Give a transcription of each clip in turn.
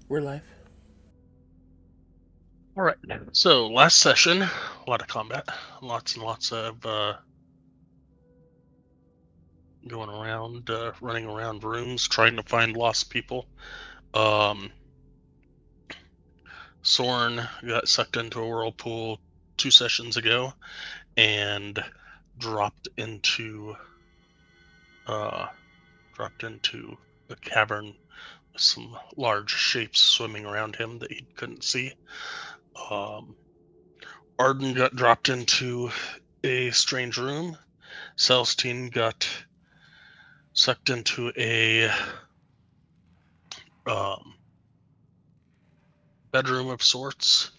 We're live. All right. So last session, a lot of combat, lots and lots of going around, running around rooms, trying to find lost people. Um, Soren got sucked into a whirlpool 2 sessions ago and dropped into uh, dropped into a cavern with some large shapes swimming around him that he couldn't see. Um, Arden got dropped into a strange room. Celestine got sucked into a um, bedroom of sorts.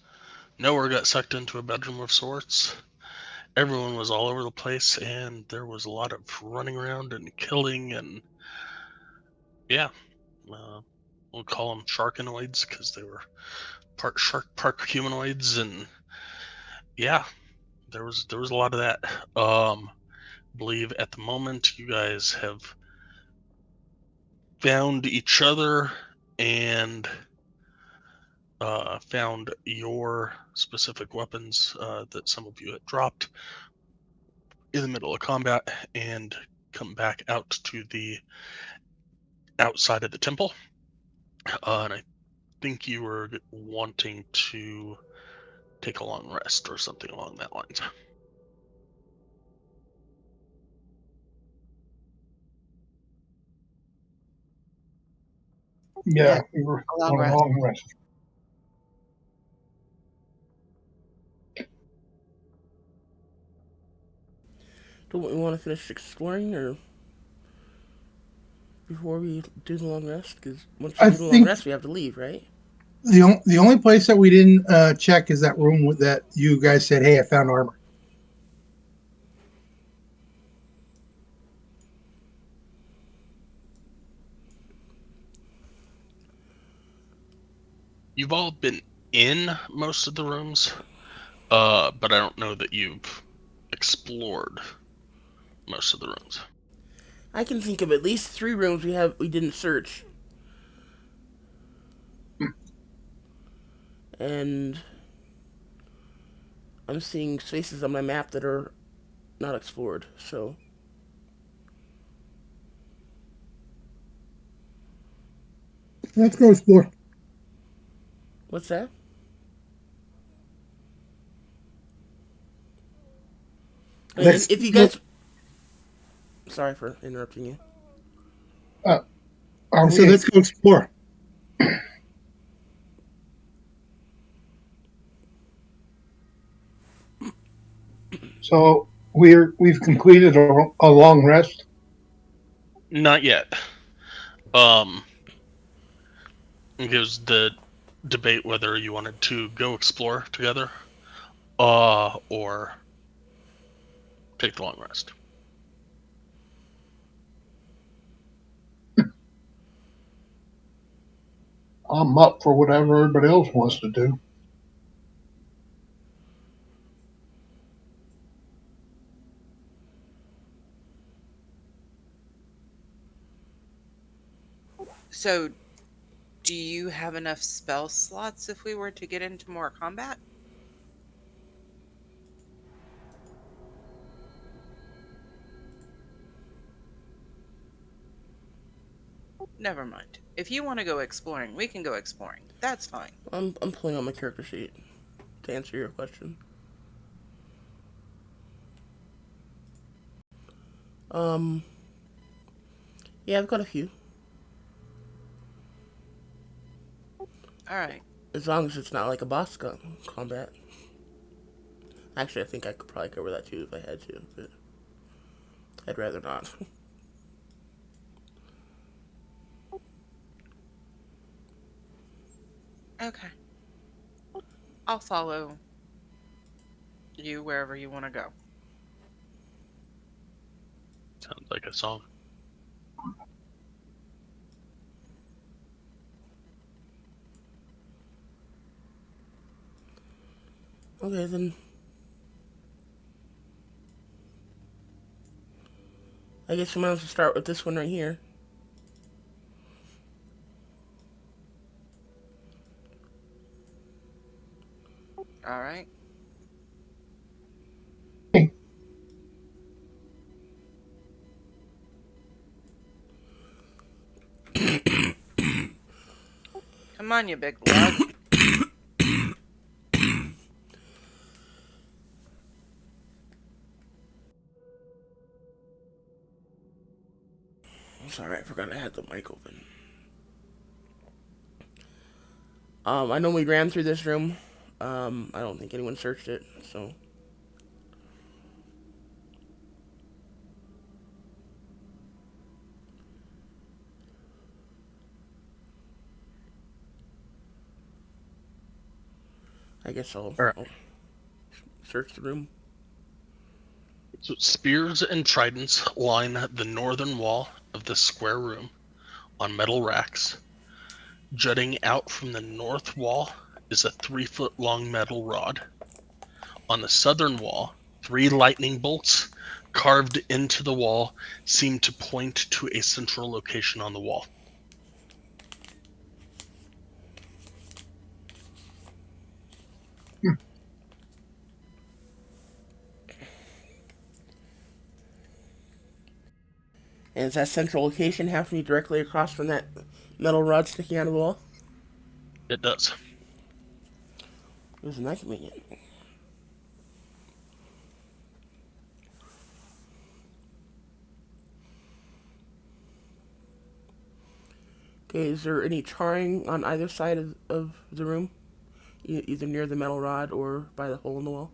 Nowhere got sucked into a bedroom of sorts. Everyone was all over the place, and there was a lot of running around and killing, and yeah, uh, we'll call them sharkanoids because they were part shark, part humanoids, and yeah, there was a lot of that. Believe at the moment you guys have found each other and found your specific weapons that some of you had dropped in the middle of combat and come back out to the outside of the temple. And I think you were wanting to take a long rest or something along that lines. Yeah, Yeah, we were a long on a rest. long rest. Do we want to finish exploring, or before we do the long rest? Because once we I do the long think rest, we have to leave, right? the only place that we didn't check is that room that you guys said, "Hey, I found armor." You've all been in most of the rooms, but I don't know that you've explored most of the rooms. I can think of at least 3 rooms we didn't search, and I'm seeing spaces on my map that are not explored. So Let's go explore. what's that? And Let's if you let. guys, sorry for interrupting you. Uh, I Are said, we? let's go explore. So we've completed a long rest. Not yet. Um, gives the debate whether you wanted to go explore together, or take the long rest. I'm up for whatever everybody else wants to do. So, do you have enough spell slots if we were to get into more combat? Never mind. If you want to go exploring, we can go exploring. That's fine. I'm pulling on my character sheet to answer your question. Um, yeah, I've got a few. All right. As long as it's not like a boss combat. Actually, I think I could probably cover that too if I had to, but I'd rather not. Okay. I'll follow you wherever you want to go. Sounds like a song. Okay, then I guess we might as well start with this one right here. Come on, you big lug. I'm sorry, I forgot I had the mic open. I know we ran through this room. I don't think anyone searched it, so. I guess I'll search the room. So spears and tridents line the northern wall of the square room on metal racks. Jutting out from the north wall is a 3-foot-long metal rod. On the southern wall, 3 lightning bolts carved into the wall seem to point to a central location on the wall. And does that central location have to be directly across from that metal rod sticking out of the wall? It does. Isn't that convenient? Okay, is there any charring on either side of the room? Either near the metal rod or by the hole in the wall?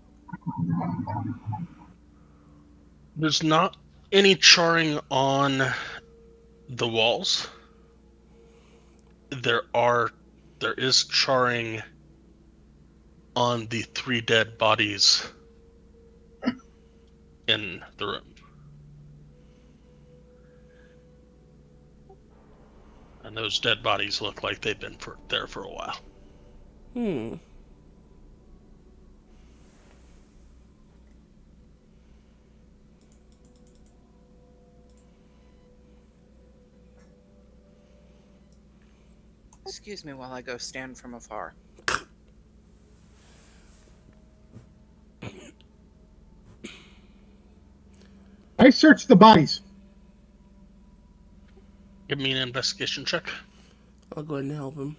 There's not any charring on the walls. There is charring on the 3 dead bodies in the room. And those dead bodies look like they've been there for a while. Excuse me while I go stand from afar. I searched the bodies. Give me an investigation check. I'll go ahead and help him.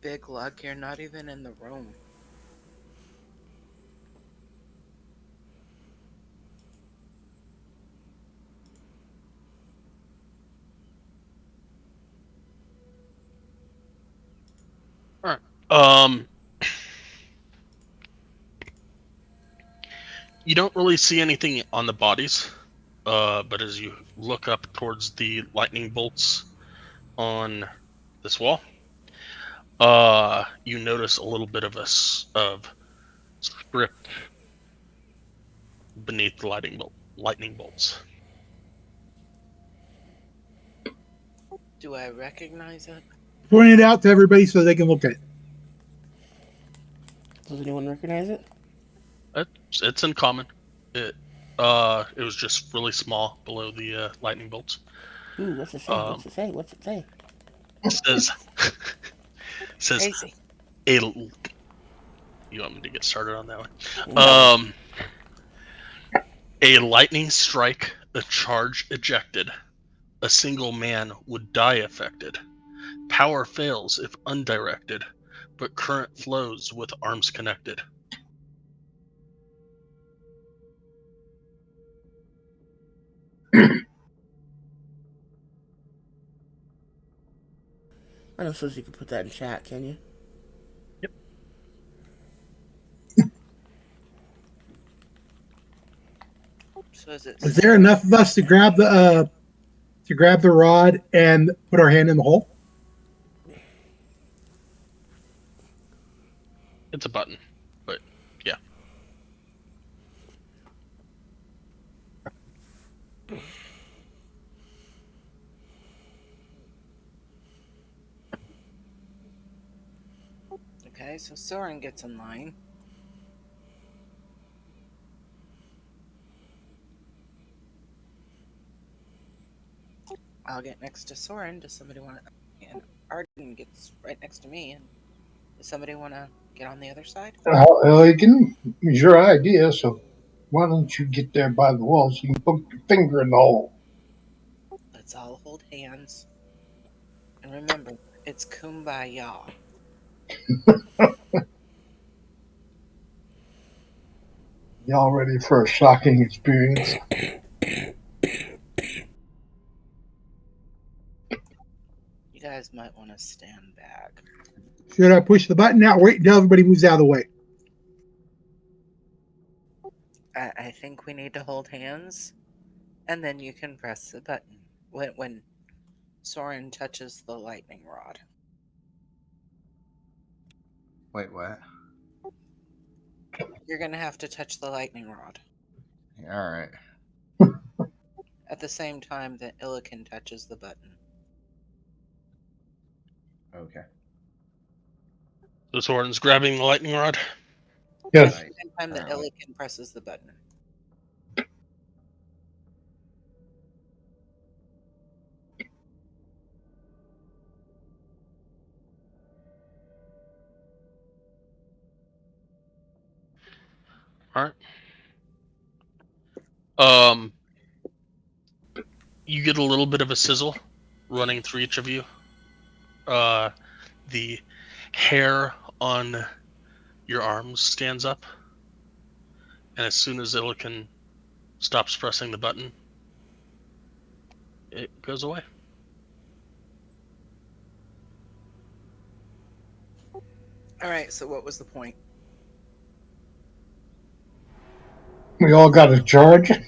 Big lug, you're not even in the room. All right. You don't really see anything on the bodies, but as you look up towards the lightning bolts on this wall, you notice a little bit of script beneath the lightning bolts. Do I recognize it? Point it out to everybody so they can look at it. Does anyone recognize it? It's uncommon. It was just really small below the lightning bolts. Ooh, what's it say? What's it say? What's it say? It says Crazy. You want me to get started on that one? No. A lightning strike, a charge ejected. A single man would die affected. Power fails if undirected, but current flows with arms connected. I don't suppose you can put that in chat, can you? Yep. So is it? Is there enough of us to grab the rod and put our hand in the hole? It's a button, but yeah. Okay, so Soren gets in line. I'll get next to Soren. Does somebody want to? And Arden gets right next to me. And does somebody want to get on the other side? Again, it's your idea, so why don't you get there by the wall so you can poke your finger in the hole? Let's all hold hands. And remember, it's kumbaya. Y'all ready for a shocking experience? You guys might want to stand back. Should I push the button now? Wait until everybody moves out of the way. I think we need to hold hands, and then you can press the button when Soren touches the lightning rod. Wait, what? You're gonna have to touch the lightning rod All right. at the same time that Illiken touches the button. Okay. So Soren's grabbing the lightning rod. At Yes. the same time that Apparently. Illiken presses the button. All right. You get a little bit of a sizzle running through each of you. The hair on your arms stands up, and as soon as Illiken stops pressing the button, it goes away. All right. So what was the point? We all got a charge. Okay.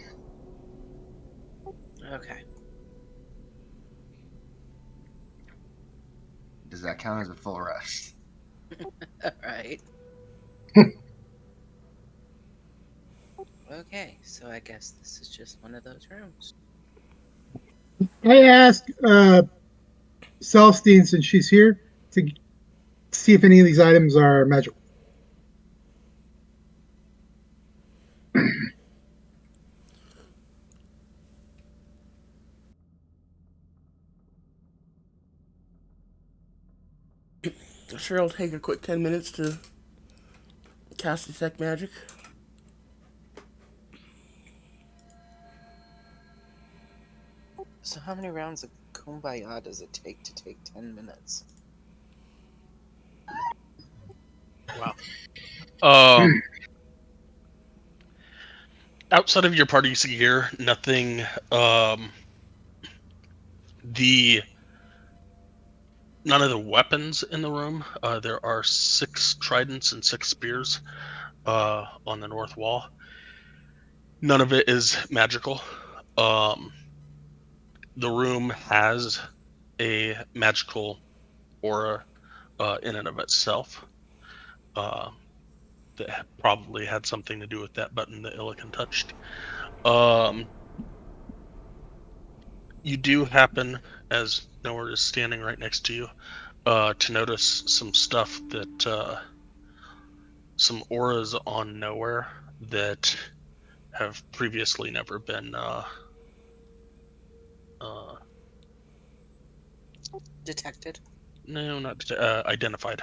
Does that count as a full rest? All right. Okay. So I guess this is just one of those rooms. I asked Celestine, since she's here, to see if any of these items are magical. Sure, it'll take a quick 10 minutes to cast Detect Magic. So how many rounds of kumbaya does it take to take 10 minutes? Wow. Outside of your party's gear, nothing. None of the weapons in the room. There are 6 tridents and 6 spears on the north wall. None of it is magical. The room has a magical aura in and of itself that probably had something to do with that button that Illiken touched. You do happen, as Nowhere is standing right next to you, to notice some stuff that some auras on Nowhere that have previously never been Detected. no, not identified.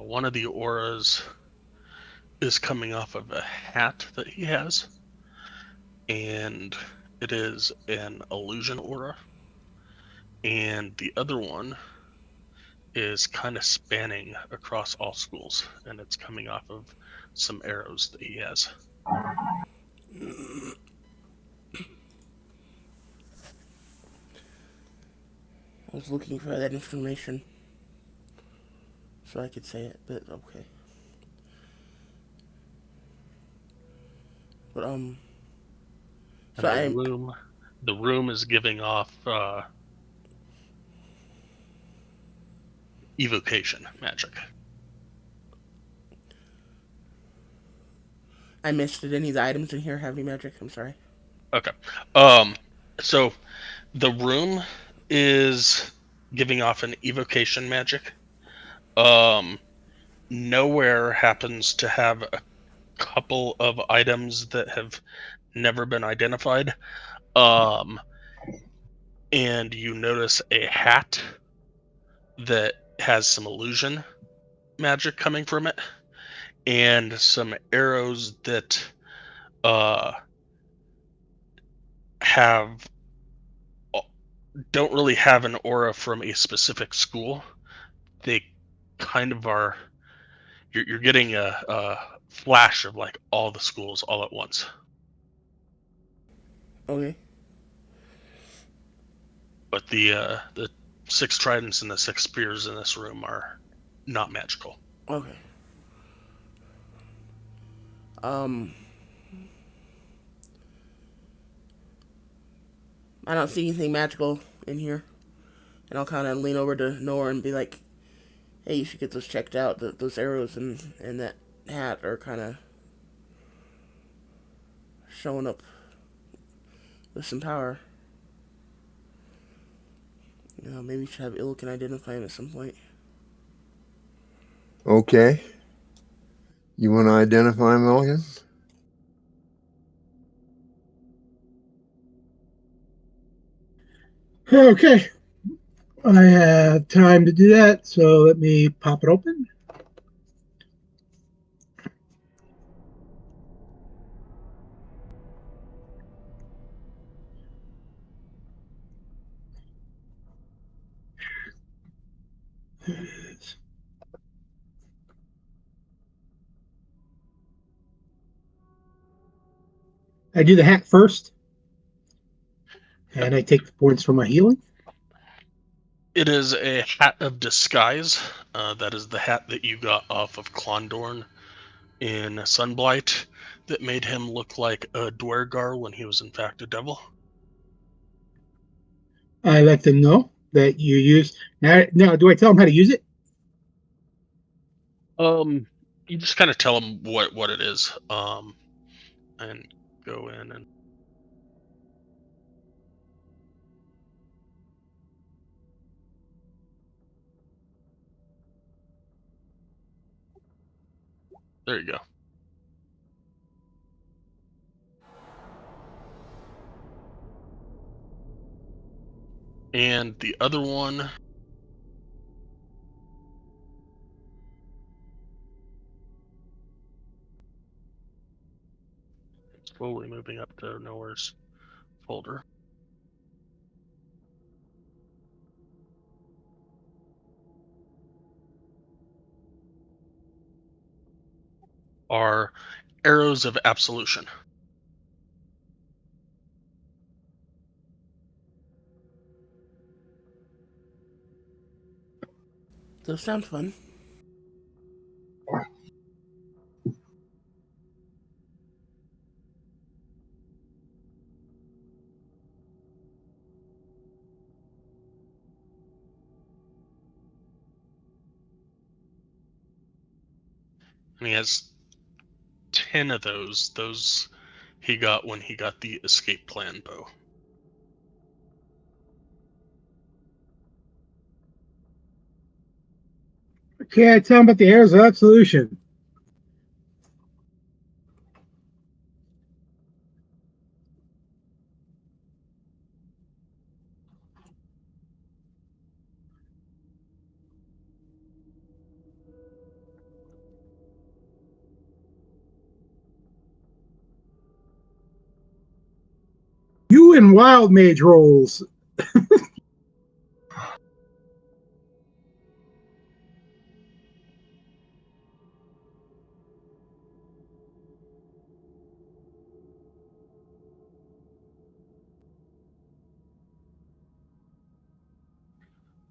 One of the auras is coming off of a hat that he has, and it is an illusion aura. And the other one is kind of spanning across all schools, and it's coming off of some arrows that he has. I was looking for that information so I could say it, but okay. But And so I'm the room is giving off evocation magic. I missed. Did any of the items in here have any magic? I'm sorry. Okay. So the room is giving off an evocation magic. Nowhere happens to have a couple of items that have never been identified. And you notice a hat that has some illusion magic coming from it, and some arrows that have don't really have an aura from a specific school. They kind of are. You're getting a flash of like all the schools all at once. Okay. But the 6 tridents and the 6 spears in this room are not magical. Okay. I don't see anything magical in here, and I'll kind of lean over to Nora and be like, "Hey, you should get those checked out. Those arrows and that hat are kind of showing up with some power. You know, maybe you should have Illican identify him at some point." Okay. You want to identify Milligan? Okay. I have time to do that, so let me pop it open. There it is. I do the hat first, and I take the points for my healing. It is a hat of disguise. That is the hat that you got off of Klondorn in Sunblight that made him look like a Dwergar when he was in fact a devil. I let them know that you use. Now, do I tell them how to use it? You just kind of tell him what it is, and go in and there you go. And the other one, slowly moving up to Nowhere's folder, are arrows of absolution. Those sound fun. And he has 10 of those. Those he got when he got the escape plan bow. Okay, I tell them about the errors of absolution. You and Wild Mage rolls.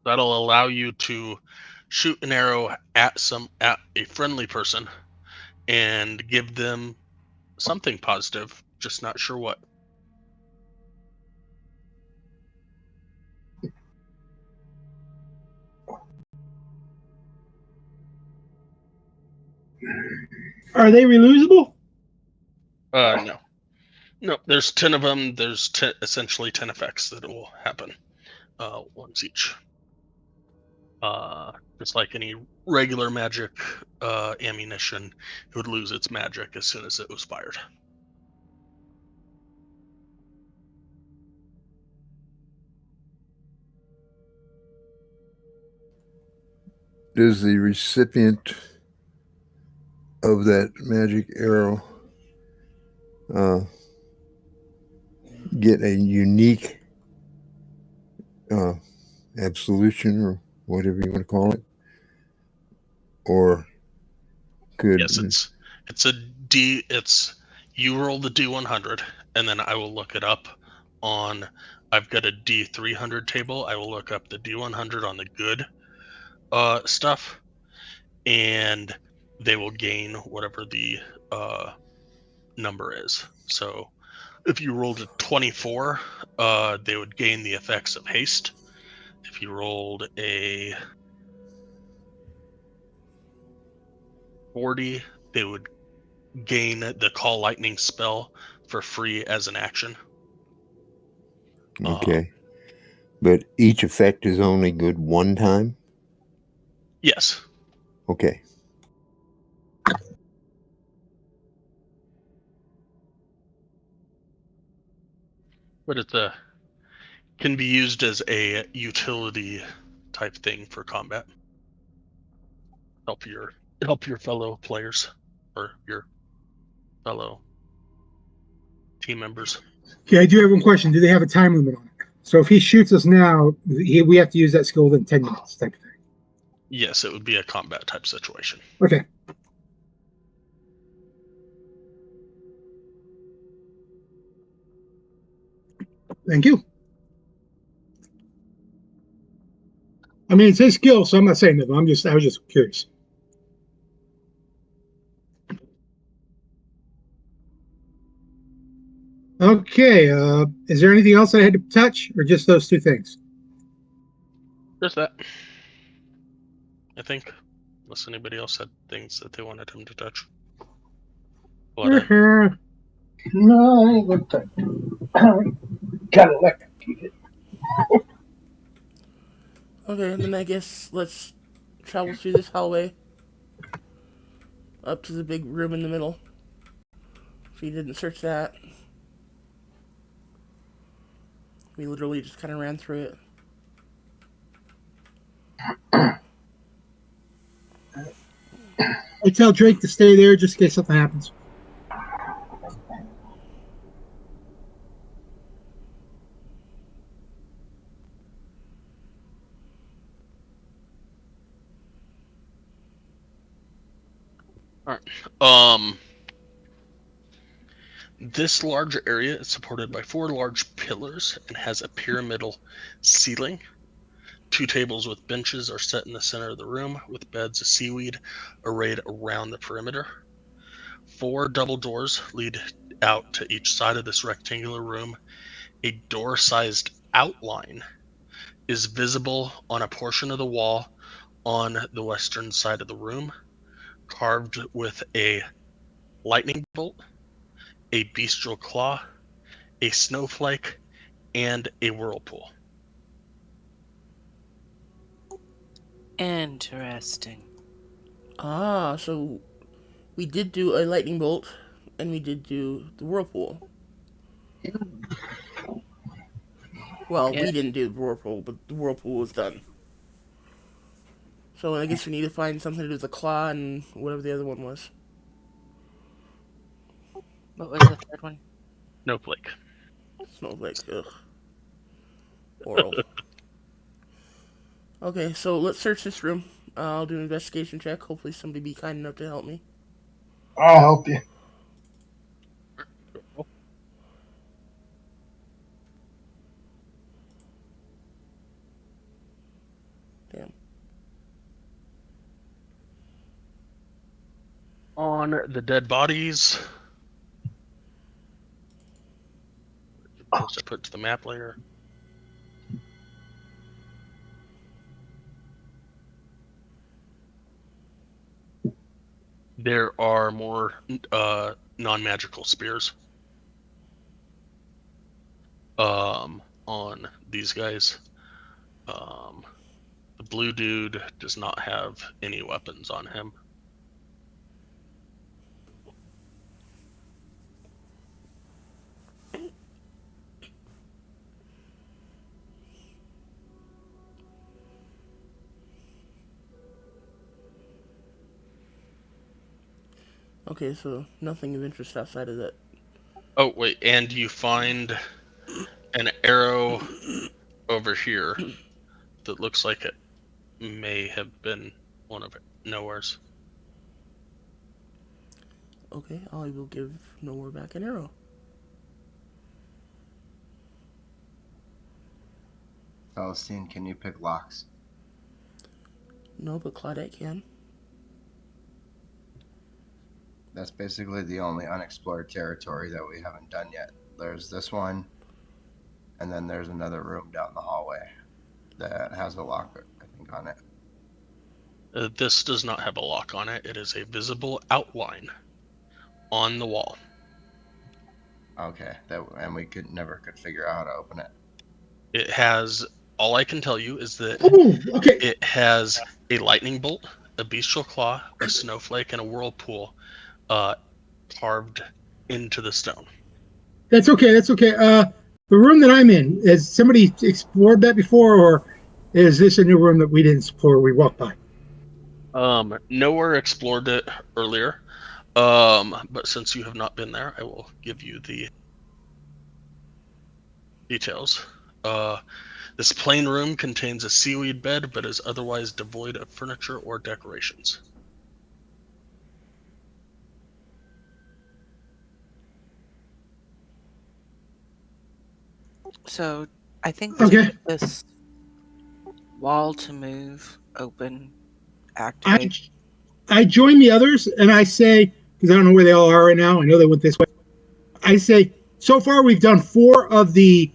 That'll allow you to shoot an arrow at a friendly person and give them something positive, just not sure what. Are they reusable? No. No, there's 10 of them. There's essentially 10 effects that will happen once each. Just like any regular magic ammunition, it would lose its magic as soon as it was fired. Does the recipient of that magic arrow get a unique absolution or whatever you want to call it? Or could Yes, it's a D. It's you roll the D100, and then I will look it up on. I've got a D300 table. I will look up the D100 on the good stuff, and they will gain whatever the number is. So if you rolled a 24, they would gain the effects of haste. If you rolled a 40, they would gain the call lightning spell for free as an action. okay. But each effect is only good one time? Yes. Okay. But it can be used as a utility type thing for combat. Help your fellow players or your fellow team members. Okay, I do have one question. Do they have a time limit on it? So if he shoots us now, we have to use that skill within 10 minutes, type of thing. Yes, it would be a combat type situation. Okay. Thank you. I mean, it's his skill, so I'm not saying nothing. I was just curious. Okay. Is there anything else I had to touch, or just those two things? There's that. I think, unless anybody else had things that they wanted him to touch. But No, I ain't gonna touch it. Gotta electrocute it. Okay, then I guess let's travel through this hallway up to the big room in the middle. If we didn't search that, we literally just kind of ran through it. I tell Drake to stay there just in case something happens. all right. This larger area is supported by 4 large pillars and has a pyramidal ceiling. 2 tables with benches are set in the center of the room, with beds of seaweed arrayed around the perimeter. 4 double doors lead out to each side of this rectangular room. A door-sized outline is visible on a portion of the wall on the western side of the room, carved with a lightning bolt, a bestial claw, a snowflake, and a whirlpool. Interesting. Ah, so we did do a lightning bolt, and we did do the whirlpool. Well, Yeah. we didn't do the whirlpool, but the whirlpool was done. So I guess we need to find something to do with the claw and whatever the other one was. What was the third one? Snowflake. Snowflake. Ugh. Oral. Okay, so let's search this room. I'll do an investigation check. Hopefully somebody be kind enough to help me. I'll help you. Damn. On the dead bodies, supposed to put to the map layer. There are more non-magical spears on these guys. The blue dude does not have any weapons on him. Okay, so nothing of interest outside of that. Oh, wait, and you find an arrow over here that looks like it may have been one of Nowhere's. Okay, I will give Nowhere back an arrow. Celestine, can you pick locks? No, but Claudette can. That's basically the only unexplored territory that we haven't done yet. There's this one, and then there's another room down the hallway that has a lock, I think, on it. This does not have a lock on it. It is a visible outline on the wall. Okay, and we never could figure out how to open it. It has, all I can tell you is that Oh, okay. it has a lightning bolt, a bestial claw, a snowflake, and a whirlpool carved into the stone. That's okay. That's okay. The room that I'm in, has somebody explored that before, or is this a new room that we didn't explore? We walked by. Nowhere explored it earlier, but since you have not been there, I will give you the details. This plain room contains a seaweed bed, but is otherwise devoid of furniture or decorations. So I think Okay. to get this wall to move, open, activate. I join the others and I say, because I don't know where they all are right now. I know they went this way. I say, so far we've done two of the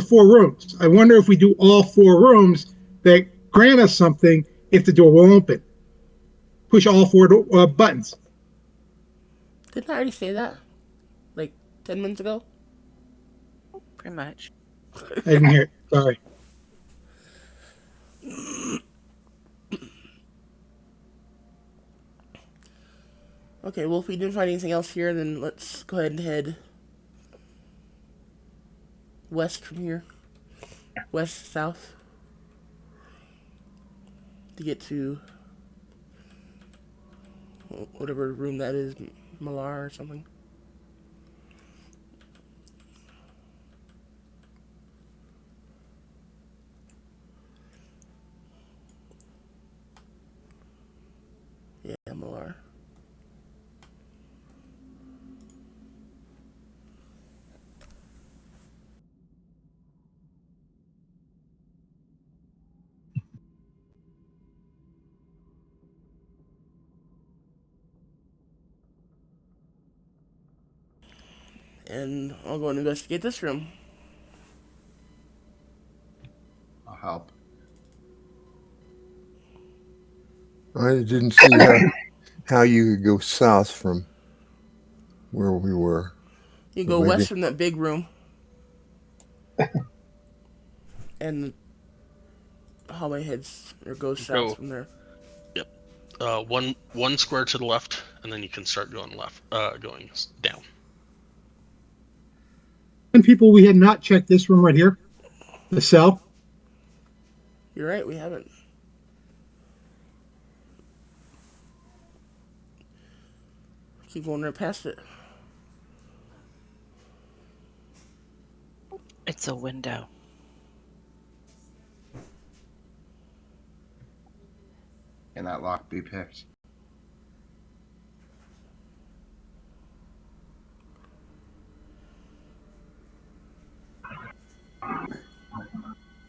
4 rooms. I wonder if we do all 4 rooms that grant us something if the door will open. Push all 4 buttons. Didn't I already say that? Like 10 minutes ago? Pretty much. I didn't hear it. Sorry. Okay, well, if we didn't find anything else here, then let's go ahead and head west from here. West, south. To get to whatever room that is, Malar or something. Yeah, Malar. And I'll go and investigate this room. I'll help. I didn't see how you could go south from where we were. You go Maybe. west from that big room. And the hallway heads or goes south from there. Yep. One square to the left, and then you can start going left, going down. And people, we had not checked this room right here, the cell. You're right, we haven't. Keep going right past it. It's a window. Can that lock be picked?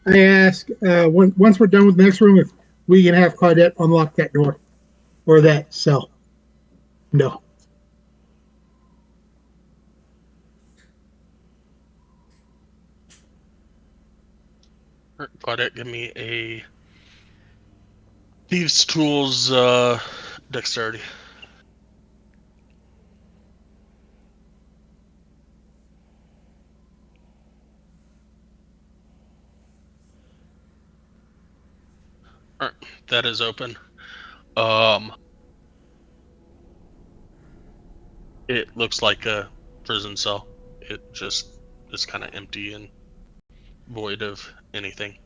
I ask once we're done with the next room if we can have Claudette unlock that door or that cell. No. Claudette, give me a Thieves' Tools dexterity. All right, that is open. It looks like a prison cell. It just is kind of empty and void of anything.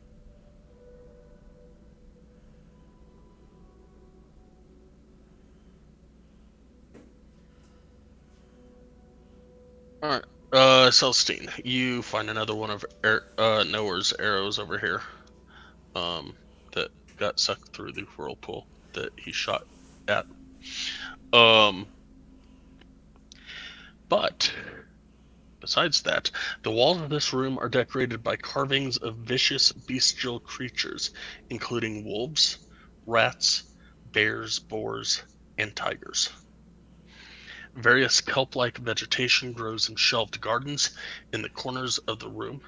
All right, Celestine, you find another one of Noah's arrows over here, that got sucked through the whirlpool that he shot at. But besides that, the walls of this room are decorated by carvings of vicious bestial creatures, including wolves, rats, bears, boars, and tigers. Various kelp-like vegetation grows in shelved gardens in the corners of the room.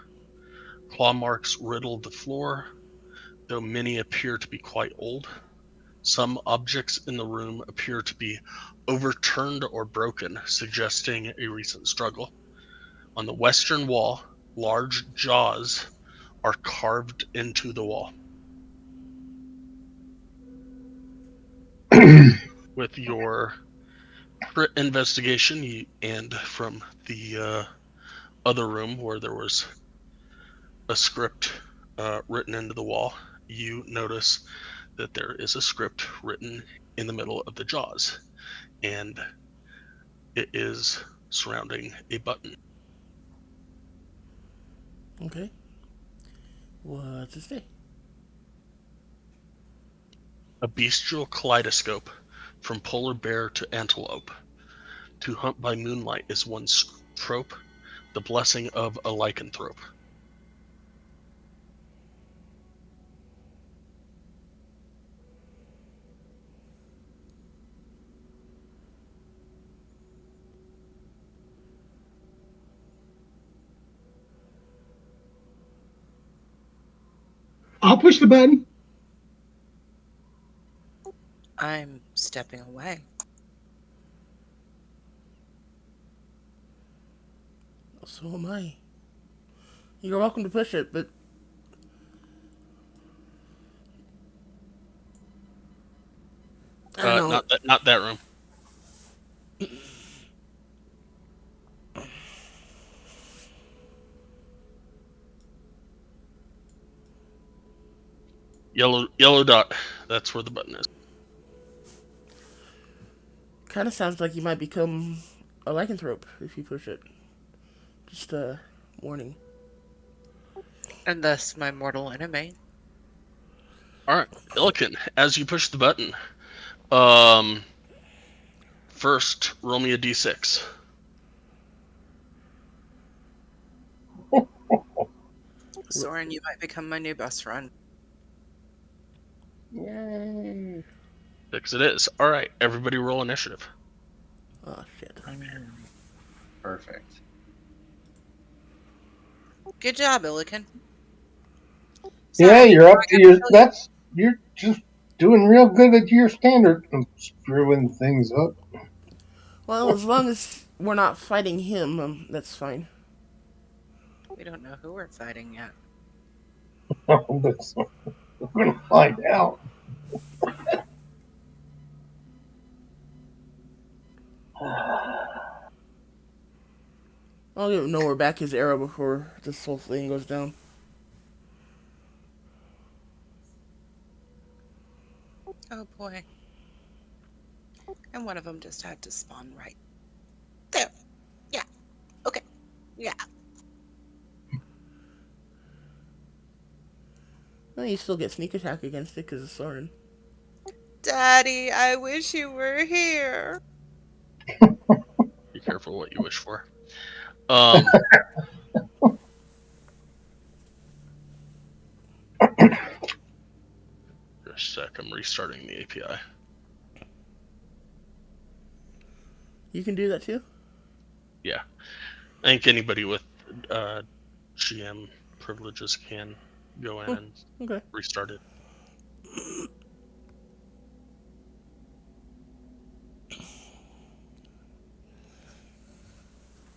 Claw marks riddle the floor, though many appear to be quite old. Some objects in the room appear to be overturned or broken, suggesting a recent struggle. On the western wall, large jaws are carved into the wall. With your crit investigation, and from the other room where there was a script written into the wall, you notice that there is a script written in the middle of the jaws, and it is surrounding a button. Okay. What's it say? A bestial kaleidoscope, from polar bear to antelope. To hunt by moonlight is one trope, the blessing of a lycanthrope. I'll push the button. I'm stepping away. So am I. You're welcome to push it, but I don't know. Not that room. Yellow dot. That's where the button is. Kind of sounds like you might become a lycanthrope if you push it. Just a warning. And thus my mortal enemy. Alright, Illican, as you push the button, first, roll me a d6. Soren, you might become my new best friend. Yay. 6 it is. Alright, everybody roll initiative. Oh, shit. Perfect. Good job, Illican. Yeah, you're up to your. You're just doing real good at your standard and screwing things up. Well, as long as we're not fighting him, that's fine. We don't know who we're fighting yet. We're gonna find out. I'll give Noah back his arrow before this whole thing goes down. Oh boy. And one of them just had to spawn right there. Yeah. Okay. Yeah. Well, you still get sneak attack against it because it's Soren. Daddy, I wish you were here. Be careful what you wish for. Just a sec, I'm restarting the API. You can do that too? Yeah. I think anybody with GM privileges can go in and restart it.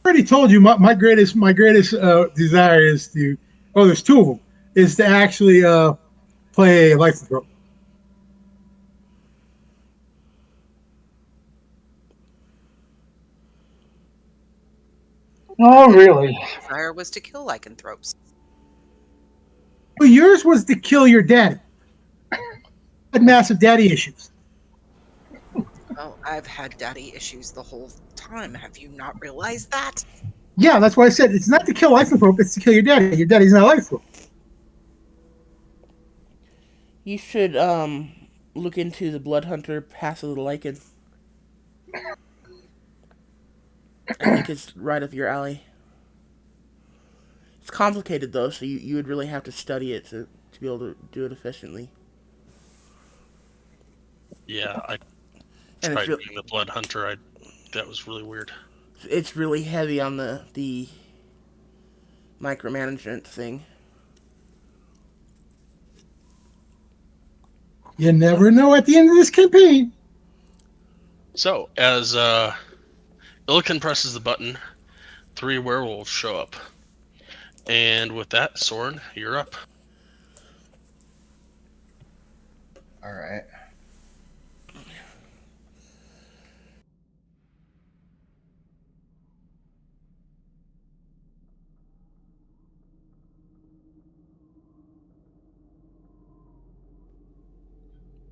I already told you my greatest desire is to. Oh, there's two of them. Is to actually play lycanthrope. Oh, really? Desire was to kill lycanthropes. Well, yours was to kill your daddy. Had massive daddy issues. Well, I've had daddy issues the whole time. Have you not realized that? Yeah, that's why I said it's not to kill lycanthrope, it's to kill your daddy. Your daddy's not a lycanthrope. You should look into the Blood Hunter Pass of the Lycan. I think it's right up your alley. It's complicated though, so you would really have to study it to be able to do it efficiently. Yeah, I And tried doing the Blood Hunter. That was really weird. it's really heavy on the micromanagement thing. You never know at the end of this campaign. So, as Illican presses the button, 3 werewolves show up. And with that, Soren, you're up. All right.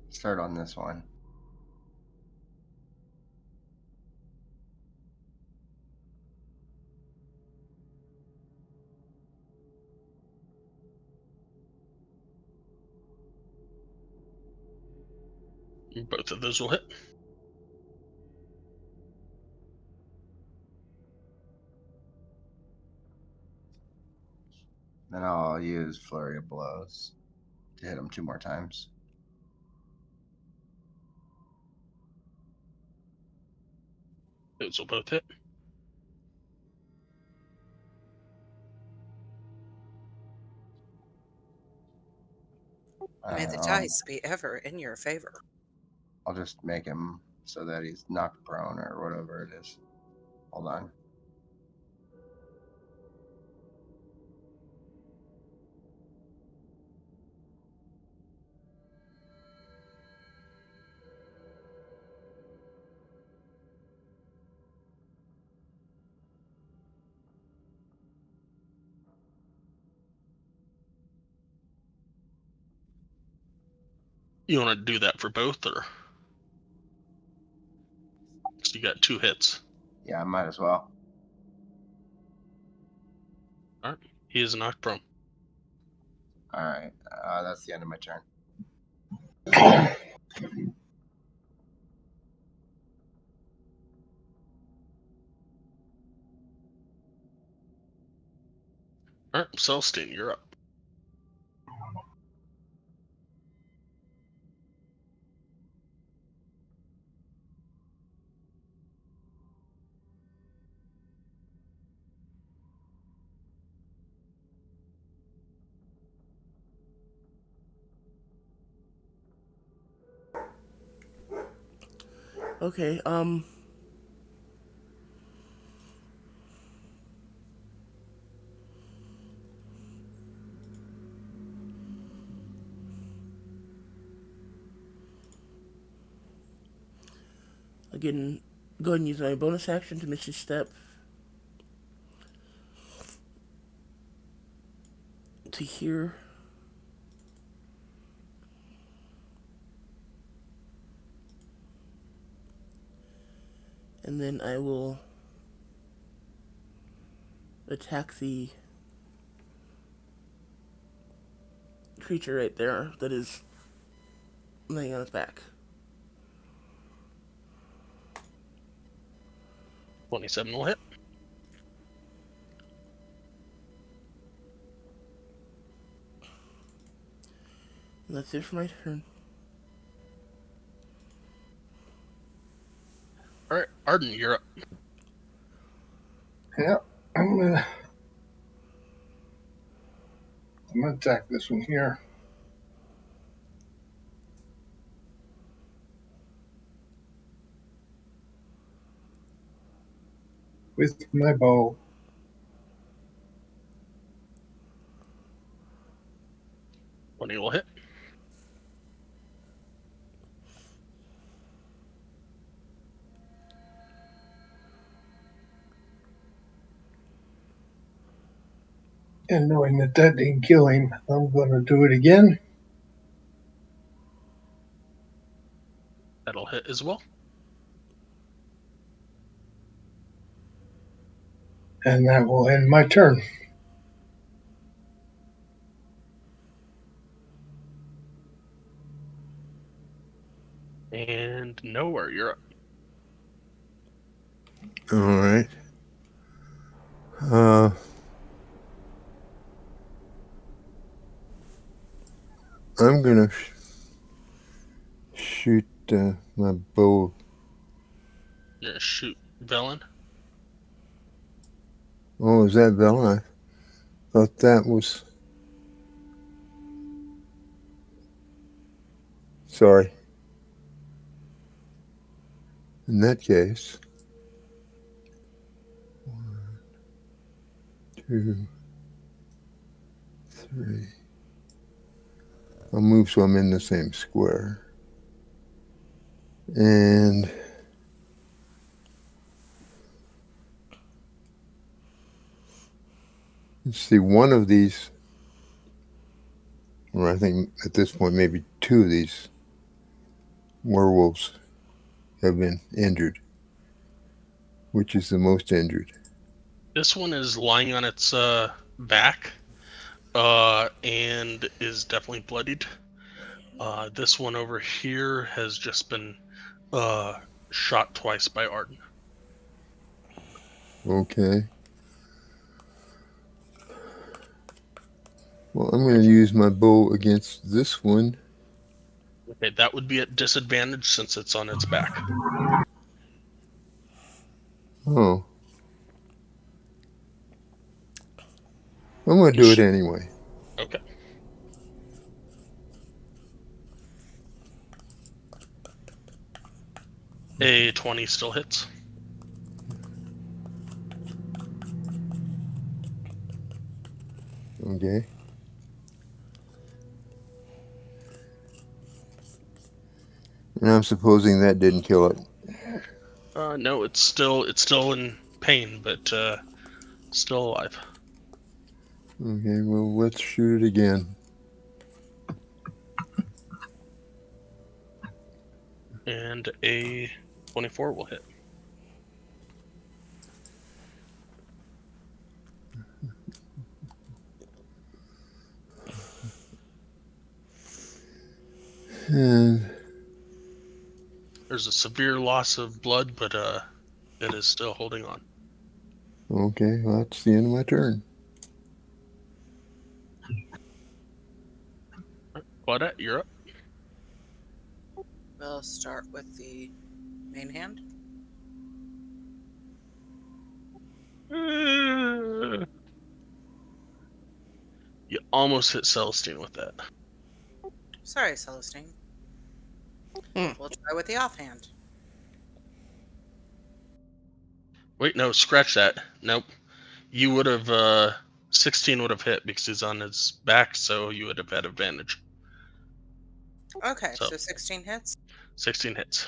Start on this one. Both of those will hit. Then I'll use Flurry of Blows to hit him 2 more times. Those will both hit. May the dice be ever in your favor. I'll just make him so that he's knocked prone or whatever it is. Hold on. You want to do that for both, or? So you got 2 hits. Yeah, I might as well. All right. He is knocked prone. All right. That's the end of my turn. All right, Celestine, you're up. Okay, again, go ahead and use my bonus action to Misty Step to here. And then I will attack the creature right there that is laying on its back. 27 will hit. And that's it for my turn. All right, Arden, you're up. Yeah, I'm gonna attack this one here. With my bow. When he will hit. And knowing that didn't kill him, I'm going to do it again. That'll hit as well. And that will end my turn. And Nowhere, you're up. All right. I'm gonna shoot my bow. You're gonna shoot Velen. Oh, is that Velen? I thought that was. Sorry. In that case, 1, 2, 3. I'll move so I'm in the same square. And let's see, one of these, or I think at this point maybe 2 of these werewolves have been injured. Which is the most injured? This one is lying on its back, and is definitely bloodied. This one over here has just been shot twice by Arden. Okay. Well, I'm going to use my bow against this one. Okay, that would be at disadvantage since it's on its back. Oh. I'm going to do it anyway. Okay. A 20 still hits. Okay. And I'm supposing that didn't kill it. No, it's still in pain, but still alive. Okay, well, let's shoot it again. And a 24 will hit. And There's a severe loss of blood, but it is still holding on. okay, well, that's the end of my turn. Claudette, you're up. We'll start with the main hand. You almost hit Celestine with that. Sorry, Celestine. We'll try with the offhand. Wait, no, scratch that. Nope. You would have 16 would have hit because he's on his back, so you would have had advantage. Okay, so 16 hits. 16 hits.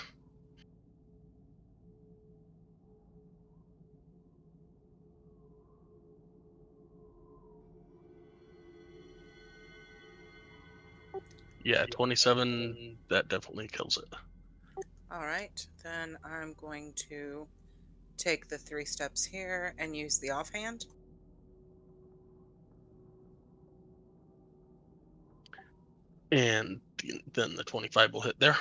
Yeah, 27, that definitely kills it. All right, then I'm going to take the 3 steps here and use the offhand. And then the 25 will hit there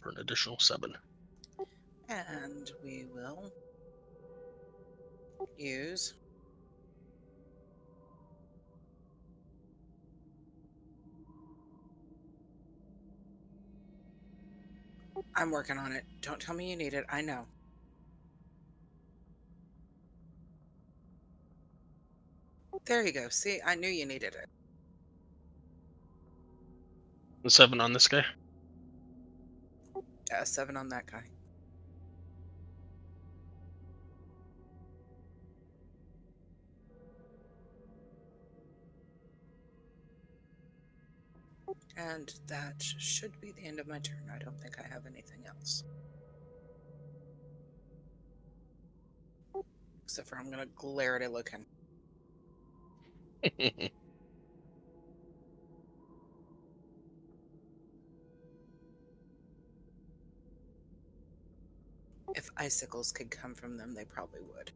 for an additional 7. And we will use I'm working on it. Don't tell me you need it. I know. There you go. See, I knew you needed it. The 7 on this guy? Yeah, 7 on that guy. And that should be the end of my turn. I don't think I have anything else. Lucifer. I'm gonna glare at it looking. If icicles could come from them, they probably would.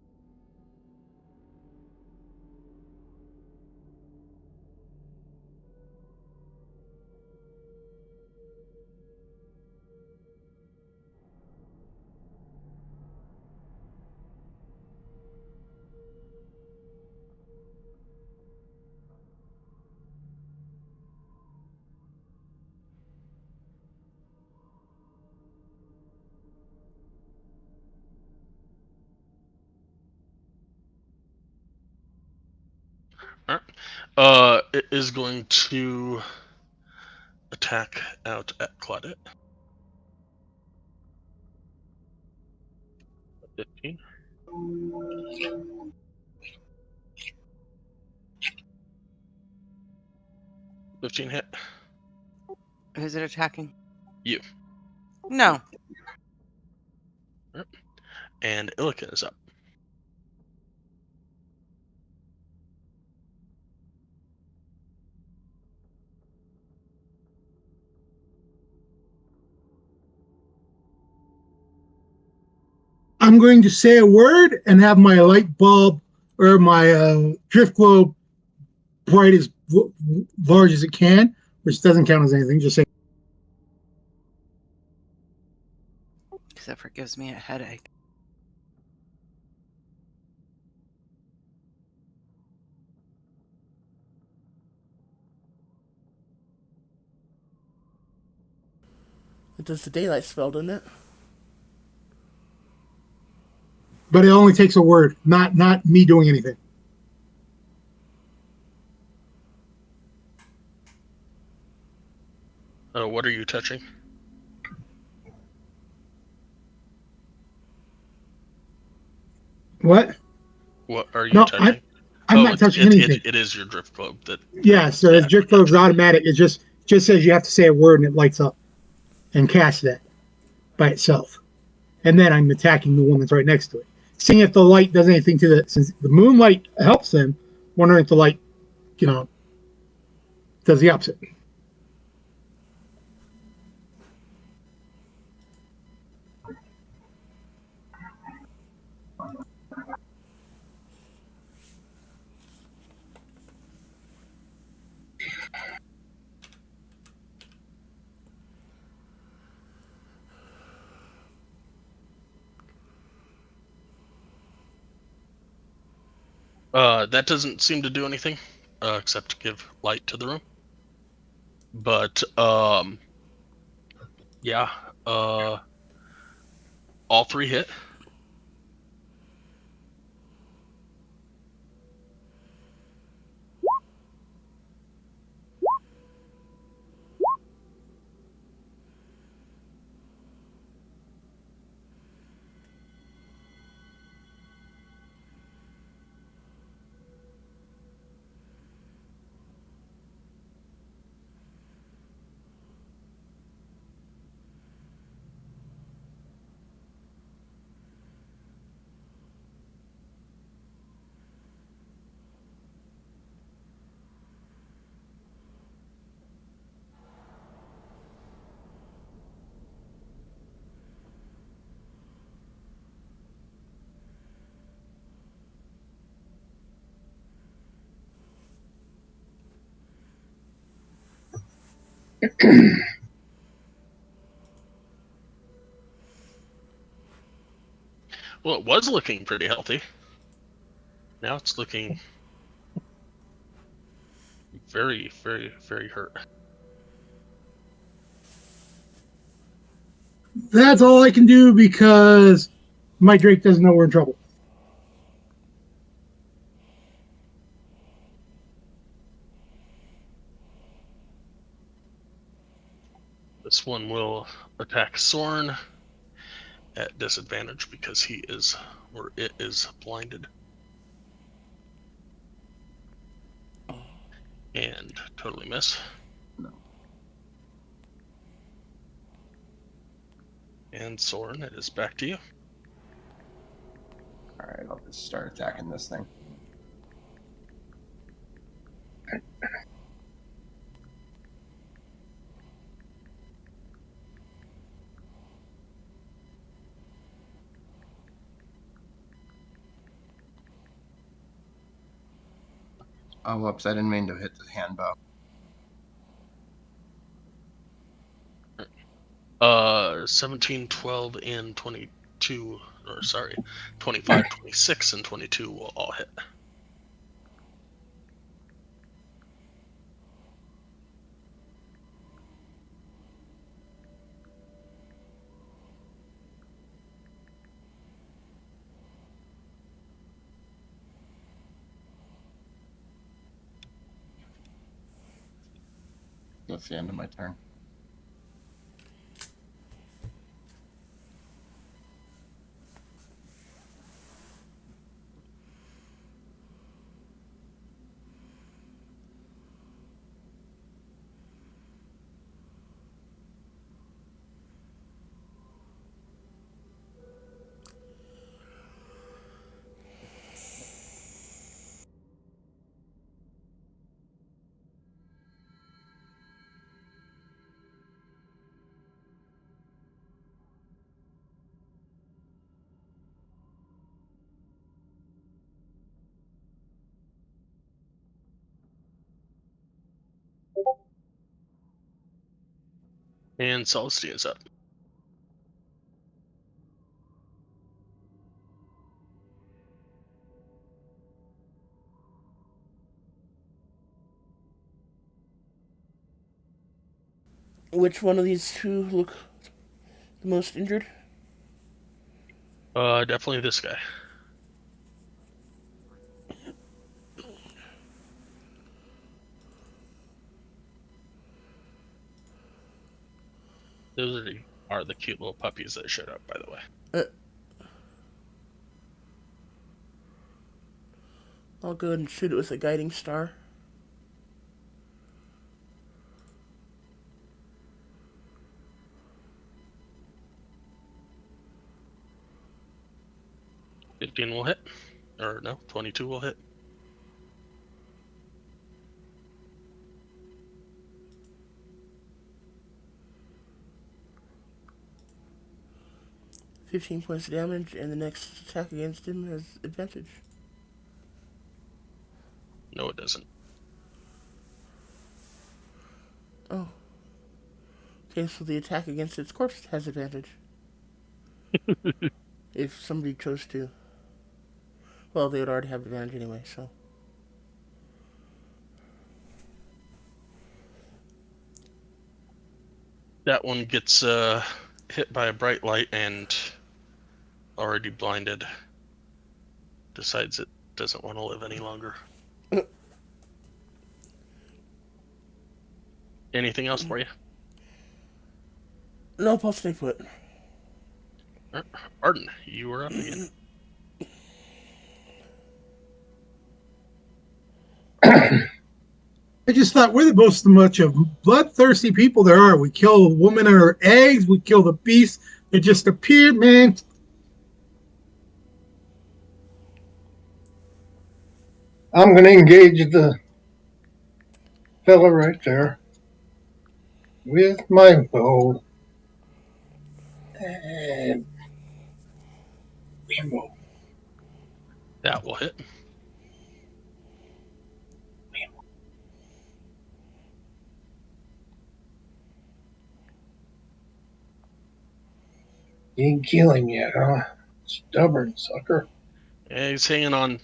It is going to attack out at Claudette. 15. 15 hit. Who's it attacking? You. No. And Illiken is up. I'm going to say a word and have my light bulb or my drift globe bright as large as it can, which doesn't count as anything. Just say, Except for it gives me a headache. It does the daylight spell, doesn't it? but it only takes a word, not me doing anything. What are you touching? What? What are you No, touching? I'm not touching anything. It is your drift globe that. Yeah, so the drift globe's automatic. It just says you have to say a word and it lights up and casts that by itself. And then I'm attacking the one that's right next to it. Seeing if the light does anything to the, since the moonlight helps them, wondering if the light, does the opposite. That doesn't seem to do anything, except to give light to the room. But yeah, all 3 hit. Well, it was looking pretty healthy. Now it's looking very, very, very hurt. That's all I can do because my Drake doesn't know we're in trouble. This one will attack Soren at disadvantage because he is, or it is, blinded. And totally miss. No. And Soren, it is back to you. All right, I'll just start attacking this thing. Oh, whoops! I didn't mean to hit the hand bow. 17, 12, and 22, or sorry, 25, 26, and 22 will all hit. That's the end of my turn. And Celestia's up. Which one of these two look the most injured? Definitely this guy. Those are the cute little puppies that showed up, by the way. I'll go ahead and shoot it with a guiding star. $15 will hit. Or no, 22 will hit. $15 points of damage, and the next attack against him has advantage. No, it doesn't. Oh. Okay, so the attack against its corpse has advantage. If somebody chose to. Well, they would already have advantage anyway, so. That one gets hit by a bright light and already blinded. Decides it doesn't want to live any longer. Anything else for you? Nope, I'll stay put. Arden, you are up again. I just thought we're the most much of bloodthirsty people there are. We kill a woman and her eggs. We kill the beast that just appeared, man. I'm going to engage the fella right there with my bow. And ammo. That will hit. You ain't kill him yet, huh? Stubborn sucker. Yeah, he's hanging on.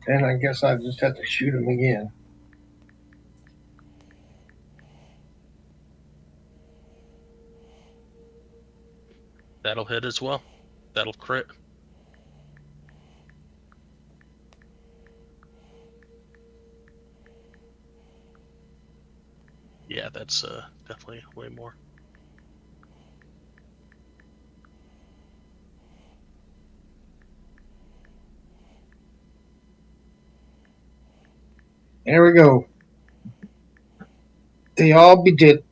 And I guess I just have to shoot him again. That'll hit as well. That'll crit. Yeah, that's definitely way more. There we go. They all be dead.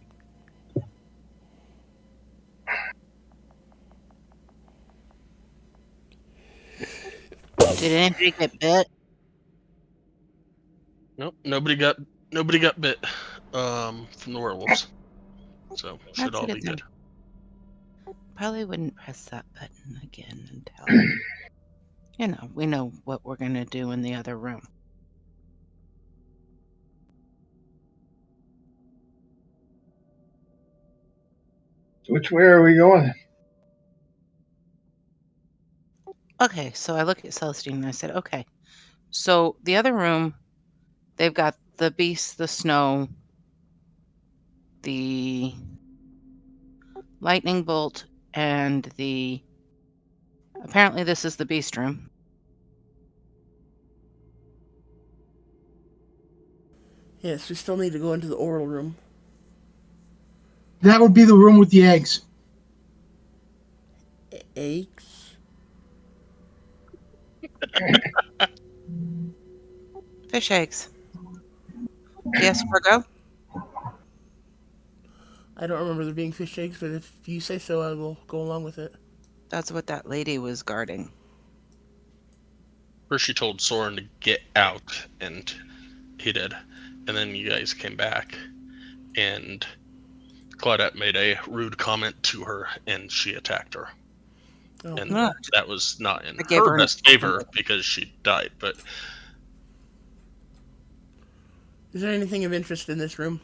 Did anybody get bit? Nope, nobody got bit from the werewolves. So should That's a all good be thing. good. Probably wouldn't press that button again until, we know what we're going to do in the other room. Which way are we going? Okay, so I look at Celestine and I said, okay, so the other room, they've got the beast, the snow, the lightning bolt, and apparently this is the beast room. Yes, we still need to go into the oral room. That would be the room with the eggs. Eggs? Fish eggs. Yes, Virgo? I don't remember there being fish eggs, but if you say so, I will go along with it. That's what that lady was guarding. First she told Soren to get out, and he did. And then you guys came back, and Claudette made a rude comment to her, and she attacked her. Oh. And No. that was not in I gave her her best favor because she died. But Is there anything of interest in this room?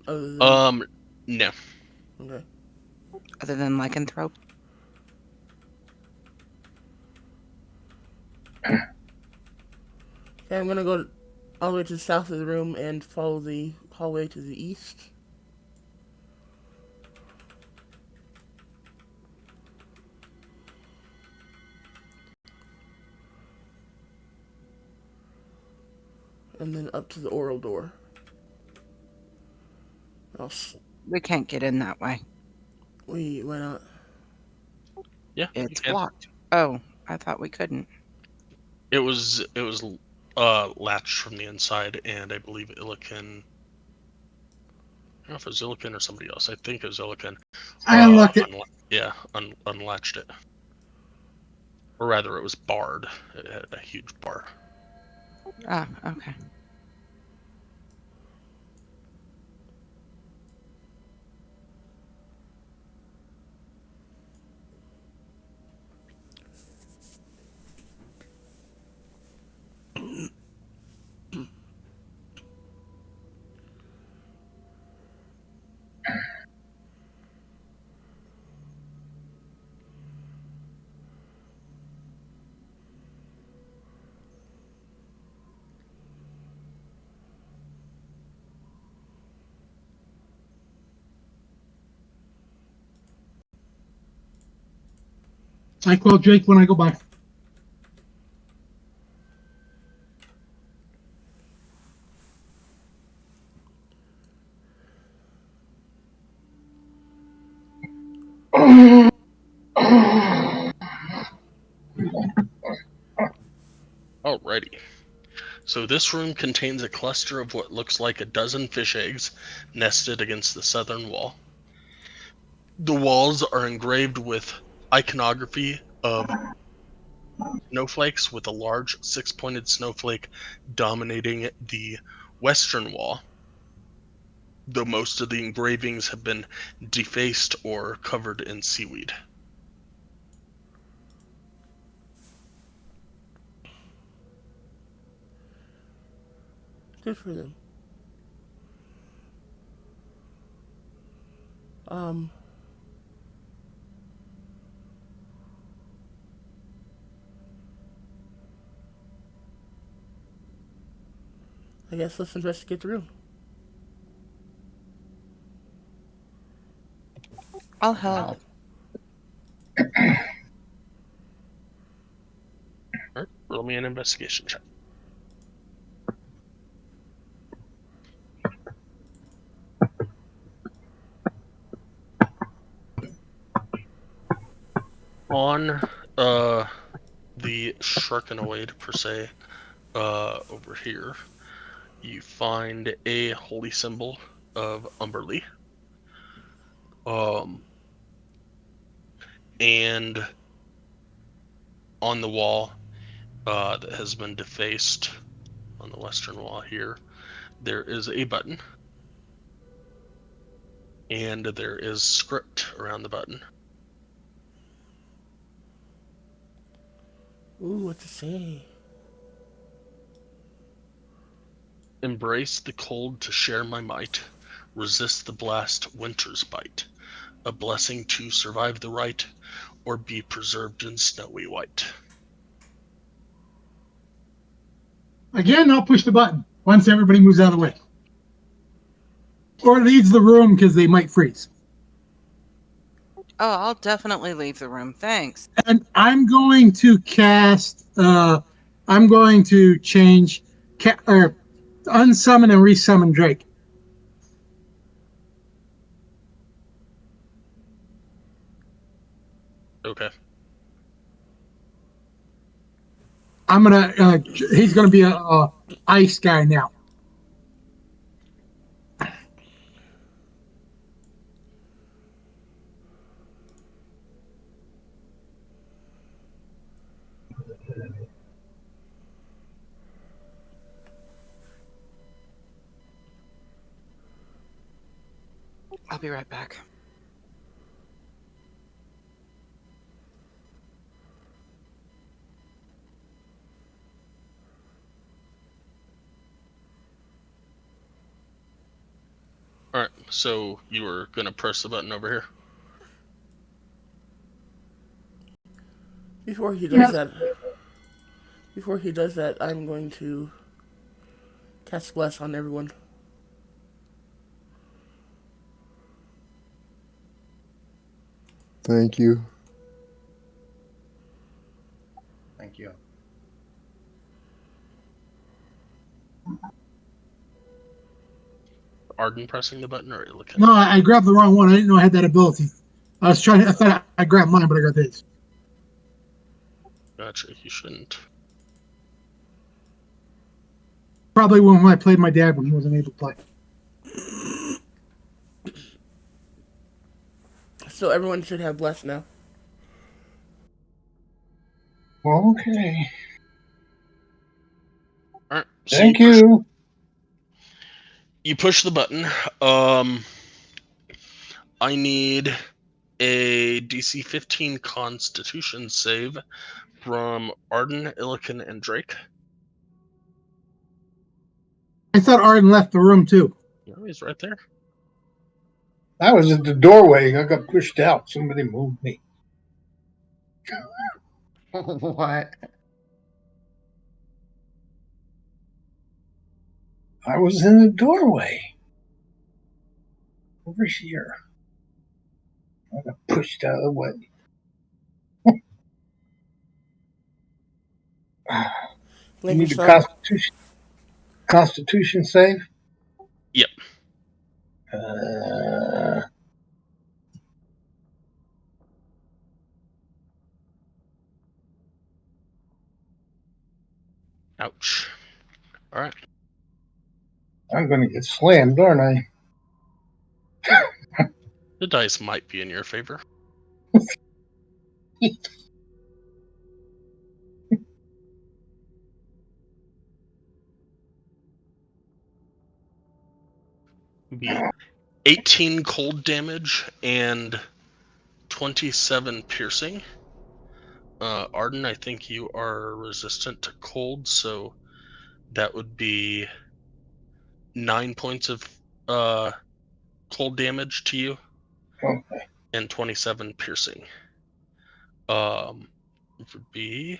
Other than... no. Okay. Other than lycanthrope. Okay, I'm gonna go all the way to the south of the room and follow the hallway to the east. And then up to the oral door. We can't get in that way. Why not? Yeah, It's blocked. Oh, I thought we couldn't. It was latched from the inside, and I believe Illiken. I don't know if it was Illiken or somebody else. I think it was Illiken. I unlocked it. Unlatched it. Or rather, it was barred. It had a huge bar. Ah, okay. I call Jake when I go by. Alrighty. So this room contains a cluster of what looks like a dozen fish eggs nested against the southern wall. The walls are engraved with iconography of snowflakes, with a large six-pointed snowflake dominating the western wall, though most of the engravings have been defaced or covered in seaweed. Good for them. I guess let's investigate the room. I'll help. Alright, roll me an investigation check. On the Sharkanoid, per se, over here, you find a holy symbol of Umberly. And on the wall, that has been defaced on the western wall here. There is a button, and there is script around the button. Ooh, what to say? Embrace the cold to share my might. Resist the blast, winter's bite. A blessing to survive the right, or be preserved in snowy white. Again, I'll push the button once everybody moves out of the way. Or leaves the room because they might freeze. Oh, I'll definitely leave the room. Thanks. And I'm going to cast. I'm going to change, or unsummon and resummon Drake. Okay. I'm gonna. He's gonna be a ice guy now. I'll be right back. Alright, so you were going to press the button over here? Before he does that, I'm going to cast Bless on everyone. Thank you. Thank you. Arden pressing the button, or are you looking? No, I grabbed the wrong one. I didn't know I had that ability. I thought I grabbed mine, but I got his. Gotcha, you shouldn't. Probably when I played my dad when he wasn't able to play. So everyone should have Bless now. Okay. Alright, so Thank you. You push the button. I need a DC 15 Constitution save from Arden, Illiken, and Drake. I thought Arden left the room too. No, he's right there. I was at the doorway. I got pushed out. Somebody moved me. What? I was in the doorway. Over here. I got pushed out of the way. You need a Constitution save? Yep. Ouch. All right. I'm going to get slammed, aren't I? The dice might be in your favor. Be 18 cold damage and 27 piercing. Arden, I think you are resistant to cold, so that would be 9 points of cold damage to you. Okay. And 27 piercing. It would be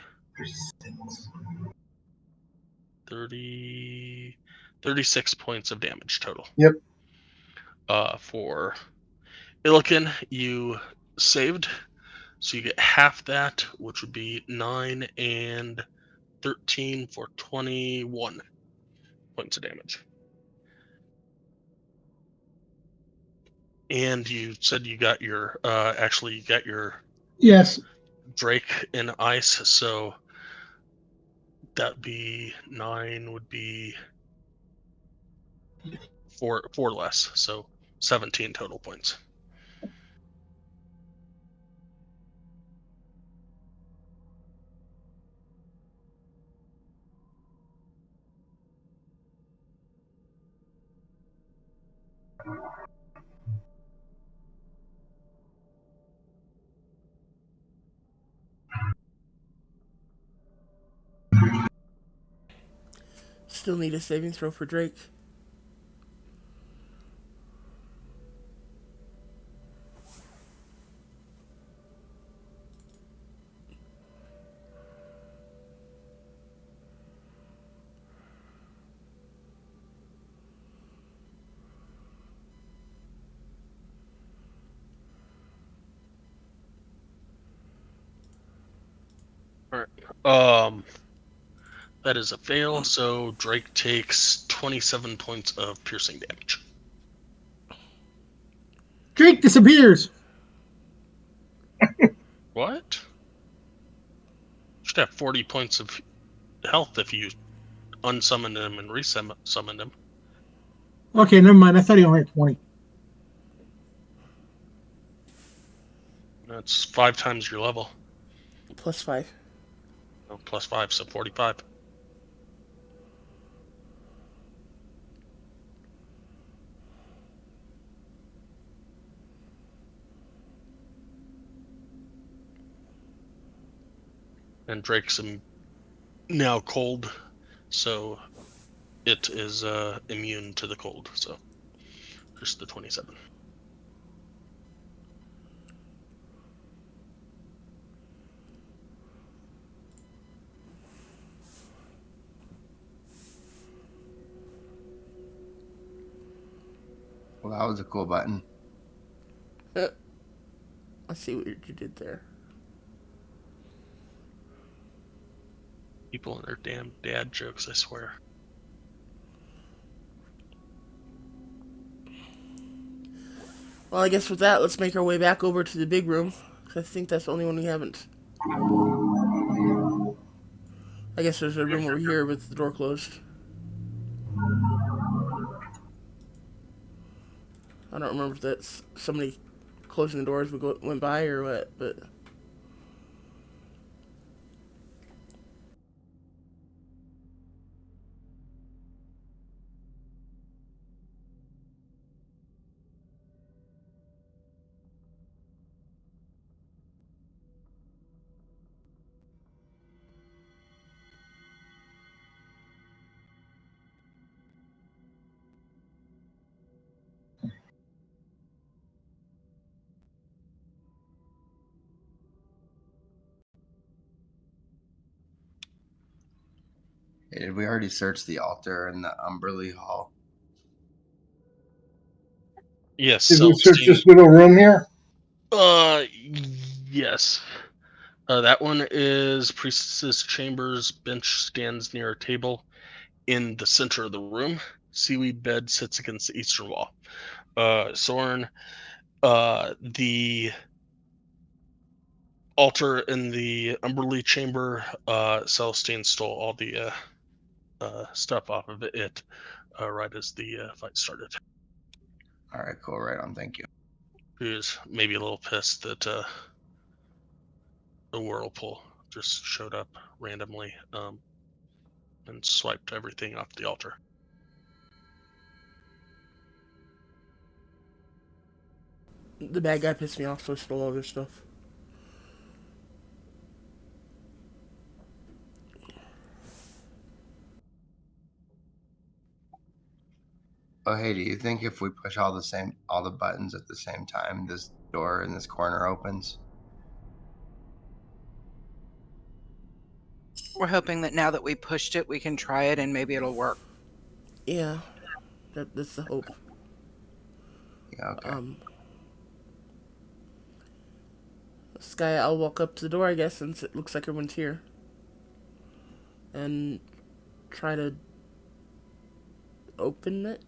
36 points of damage total. Yep. For Illiken, you saved, so you get half that, which would be 9 and 13 for 21 points of damage. And you said you got your Yes. Drake in ice, so that'd be 9 would be four less, so 17 total points. Still need a saving throw for Drake. All right. That is a fail. So Drake takes 27 points of piercing damage. Drake disappears. What? Should have 40 points of health if you unsummoned him and resummoned him. Okay, never mind. I thought he only had 20. That's 5 times your level. +5. No, +5, so 45. And Drake's now cold, so it is immune to the cold. So just the 27. Well, that was a cool button. I see what you did there. People and their damn dad jokes, I swear. Well, I guess with that, let's make our way back over to the big room. 'Cause I think that's the only one we haven't. I guess there's a room over here with the door closed. I don't remember if that's somebody closing the doors went by or what, but... Hey, did we already search the altar in the Umberly Hall? Yes, Did we search Celestine. this little room here? Yes. That one is Priestess's Chambers. Bench stands near a table in the center of the room. Seaweed bed sits against the eastern wall. Soren, the altar in the Umberly Chamber, Celestine stole all the stuff off of it right as the fight started. All right, cool. Right on. Thank you. He was maybe a little pissed that the whirlpool just showed up randomly and swiped everything off the altar. The bad guy pissed me off, so I stole all their stuff. Oh, hey, do you think if we push all the buttons at the same time, this door in this corner opens? We're hoping that now that we pushed it, we can try it and maybe it'll work. Yeah, that's the hope. Yeah, okay. Sky, I'll walk up to the door, I guess, since it looks like everyone's here. And try to open it.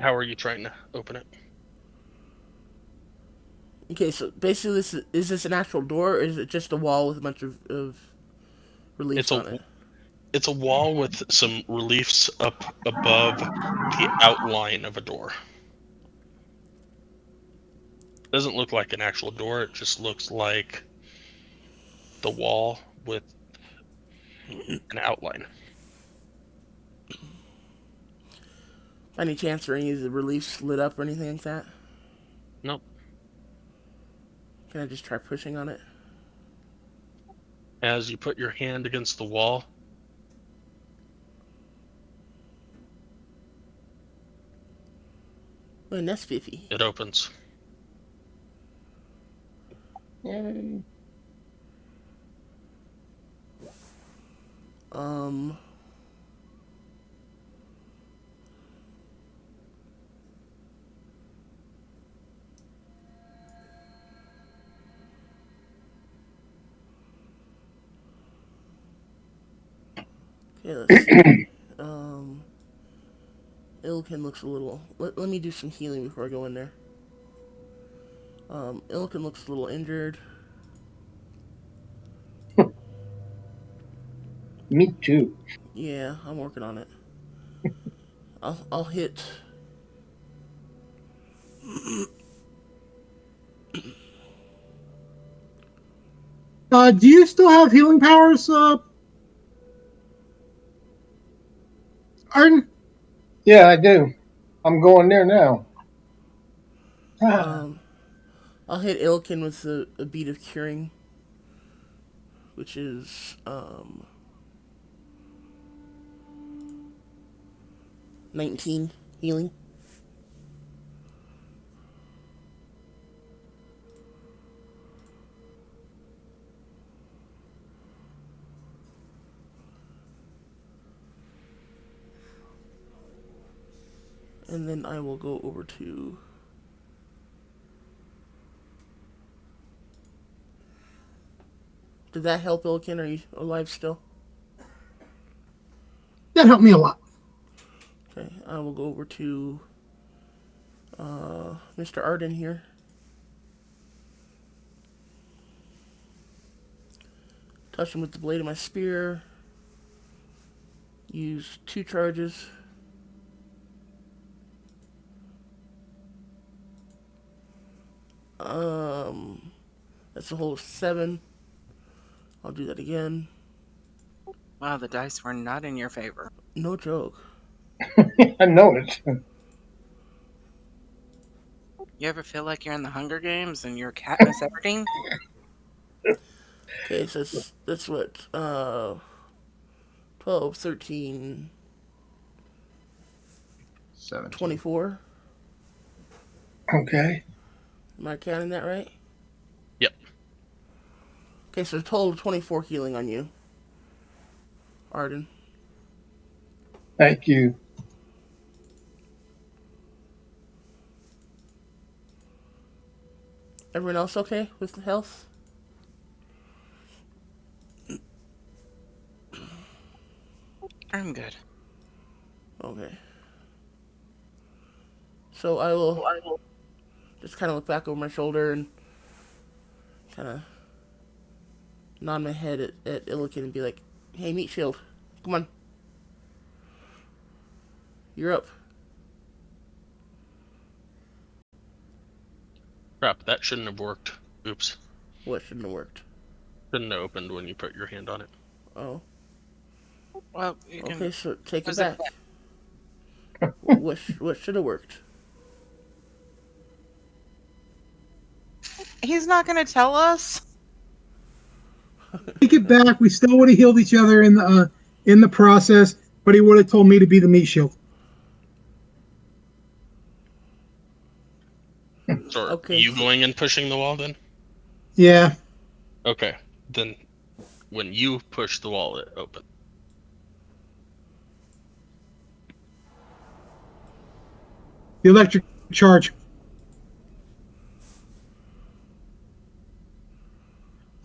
How are you trying to open it? Okay, so basically, is this an actual door, or is it just a wall with a bunch of reliefs on it? It's a wall with some reliefs up above the outline of a door. Doesn't look like an actual door. It just looks like the wall with an outline. By any chance, are any of the reliefs lit up or anything like that? Nope. Can I just try pushing on it? As you put your hand against the wall, Oh, and that's 50. it opens. Yay. Um. Okay, let's see. Ilkin looks a little... Let me do some healing before I go in there. Ilkin looks a little injured. Me too. Yeah, I'm working on it. I'll hit... Do you still have healing powers, Arden? Yeah, I do. I'm going there now. I'll hit Ilkin with a bead of curing, which is 19 healing. And then I will go over to... Did that help, Ilkin? Are you alive still? That helped me a lot. Okay, I will go over to Mr. Arden here. Touch him with the blade of my spear. Use 2 charges. That's a whole 7. I'll do that again. Wow, the dice were not in your favor. No joke. I know it. You ever feel like you're in the Hunger Games and you're Katniss Everdeen? Okay, so that's what, 12, 13, 17. 24. Okay. Am I counting that right? Yep. Okay, so a total of 24 healing on you, Arden. Thank you. Everyone else okay with the health? I'm good. Okay. So I will just kind of look back over my shoulder and kind of nod my head at Illikin and be like, hey, Meat Shield, come on. You're up. Crap, that shouldn't have worked. Oops. What shouldn't have worked? Shouldn't have opened when you put your hand on it. Oh. Well, you can... Okay, so take it Was it- back. What should have worked? He's not going to tell us? Take it back. We still would have healed each other in the process, but he would have told me to be the meat shield. So are Okay, you so- going and pushing the wall then? Yeah. Okay. Then when you push the wall, it opens. The electric charge.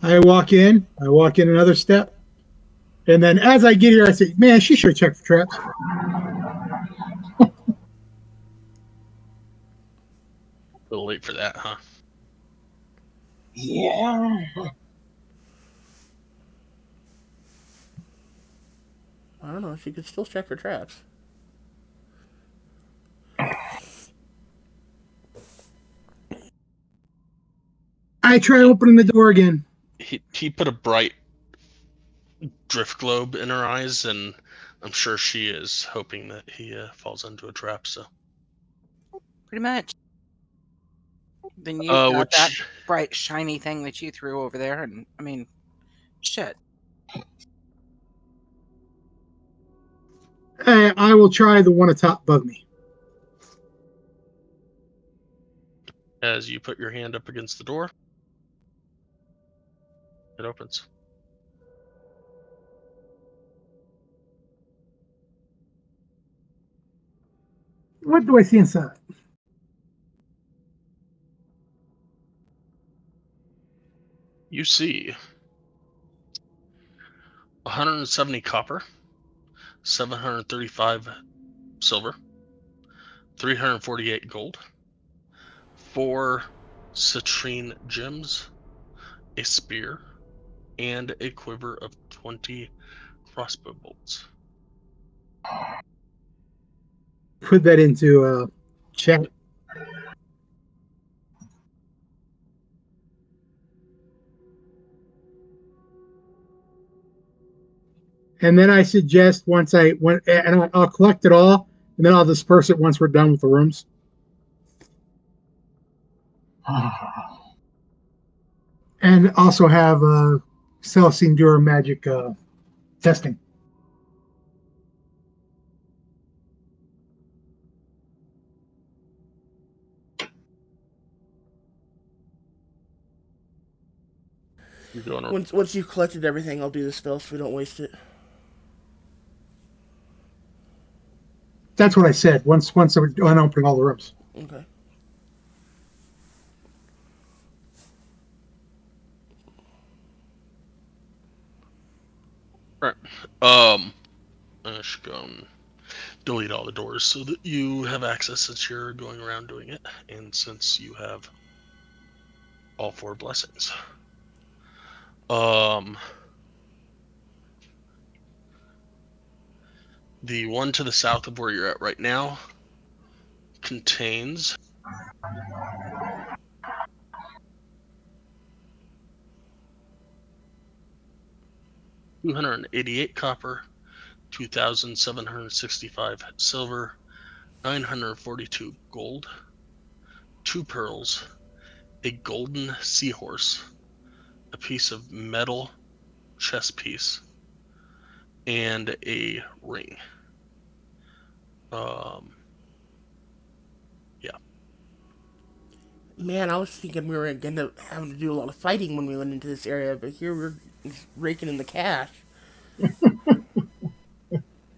I walk in another step. And then as I get here, I say, man, she should have checked for traps. A little late for that, huh? Yeah. I don't know. She could still check for traps. I try opening the door again. He put a bright drift globe in her eyes, and I'm sure she is hoping that he falls into a trap. So Pretty much. Then you've got that which bright, shiny thing that you threw over there, and I mean, shit. I will try the one atop bug me. as you put your hand up against the door, it opens. What do I see inside? You see 170 copper, 735 silver, 348 gold, 4 citrine gems, a spear, and a quiver of 20 crossbow bolts. Put that into chat. And then I suggest once I went, and I'll collect it all, and then I'll disperse it once we're done with the rooms. And also have Celestine do her magic testing. You're going to Once you've collected everything, I'll do the spell so we don't waste it. That's what I said. Once I'm opening all the rooms. Okay. Right. I should go and delete all the doors so that you have access since you're going around doing it, and since you have all 4 blessings. The one to the south of where you're at right now contains 288 copper, 2,765 silver, 942 gold, 2 pearls, a golden seahorse, a piece of metal chess piece, and a ring. Yeah. Man, I was thinking we were going to having to do a lot of fighting when we went into this area, but here we're just raking in the cash.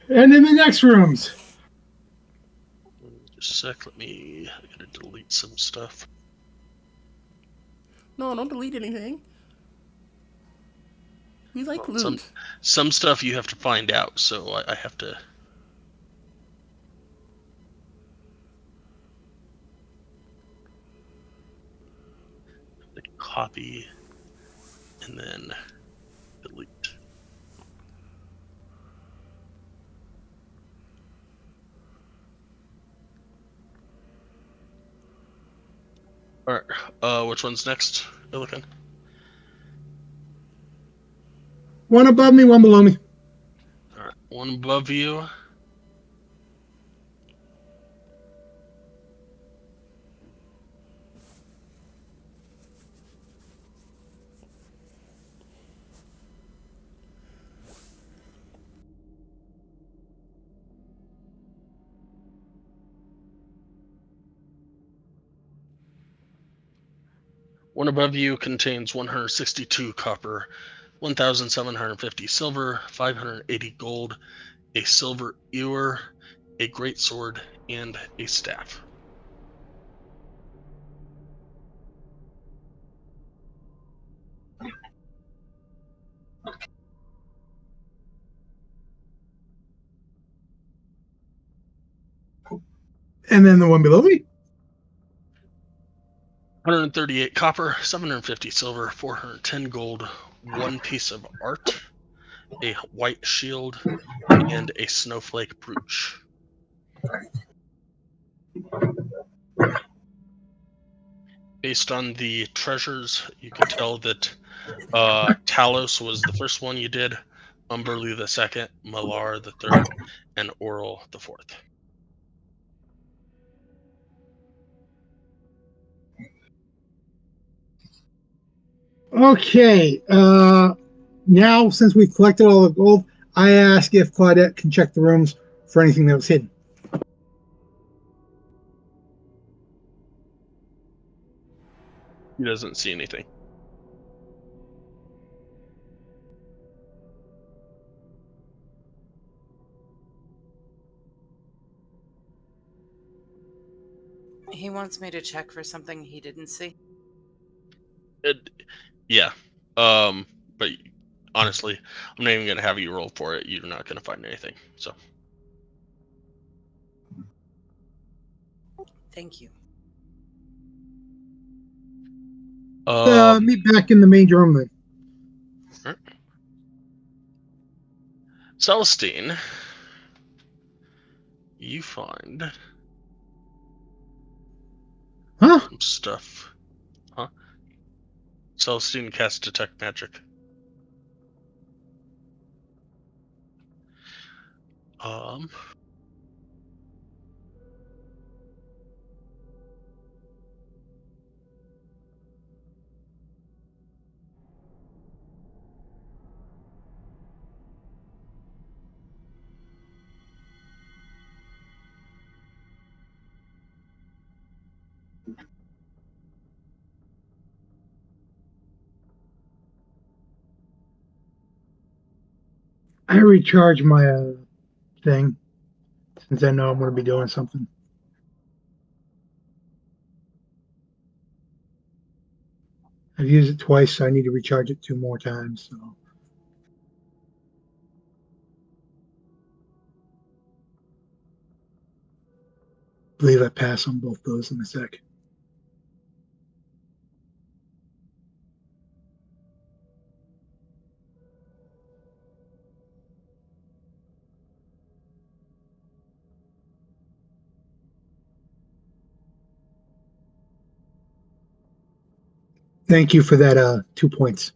And in the next rooms. Just a sec, I gotta delete some stuff. No, don't delete anything. We like loot. Some stuff you have to find out, so I have to copy and then delete. All right. Which one's next? You're looking. One above me, one below me. All right. One above you. One above you contains 162 copper, 1,750 silver, 580 gold, a silver ewer, a great sword, and a staff. And then the one below me. 138 copper, 750 silver, 410 gold, 1 piece of art, a white shield, and a snowflake brooch. Based on the treasures, you can tell that Talos was the first one you did, Umberly the second, Malar the third, and Oral the fourth. Okay. Now, since we've collected all the gold, I ask if Claudette can check the rooms for anything that was hidden. He doesn't see anything. He wants me to check for something he didn't see. Yeah. But honestly, I'm not even gonna have you roll for it. You're not gonna find anything. So. Thank you. Meet back in the main room then. Right. Celestine, you find some stuff. Huh? Celestine casts Detect Magic. I recharge my thing since I know I'm going to be doing something. I've used it twice, so I need to recharge it 2 more times. So, I believe I pass on both those in a sec. Thank you for that 2 points.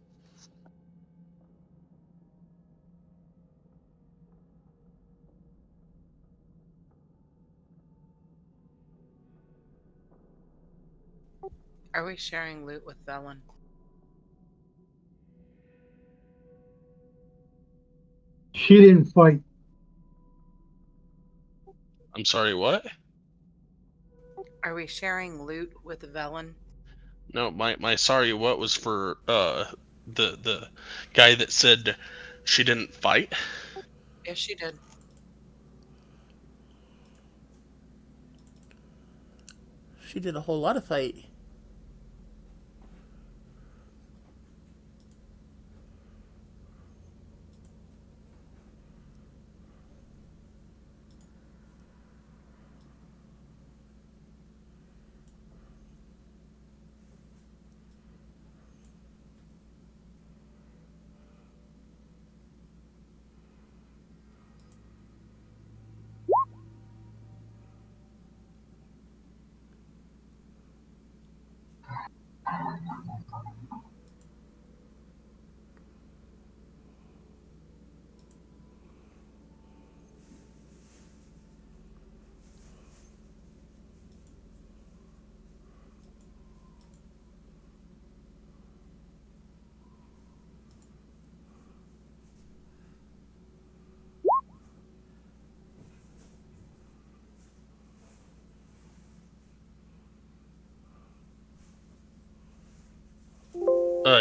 Are we sharing loot with Velen? She didn't fight. I'm sorry, what? Are we sharing loot with Velen? No, my sorry, what was for the guy that said she didn't fight? Yes, she did. She did a whole lot of fight.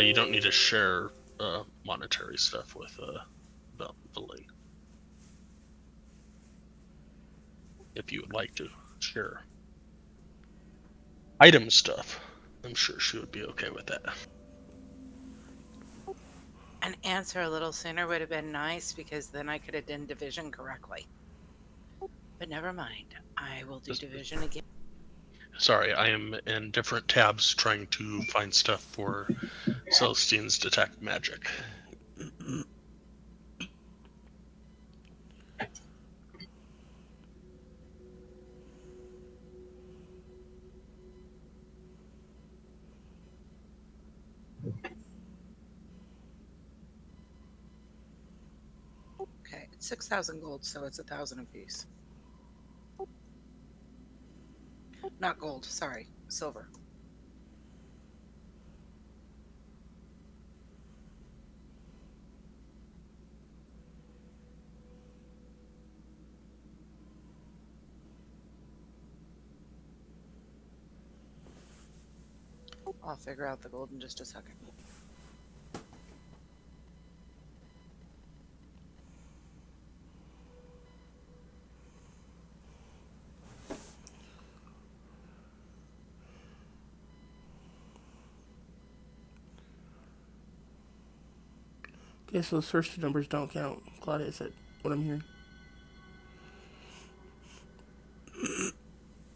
You don't need to share monetary stuff with Valine. If you would like to share item stuff, I'm sure she would be okay with that. An answer a little sooner would have been nice because then I could have done division correctly. But never mind. I will do division again. Sorry, I am in different tabs trying to find stuff for Celestine's Detect Magic. 6,000 gold, so it's 1,000 apiece. Not gold, sorry, silver. I'll figure out the gold in just a second. Okay, so those first two numbers don't count. Claudia, is that what I'm hearing?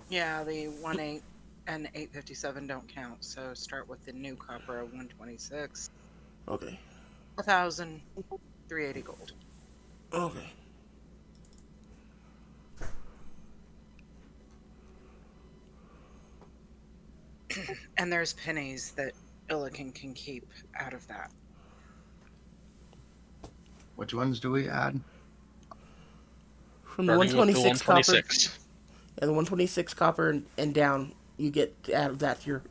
Yeah, the 1-8 and 857 don't count, so start with the new copper of 126. Okay. 1,380 gold. Okay. And there's pennies that Illiken can keep out of that. Which ones do we add? From the Starting with the 126 copper, 126. yeah, the 126 copper and down, you get to add that to your.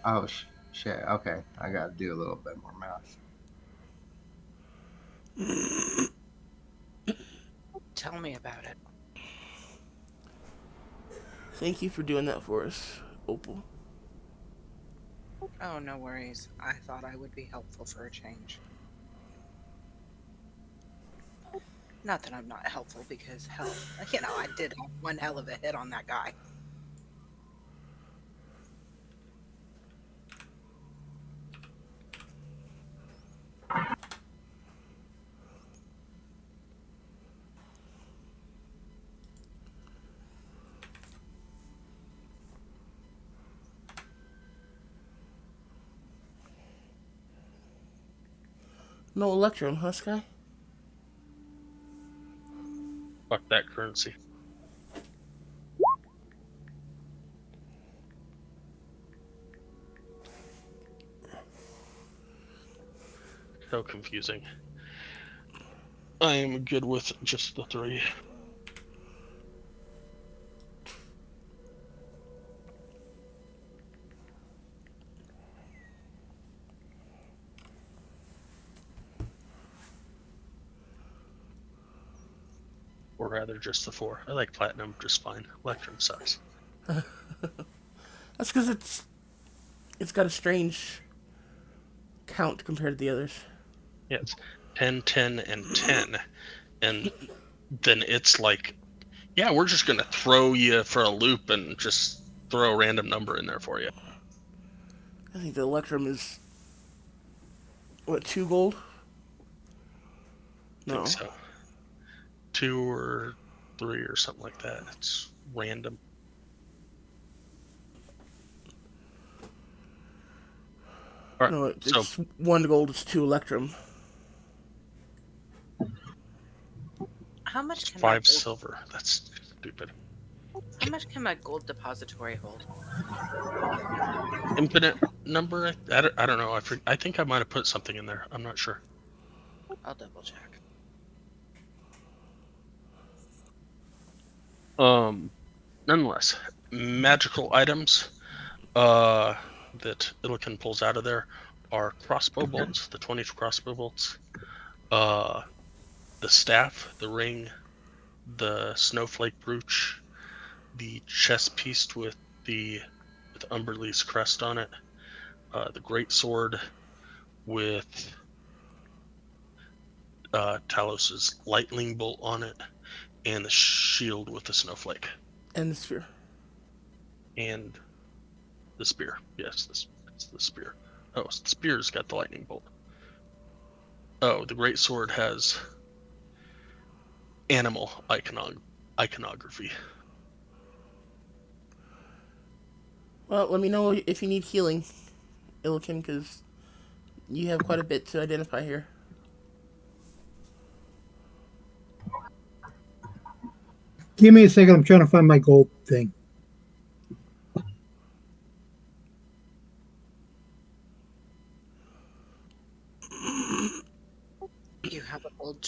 Oh, shit. Okay. I got to do a little bit more math. Tell me about it. Thank you for doing that for us, Opal. Oh, no worries. I thought I would be helpful for a change. Not that I'm not helpful, because hell, I did one hell of a hit on that guy. No Electrum, huh, Sky? Fuck that currency. So confusing. I am good with just the 3. Or rather, just the 4. I like platinum just fine. Electrum sucks. That's because it's got a strange count compared to the others. Yeah, it's 10, 10, and 10. And then it's like, yeah, we're just going to throw you for a loop and just throw a random number in there for you. I think the Electrum is, what, 2 gold? I think No. so. 2 or 3 or something like that. It's random. All right, No, it's 1 gold, it's 2 Electrum. How much can 5 silver. That's stupid. How much can my gold depository hold? Infinite number? I don't know. I think I might have put something in there. I'm not sure. I'll double check. Nonetheless, magical items that Illiken pulls out of there are crossbow bolts, the 20 crossbow bolts, the staff, the ring, the snowflake brooch, the chest piece with Umberlee's crest on it, the great sword with Talos's lightning bolt on it, and the shield with the snowflake. And the sphere. And the spear. Yes, it's the spear. Oh, the spear's got the lightning bolt. Oh, the great sword has animal iconography. Well, let me know if you need healing, Illiken, because you have quite a bit to identify here. Give me a second. I'm trying to find my gold thing. You have a gold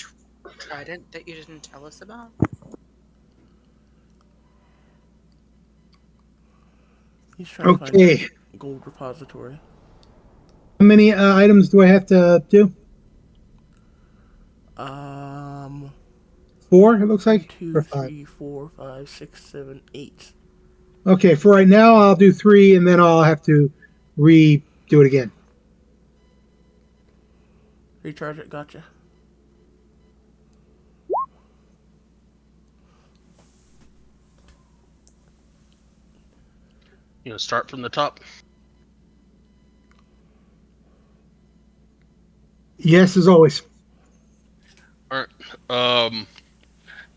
trident trident that you didn't tell us about? He's trying to find Okay. his gold repository. How many items do I have to do? Um, 4, it looks one, like? Or two, 5? three, 4, 5, 6, 7, 8. Okay, for right now, I'll do 3, and then I'll have to redo it again. Recharge it, gotcha. You know, start from the top. Yes, as always. All right.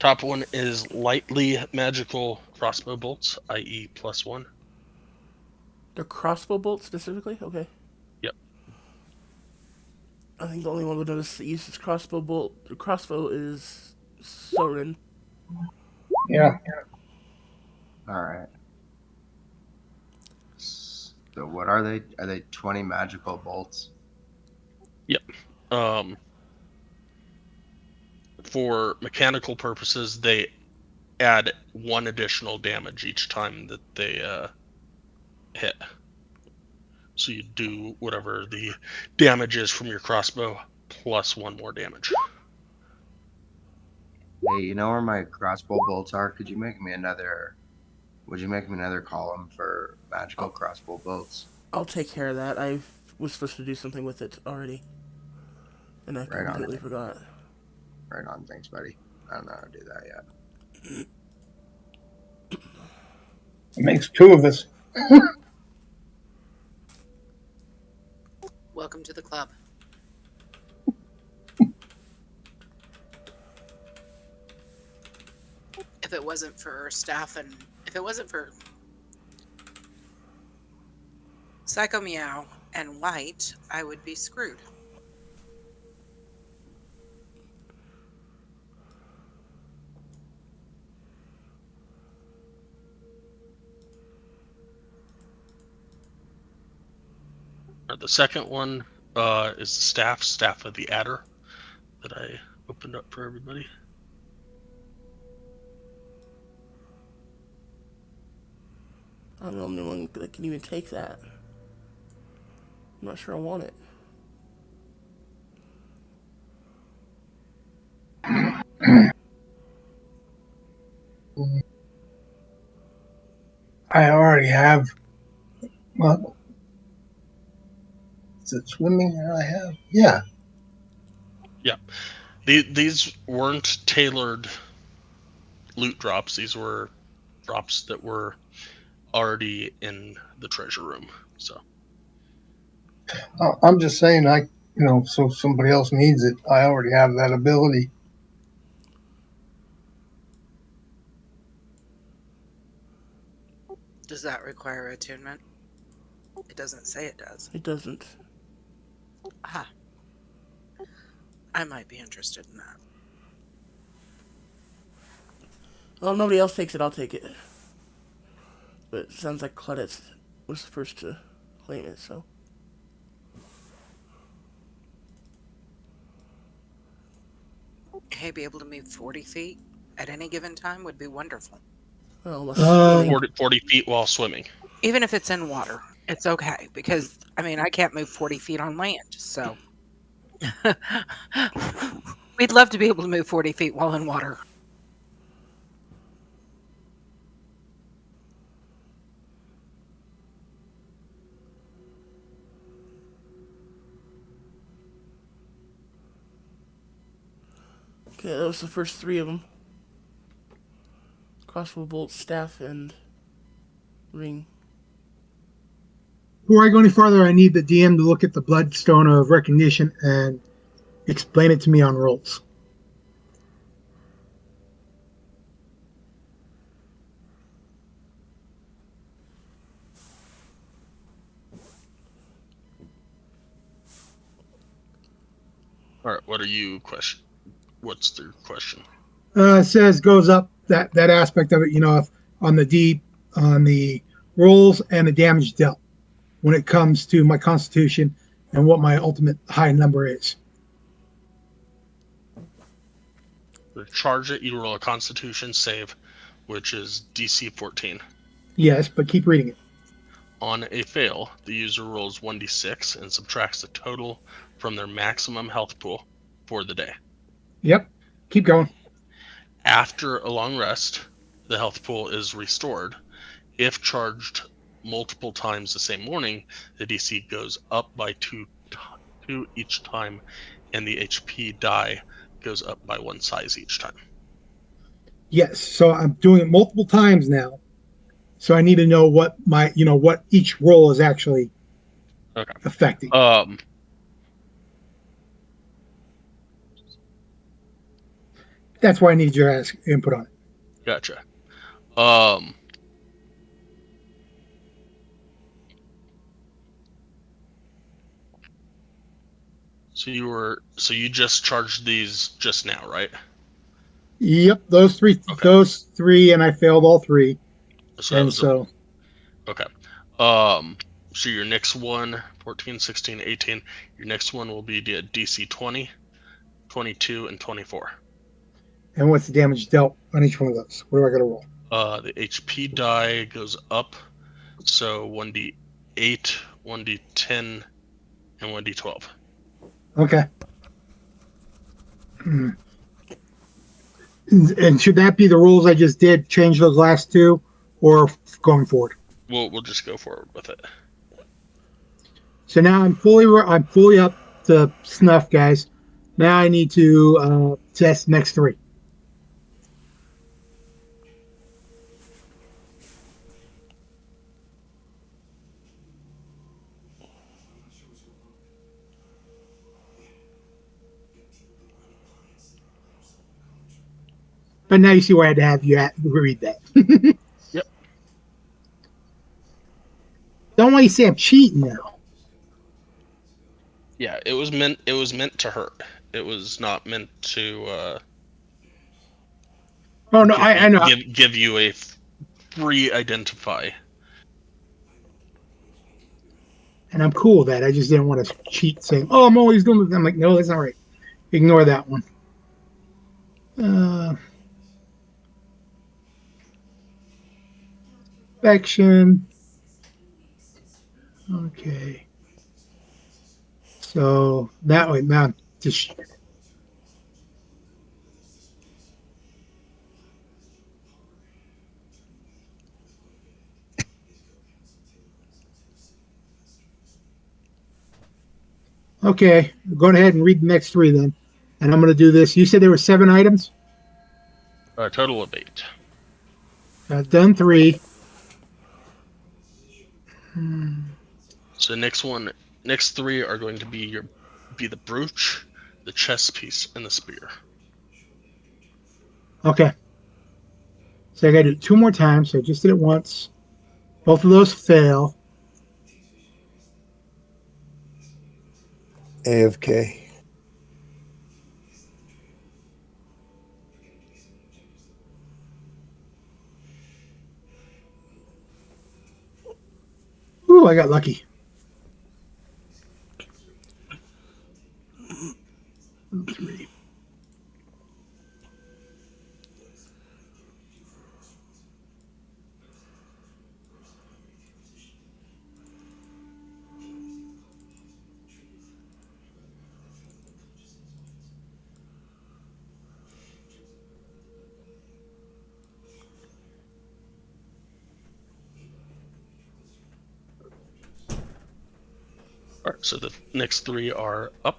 Top one is lightly magical crossbow bolts, i.e. +1. The crossbow bolt specifically? Okay. Yep. I think the only one would notice that uses crossbow bolt. The crossbow is Soren. Yeah. All right. So what are they? Are they 20 magical bolts? Yep. For mechanical purposes, they add 1 additional damage each time that they hit. So you do whatever the damage is from your crossbow plus 1 more damage. Hey, you know where my crossbow bolts are? Could you make me another? Would you make me another column for magical crossbow bolts? I'll take care of that. I was supposed to do something with it already, and I Right on. completely forgot. Right on. Thanks, buddy. I don't know how to do that yet. It makes 2 of us. Welcome to the club. If it wasn't for staff and if it wasn't for Psycho Meow and White, I would be screwed. The second one is the staff of the adder that I opened up for everybody. I'm the only one that can even take that. I'm not sure I want it. I already have. Well, is it swimming that I have? Yeah. Yeah. These weren't tailored loot drops. These were drops that were already in the treasure room. So I'm just saying, so somebody else needs it. I already have that ability. Does that require attunement? It doesn't say it does. It doesn't. Ah. I might be interested in that. Well, if nobody else takes it, I'll take it. But it sounds like Claudette was the first to claim it, so. Hey, be able to move 40 feet at any given time would be wonderful. Well, unless swimming. 40 feet while swimming. Even if it's in water, it's okay. Because, I mean, I can't move 40 feet on land, so. We'd love to be able to move 40 feet while in water. Okay, that was the first 3 of them. Crossbow bolt, staff, and ring. Before I go any farther, I need the DM to look at the Bloodstone of Recognition and explain it to me on rolls. All right, what are you question? What's the question? It says goes up that aspect of it, if on the rolls and the damage dealt when it comes to my constitution and what my ultimate high number is. To charge it, you roll a Constitution save, which is DC 14. Yes, but keep reading it. On a fail, the user rolls 1d6 and subtracts the total from their maximum health pool for the day. Yep. Keep going. After a long rest, the health pool is restored. If charged multiple times the same morning, the DC goes up by two each time, and the HP die goes up by one size each time. Yes. So I'm doing it multiple times now. So I need to know what what each roll is actually Okay. affecting. That's why I need your input on it. Gotcha. So you just charged these just now, right? Yep, those three, Okay. and I failed all three, So that and was so okay. So your next one, 14, 16, 18, your next one will be the DC 20, 22, and 24. and what's the damage dealt on each one of those? What do I got to roll? The HP die goes up, so 1d8, 1d10, and 1d12. Okay. And should that be the rules I just did? Change those last two, or going forward? We'll just go forward with it. So now I'm fully up to snuff, guys. Now I need to test next three. But now you see why I had to have you read that. Yep. Don't want you to say I'm cheating now. Yeah, it was meant to hurt. It was not meant to Oh no, I know, give you a free identify. and I'm cool with that. I just didn't want to cheat, saying, "Oh, I'm always doing this." I'm like, no, that's not right. Ignore that one. Uh, Affection. Okay. So that way now just okay. Go ahead and read the next three then, and I'm going to do this. You said there were 7 items. A total of 8. I've done 3. So next 3 are going to be the brooch, the chest piece, and the spear. Okay. So I got to do it 2 more times. So I just did it once. Both of those fail. AFK. Ooh, I got lucky. Three. All right, so the next 3 are up.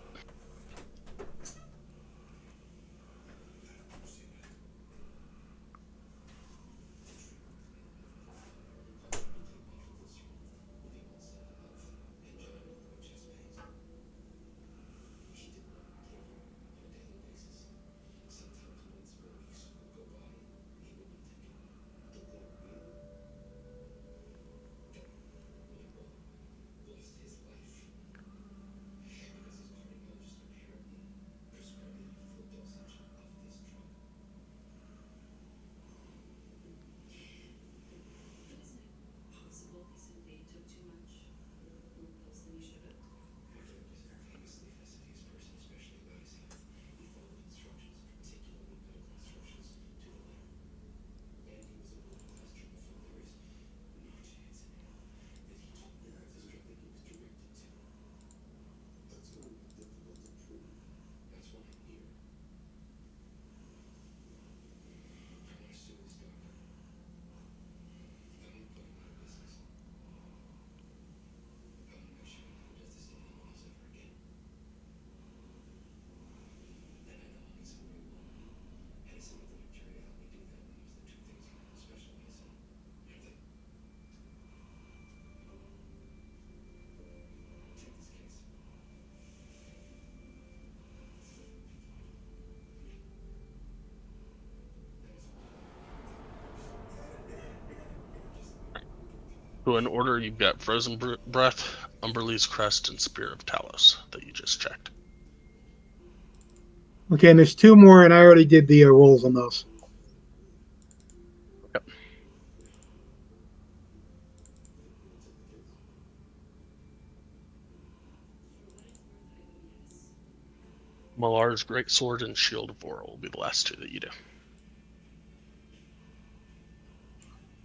So in order, you've got Frozen Breath, Umberlee's Crest, and Spear of Talos that you just checked. Okay, and there's two more, and I already did the rolls on those. Yep. Malar's Great Sword and Shield of War will be the last two that you do.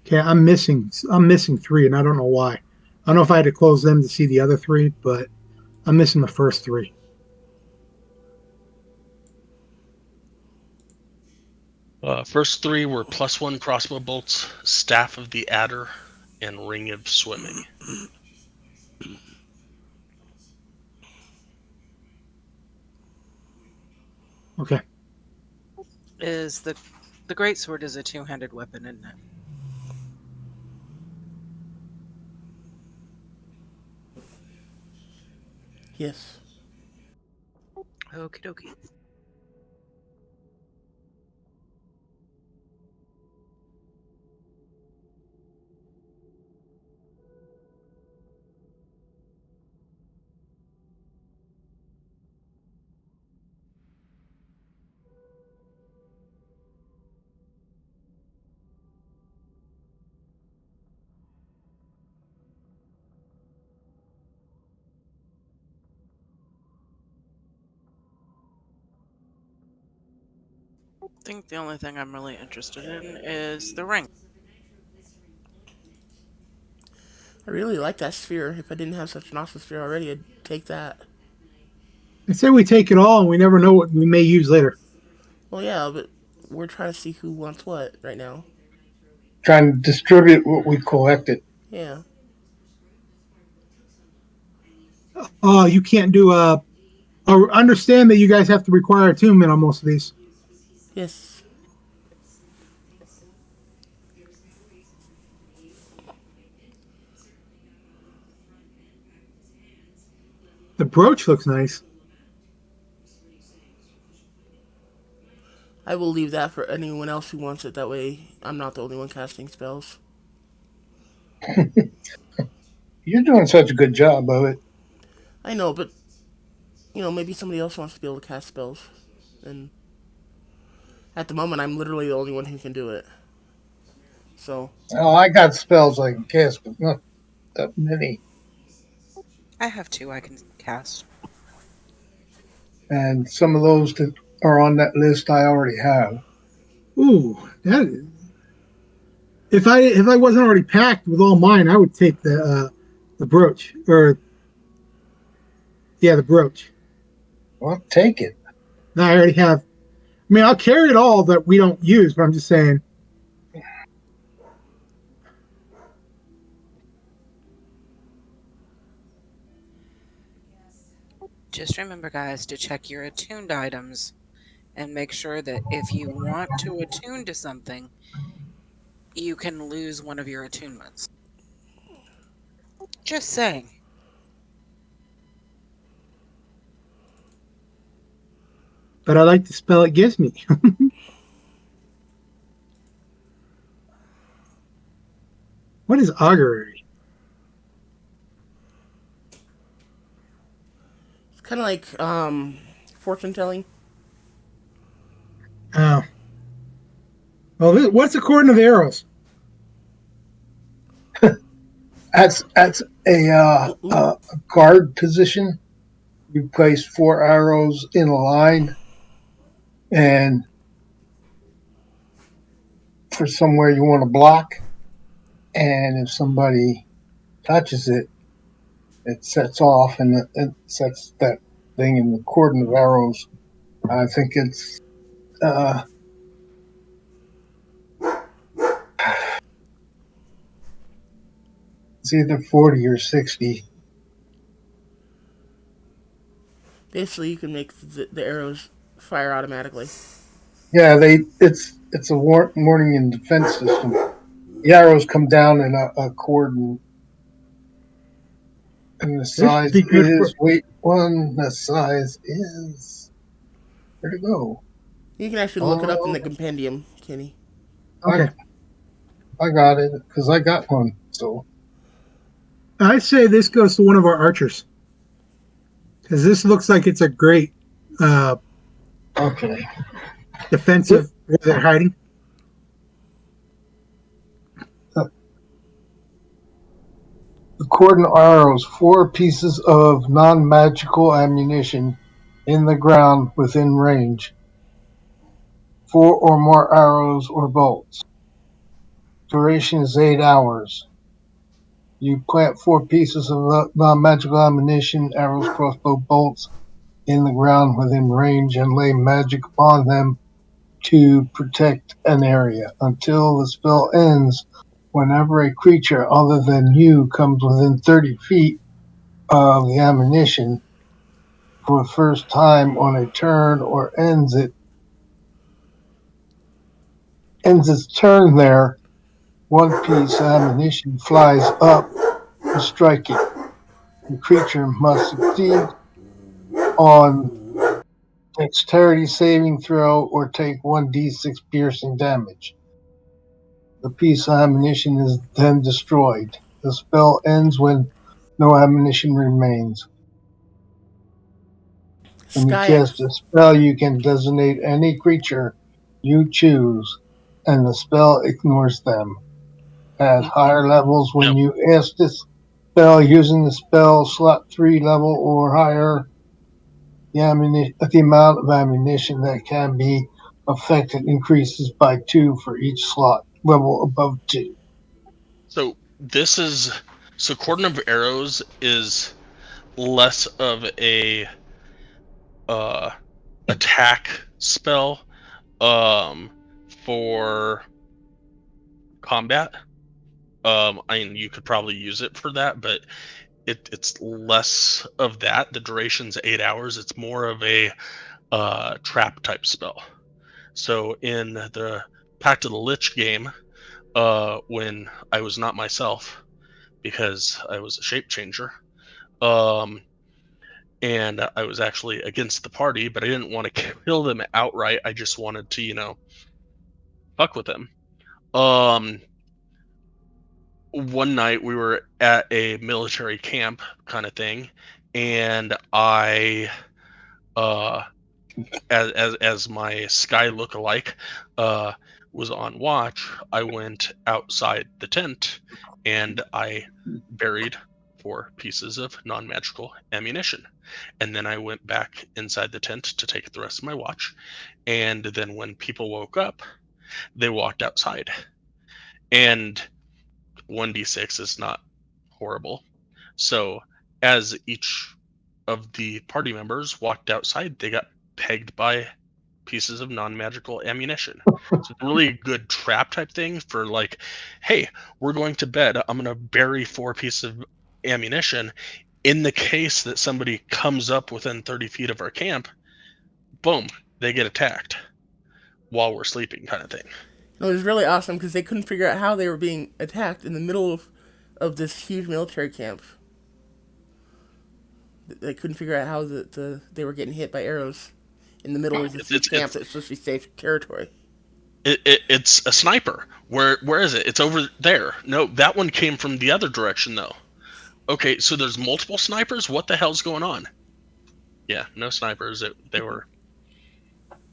Okay, I'm missing three, and I don't know why. I don't know if I had to close them to see the other three, but I'm missing the first three. First three were +1 crossbow bolts, Staff of the Adder, and Ring of Swimming. Okay. Is the great sword is a two-handed weapon, isn't it? Yes. Okie dokie. I think the only thing I'm really interested in is the ring. I really like that sphere. If I didn't have such an awesome sphere already, I'd take that. I say we take it all, and we never know what we may use later. Well, yeah, but we're trying to see who wants what right now. Trying to distribute what we collected. Yeah. Oh, you can't do understand that you guys have to require attunement on most of these. Yes. The brooch looks nice. I will leave that for anyone else who wants it. That way, I'm not the only one casting spells. You're doing such a good job of it. I know, but maybe somebody else wants to be able to cast spells, and at the moment, I'm literally the only one who can do it. So. Oh, I got spells I can cast, but not that many. I have two I can cast. And some of those that are on that list I already have. Ooh, that is, if I wasn't already packed with all mine, I would take the brooch or the brooch. Well, take it. No, I already have. I mean, I'll carry it all that we don't use, but I'm just saying. Just remember, guys, to check your attuned items and make sure that if you want to attune to something, you can lose one of your attunements. Just saying. But I like the spell it gives me. What is augury? It's kind of like fortune telling. Oh. Well, what's according to the arrows? That's a guard position. You place 4 arrows in a line, and for somewhere you want to block. And if somebody touches it, it sets off, and it sets that thing in the cordon of arrows. I think it's it's either 40 or 60. Basically, you can make the arrows fire automatically. Yeah, it's a warning and defense system. The arrows come down in a cordon, and the This should size be good for. is wait one. The size is where'd it go? You can actually look it up in the Oh, compendium, Kenny. Okay. I got it because I got one. So I say this goes to one of our archers because this looks like it's a great uh, Okay. defensive where they're hiding. According to arrows, 4 pieces of non-magical ammunition in the ground within range. 4 or more arrows or bolts. Duration is 8 hours. You plant 4 pieces of non-magical ammunition, arrows, crossbow bolts in the ground within range and lay magic upon them to protect an area until the spell ends. Whenever a creature other than you comes within 30 feet of the ammunition for the first time on a turn or ends its turn there, 1 piece of ammunition flies up to strike it. The creature must succeed on dexterity saving throw or take 1d6 piercing damage. The piece of ammunition is then destroyed. The spell ends when no ammunition remains. When you Sky. cast a spell, you can designate any creature you choose, and the spell ignores them. At higher levels, when Yep. you cast this spell using the spell slot 3 level or higher, the amount of ammunition that can be affected increases by 2 for each slot level above 2. So Cordon of Arrows is less of a uh, attack spell for combat. I mean, you could probably use it for that, but it's less of that. The duration's 8 hours. It's more of a trap type spell. So in the Pact of the Lich game, when I was not myself because I was a shape changer, um, and I was actually against the party, but I didn't want to kill them outright. I just wanted to, fuck with them. Um, One night we were at a military camp kind of thing, and I, uh, as my sky look-alike, uh, was on watch. I went outside the tent, and I buried 4 pieces of non-magical ammunition, and then I went back inside the tent to take the rest of my watch. And then when people woke up, they walked outside, and 1d6 is not horrible. So as each of the party members walked outside, they got pegged by pieces of non-magical ammunition. So it's really a good trap type thing for like, hey, we're going to bed. I'm going to bury 4 pieces of ammunition. In the case that somebody comes up within 30 feet of our camp, boom, they get attacked while we're sleeping, kind of thing. It was really awesome because they couldn't figure out how they were being attacked in the middle of this huge military camp. They couldn't figure out how they were getting hit by arrows in the middle of this It's huge it's camp it's that's supposed to be safe territory. it's a sniper. Where is it? It's over there. No, that one came from the other direction though. Okay, so there's multiple snipers. What the hell's going on? Yeah, no snipers. They were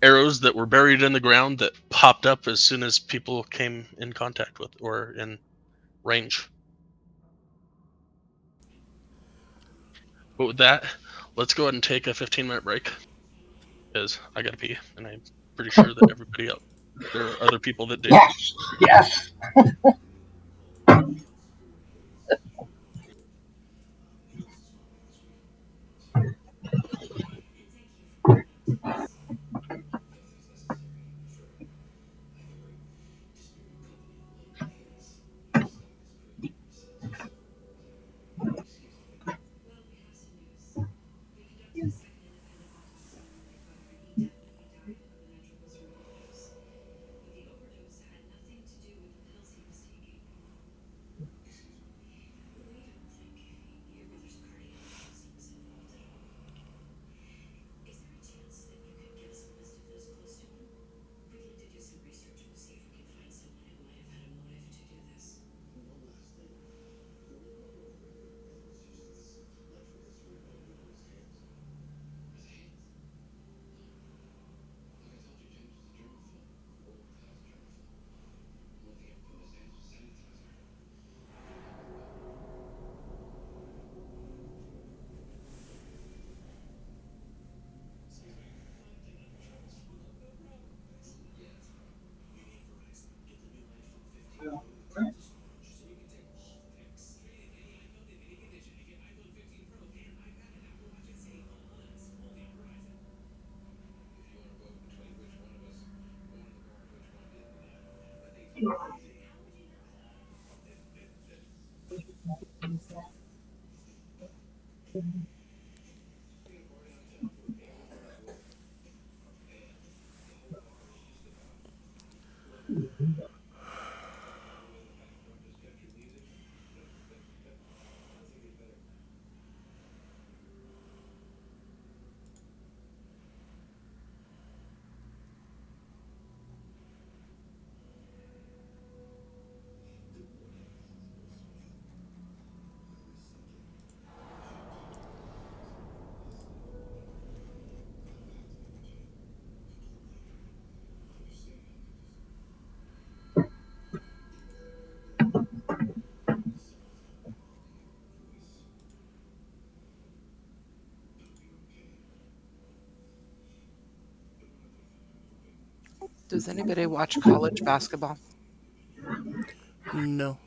arrows that were buried in the ground that popped up as soon as people came in contact with or in range. But with that, let's go ahead and take a 15-minute break because I gotta pee, and I'm pretty sure that everybody else, there are other people that do. Yes, yes. Does anybody watch college basketball? No.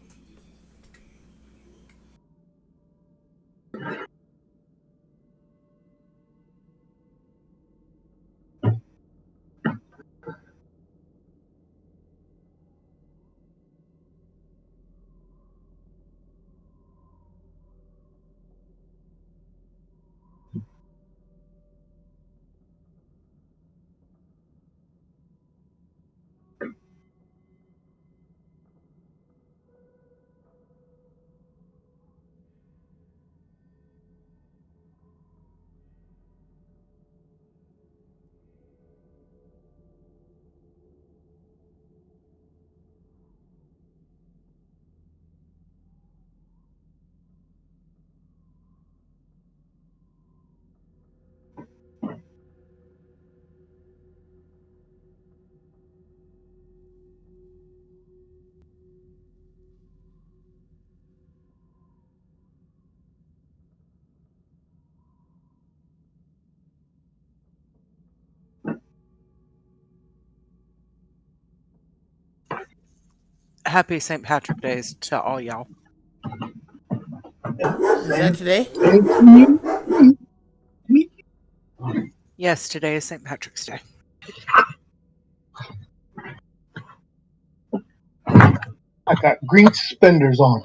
Happy St. Patrick Days to all y'all. Is that today? Yes, today is St. Patrick's Day. I got green suspenders on.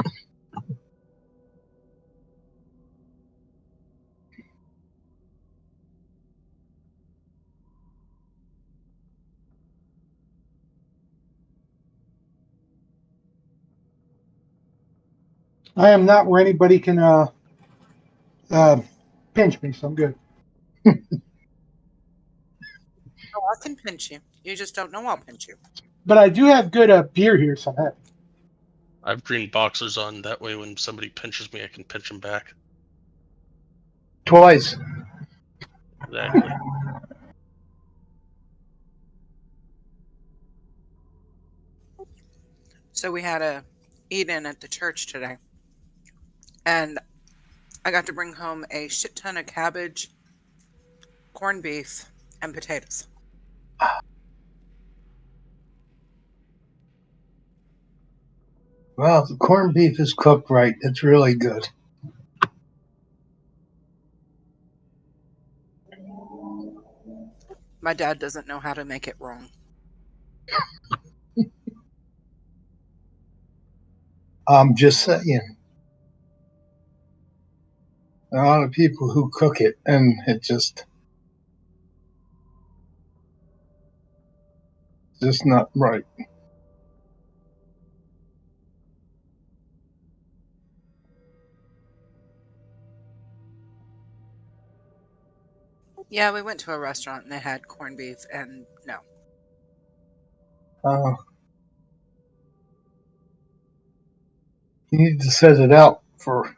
I am not where anybody can pinch me, so I'm good. Oh, I can pinch you. You just don't know I'll pinch you. But I do have good beer here, so I'm happy. I have green boxers on. That way, when somebody pinches me, I can pinch them back. Twice. Exactly. So we had a eat-in at the church today. And I got to bring home a shit ton of cabbage, corned beef, and potatoes. Well, if the corned beef is cooked right, it's really good. My dad doesn't know how to make it wrong. I'm just saying. A lot of people who cook it, and it just not right. Yeah, we went to a restaurant and they had corned beef, and no. You need to set it out for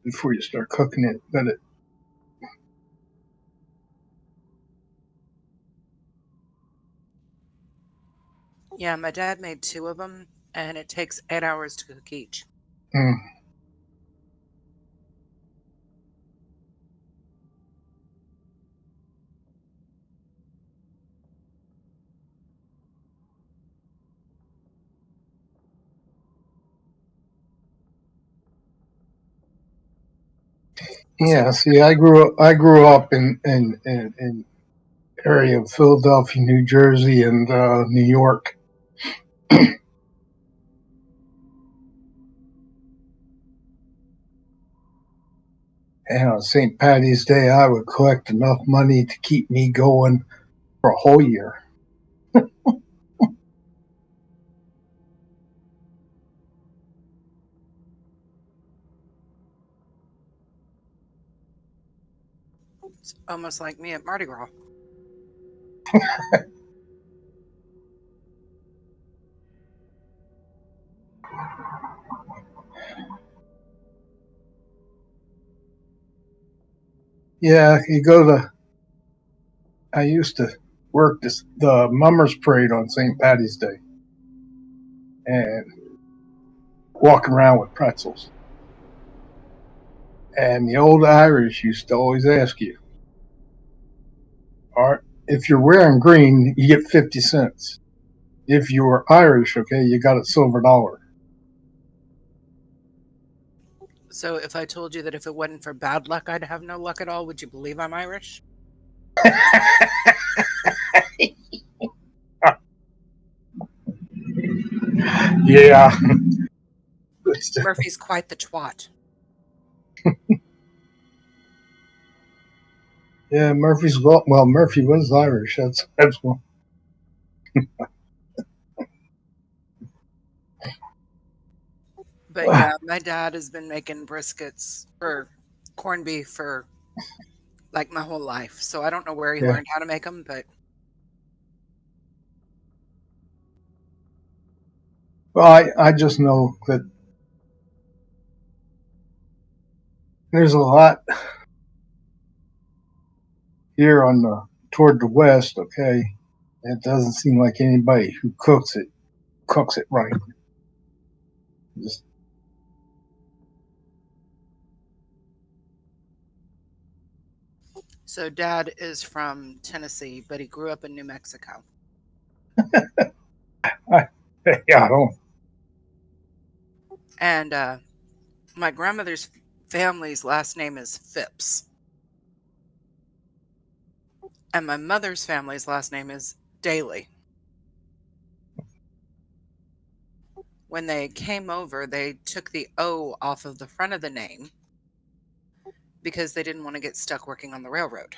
before you start cooking it. Let it. Yeah, my dad made 2 of them, and it takes 8 hours to cook each. Mm. Yeah, see, I grew up in area of Philadelphia, New Jersey, and New York. And on St. Patty's Day, I would collect enough money to keep me going for a whole year. It's almost like me at Mardi Gras. Yeah, you go to. I used to work the Mummers Parade on St. Patty's Day and walk around with pretzels. And the old Irish used to always ask you, all right, if you're wearing green, you get 50 cents. If you were Irish, okay, you got a silver dollar. So if I told you that if it wasn't for bad luck, I'd have no luck at all, would you believe I'm Irish? Yeah. Murphy's quite the twat. Yeah, Murphy was Irish. That's one. But yeah, my dad has been making briskets for corned beef for like my whole life. So I don't know where he Yeah. learned how to make them, but Well, I just know that there's a lot here toward the west. Okay, it doesn't seem like anybody who cooks it right. Just, so dad is from Tennessee, but he grew up in New Mexico. yeah, I don't. And my grandmother's family's last name is Phipps. And my mother's family's last name is Daly. When they came over, they took the O off of the front of the name because they didn't want to get stuck working on the railroad.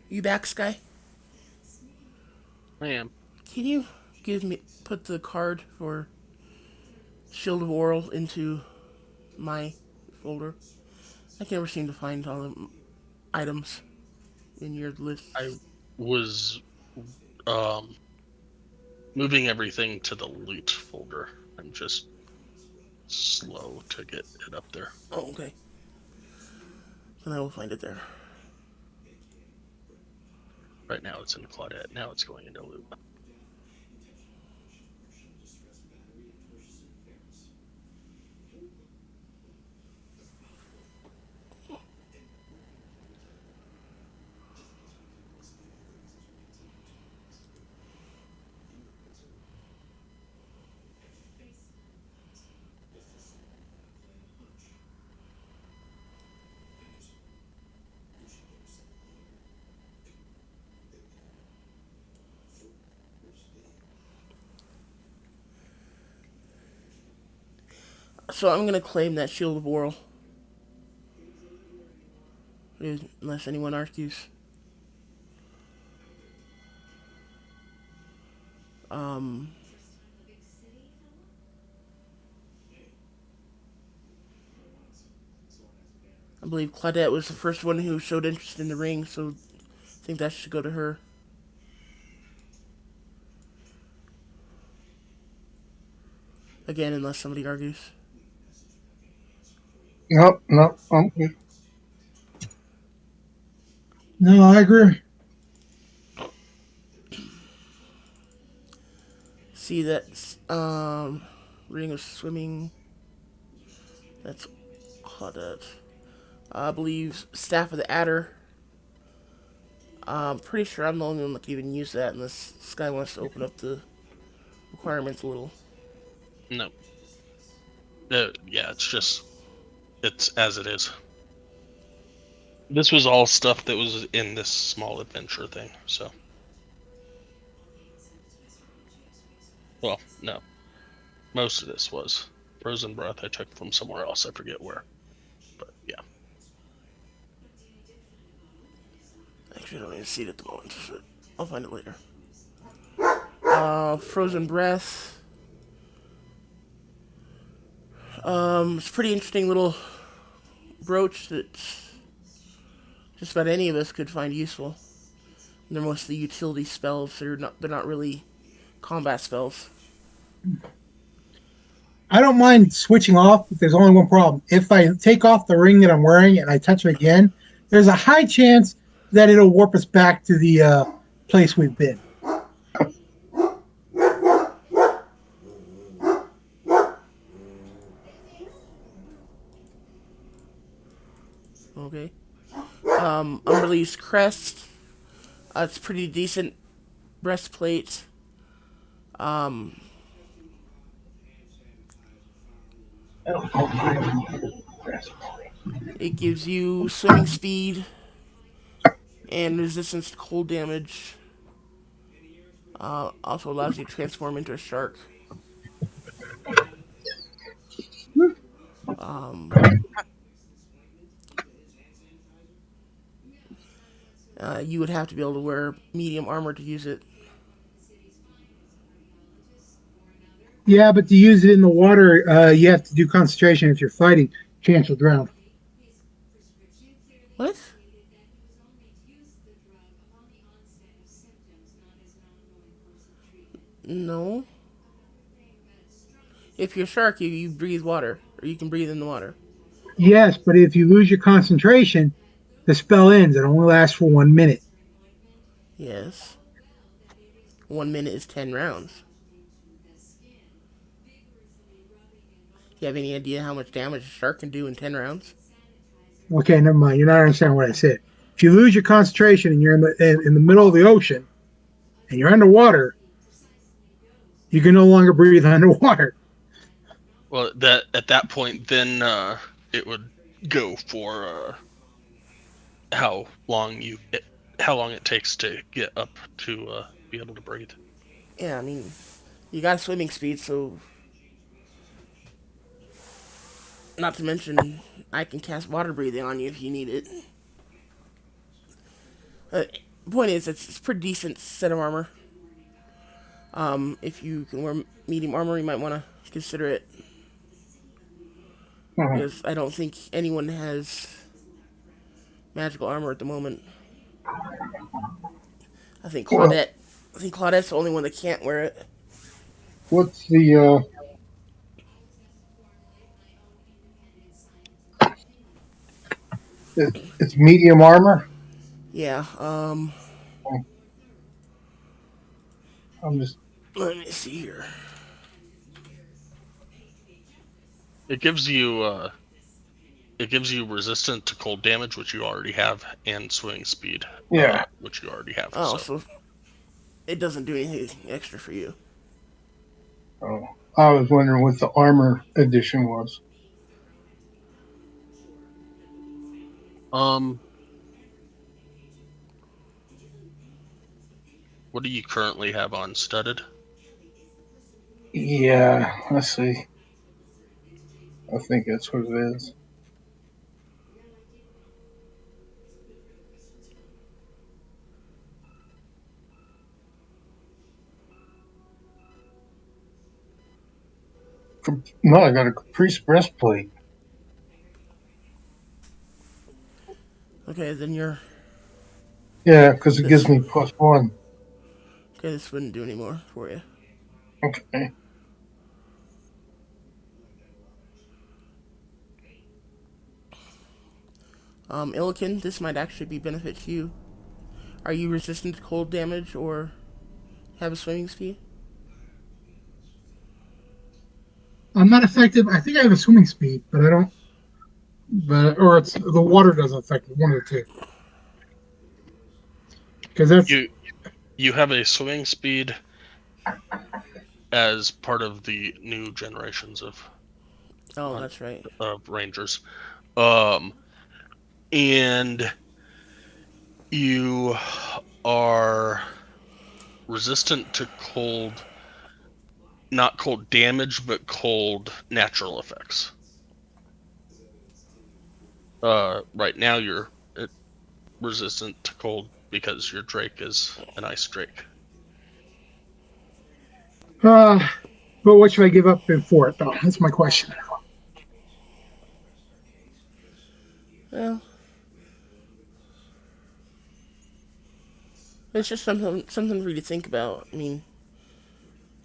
You back, Sky? I am. Can you put the card for Shield of Oral into my folder? I can never seem to find all the items in your I lists. was um, moving everything to the loot folder. I'm just slow to get it up there. Oh, okay. Then I will find it there. Right now it's in Claudette. Now it's going into loot. So I'm gonna claim that Shield of Oral, unless anyone argues. Um, I believe Claudette was the first one who showed interest in the ring, so I think that should go to her. Again, unless somebody argues. Nope, nope. No, I agree. See, that's Ring of Swimming. That's Claudette. I believe Staff of the Adder. I'm pretty sure I'm the only one that can even use that unless Sky wants to open up the requirements a little. No. Yeah, it's as it is. This was all stuff that was in this small adventure thing, so. Well, no. Most of this was frozen breath I took from somewhere else. I forget where. But yeah. Actually, I don't even see it at the moment. So I'll find it later. Frozen breath. It's a pretty interesting little brooch that just about any of us could find useful. They're mostly utility spells. They're not really combat spells. I don't mind switching off, but there's only one problem. If I take off the ring that I'm wearing and I touch it again, there's a high chance that it'll warp us back to the place we've been. Okay. Unreleased crest. It's pretty decent breastplate. Um, it gives you swimming speed and resistance to cold damage. Also allows you to transform into a shark. Um, you would have to be able to wear medium armor to use it. Yeah, but to use it in the water, you have to do concentration if you're fighting. Chance you'll drown. What? No. If you're a shark, you breathe water, or you can breathe in the water. Yes, but if you lose your concentration, the spell ends. It only lasts for 1 minute. Yes. 1 minute is 10 rounds. You have any idea how much damage a shark can do in 10 rounds? Okay, never mind. You're not understanding what I said. If you lose your concentration and you're in the middle of the ocean and you're underwater, you can no longer breathe underwater. Well, that at that point, then it would go for how long how long it takes to get up to be able to breathe. Yeah, I mean, you got swimming speed, so not to mention I can cast water breathing on you if you need it. Uh, Point is, it's a pretty decent set of armor. If you can wear medium armor, you might want to consider it because I don't think anyone has magical armor at the moment. I think Well, Claudette. I think Claudette's the only one that can't wear it. what's the it's medium armor. Yeah. I'm just Let me see here. It gives you resistance to cold damage, which you already have, and swimming speed, yeah. which you already have. Oh, So, so it doesn't do anything extra for you. Oh, I was wondering what the armor edition was. um, what do you currently have on studded? Yeah, let's see. I think that's what it is. No, I got a Caprice breastplate. Okay, then you're Yeah, because it this. gives me +1. Okay, this wouldn't do anymore for you. Okay. Illikin, this might actually be benefit to you. Are you resistant to cold damage or have a swimming speed? I'm not effective. I think I have a swimming speed, but I don't. But or it's the water doesn't affect it. One of the two. Because that's You have a swimming speed as part of the new generations Oh, that's right. rangers, um, and you are resistant to cold not cold damage, but cold natural effects. Right now you're resistant to cold because your Drake is an ice Drake. Uh, but what should I give up for it, though? That's my question. Well, it's just something for you to think about. I mean,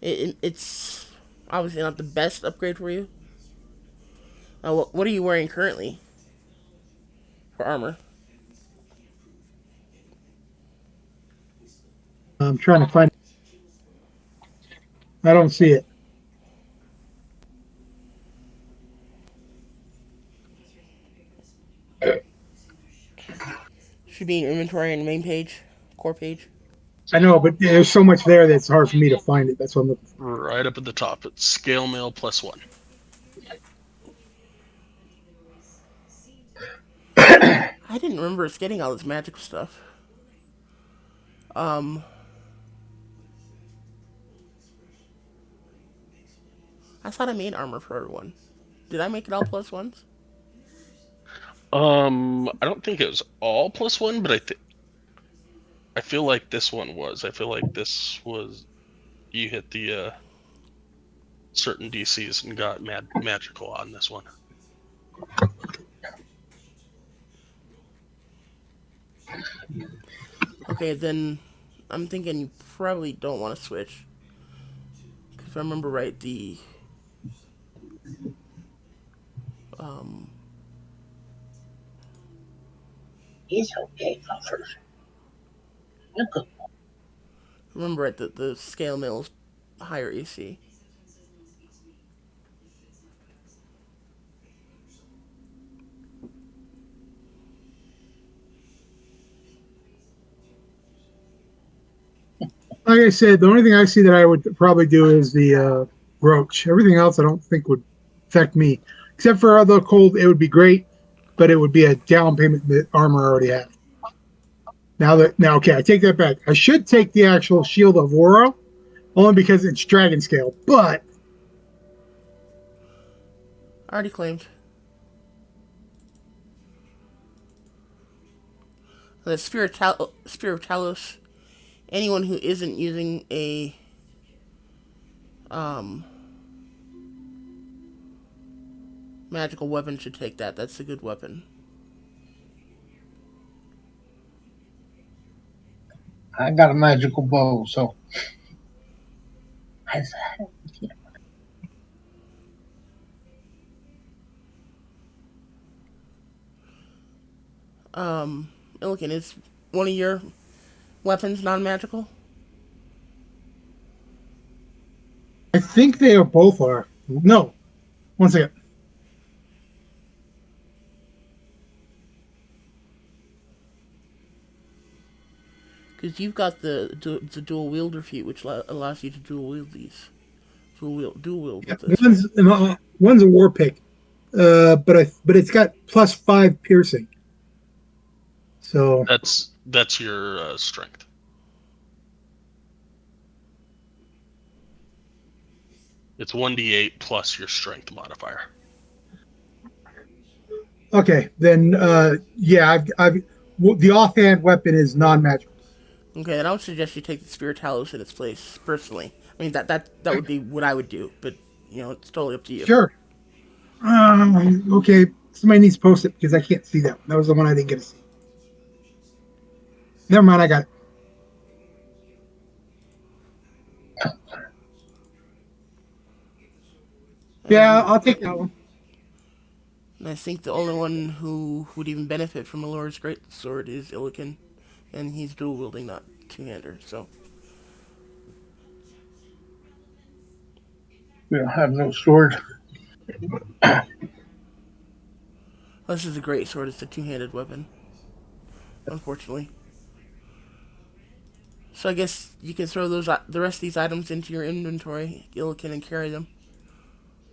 it's obviously not the best upgrade for you. What are you wearing currently for armor? I'm trying to find. I don't see it. Should be in your inventory on the main page, core page. I know, but there's so much there that it's hard for me to find it. That's what I'm looking for. Right up at the top, it's scale mail +1. I didn't remember us getting all this magical stuff. Um, I thought I made armor for everyone. Did I make it all +1s? I don't think it was all +1, but I feel like this one was. I feel like this was you hit the certain DCs and got magical on this one. Okay, then I'm thinking you probably don't want to switch. Because if I remember right, the um, It's okay, first. remember right, the scale mill's higher AC. Like I said, the only thing I see that I would probably do is the roach. Everything else I don't think would affect me, except for the cold. It would be great, but it would be a down payment that armor already have. Now, okay, I take that back. I should take the actual Shield of Aura only because it's dragon scale, but Already claimed. The Spiritalos. Anyone who isn't using a um, magical weapon should take that. That's a good weapon. I got a magical bow, so. Illican, is one of your weapons non-magical? I think they are both are. No, one second. Because you've got the dual wielder feat, which allows you to dual wield these. Dual wield Yeah, with this. one's a war pick, but it's got +5 piercing. So That's your strength. It's 1d8 plus your strength modifier. okay, then yeah, the offhand weapon is non-magical. Okay, then I would suggest you take the Spiritalos in its place, personally. I mean, that would be what I would do, but, it's totally up to you. Sure. Okay, somebody needs to post it because I can't see that one. That was the one I didn't get to see. Never mind, I got it. Yeah, I'll take that one. And I think the only one who would even benefit from Alora's great sword is Illican, and he's dual wielding, not two-hander. So We don't have no sword. this is a great sword. It's a two-handed weapon, unfortunately. So I guess you can throw the rest of these items into your inventory, Illican, and carry them.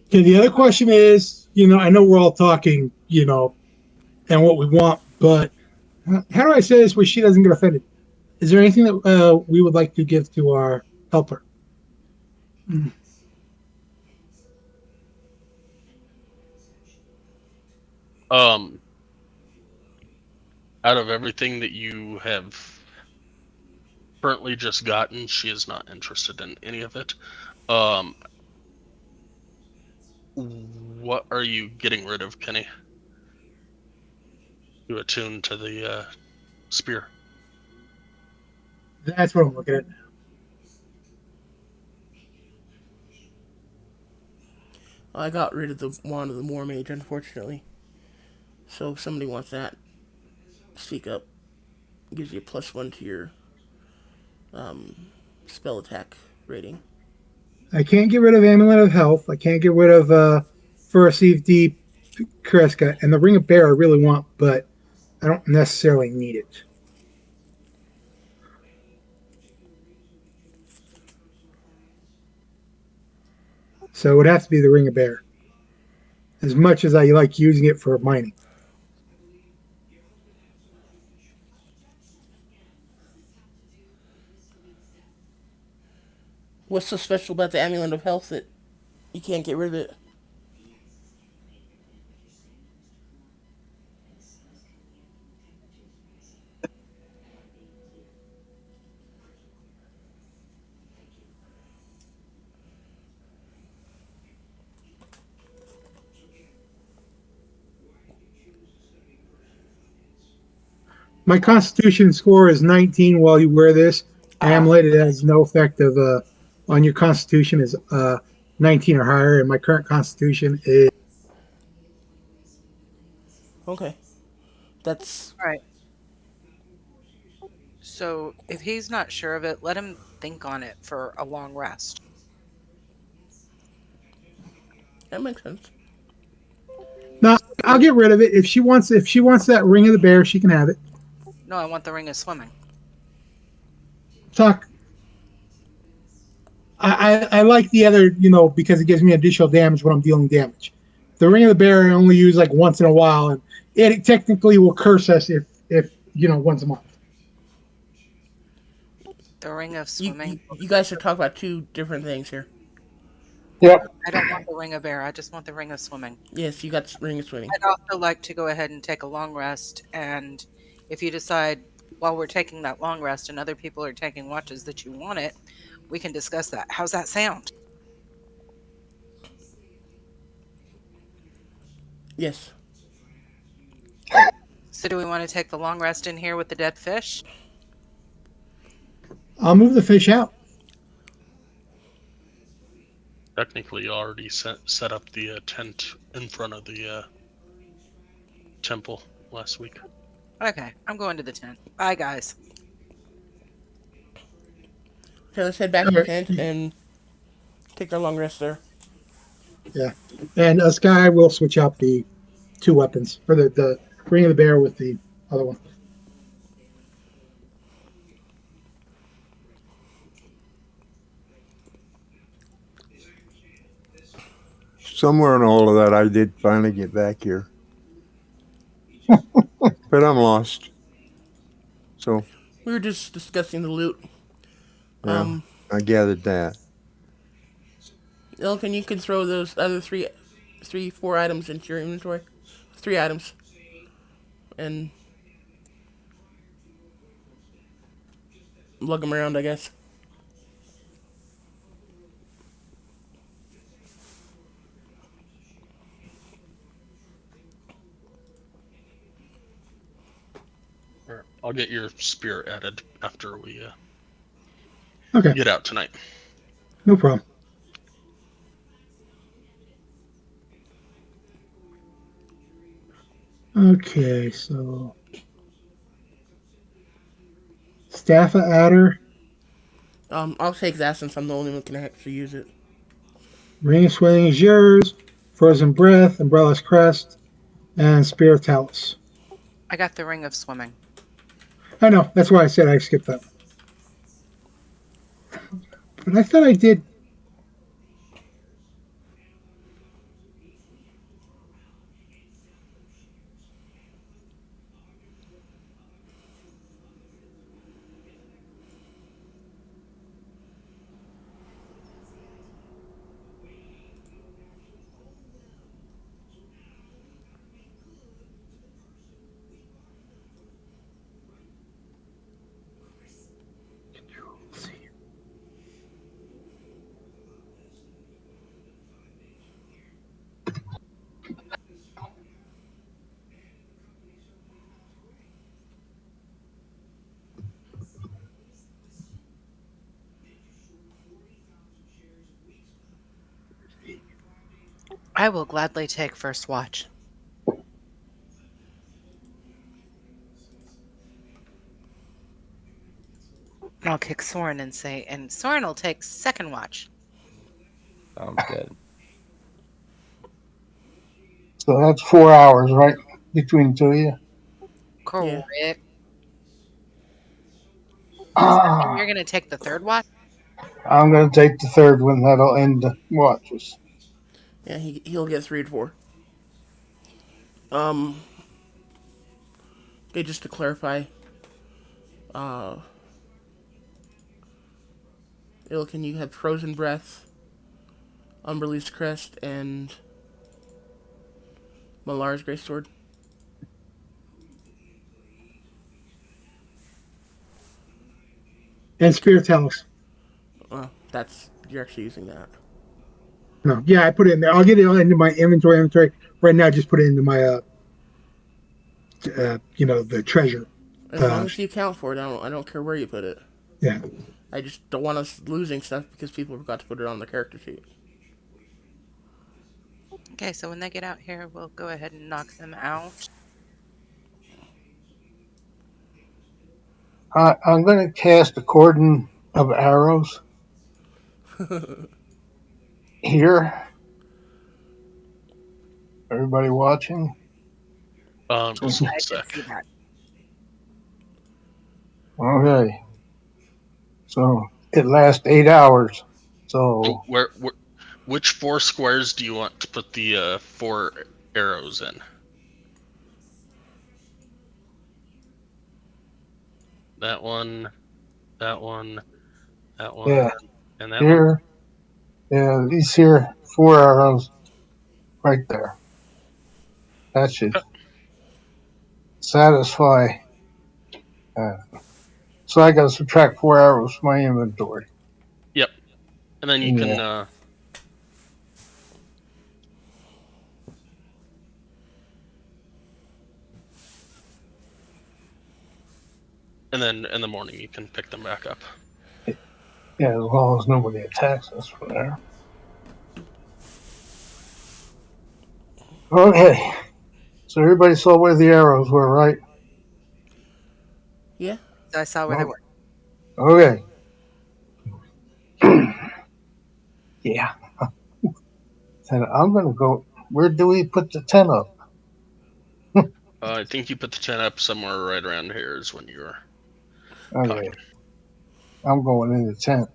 Okay, the other question is, I know we're all talking, and what we want, but how do I say this where she doesn't get offended? Is there anything that we would like to give to our helper? Um, out of everything that you have currently just gotten, she is not interested in any of it. Um, what are you getting rid of, Kenny? To attune to the spear. That's what I'm looking at. I got rid of the wand of the War Mage, unfortunately. So if somebody wants that, speak up. It gives you a +1 to your spell attack rating. I can't get rid of Amulet of Health. I can't get rid of First Eve Deep Kreska, and the Ring of Bear I really want, but I don't necessarily need it. So it would have to be the Ring of Bear, as much as I like using it for mining. What's so special about the Amulet of Health that you can't get rid of it? My Constitution score is 19 while you wear this Ah, amulet. It has no effect of on your Constitution is 19 or higher, and my current Constitution is. okay. That's All right. So if he's not sure of it, let him think on it for a long rest. that makes sense. No, I'll get rid of it if she wants. If she wants that Ring of the Bear, she can have it. No, I want the ring of swimming. Talk. I like the other, because it gives me additional damage when I'm dealing damage. The Ring of the Bear I only use like once in a while, and it technically will curse us if once a month. The ring of You, swimming. you, you guys should talk about two different things here. Yep. I don't want the ring of bear. I just want the ring of swimming. Yes, you got ring of swimming. I'd also like to go ahead and take a long rest. And if you decide while we're taking that long rest and other people are taking watches that you want it, we can discuss that. How's that sound? Yes. So, do we want to take the long rest in here with the dead fish? I'll move the fish out. Technically, you already set up the tent in front of the temple last week. Okay, I'm going to the tent. Bye, guys. Okay, let's head back All to the right. tent and take our long rest there. Yeah, and Sky will switch out the two weapons for the Ring of the Bear with the other one. Somewhere in all of that, I did finally get back here, but I'm lost. So We were just discussing the loot. yeah, I gathered that. Elkin, you can throw those other four items into your inventory. 3 items. And lug them around, I guess. Or I'll get your spear added after we Okay, get out tonight. no problem. Okay, so Staff of Adder, I'll take that since I'm the only one who can actually use it. Ring of Swing is yours, Frozen Breath, Umbrella's Crest, and Spear of Talus. I got the ring of swimming. I know, that's why I said I skipped that one. But I thought I did. I will gladly take first watch. I'll kick Soren and say, and Soren will take second watch. Sounds good. So that's 4 hours, right? Between the two of you. Yeah. Correct. Does that mean Ah, you're going to take the third watch? I'm going to take the third one. That'll end the watches. Yeah, he'll get 3 to 4. Um, okay, just to clarify, uh, Illican, you have Frozen Breath, Unreleased Crest, and Malar's Great Sword. And Spirit Talus. That's you're actually using that. No, yeah, I put it in there. I'll get it into my inventory. Right now, just put it into my the treasure. As long as you account for it, I don't care where you put it. Yeah. I just don't want us losing stuff because people forgot to put it on the character sheet. Okay, so when they get out here, we'll go ahead and knock them out. I'm going to cast a cordon of arrows here. Everybody watching? Just one I did sec. see that. Okay. So it lasts 8 hours. Oh, So which 4 squares do you want to put the 4 arrows in? That one, that one, that yeah, one, and that one. here, yeah, these here 4 arrows right there. That should satisfy. Uh, so I got to subtract 4 arrows from my inventory. Yep, and then you Yeah, can. And then in the morning you can pick them back up. yeah, as long as nobody attacks us from there. Okay, so everybody saw where the arrows were, right? Yeah. So I saw where they were. Okay. Yeah. And I'm gonna go. Where do we put the tent up? I think you put the 10 up somewhere right around here is when you were Okay, talking. I'm going in the tent.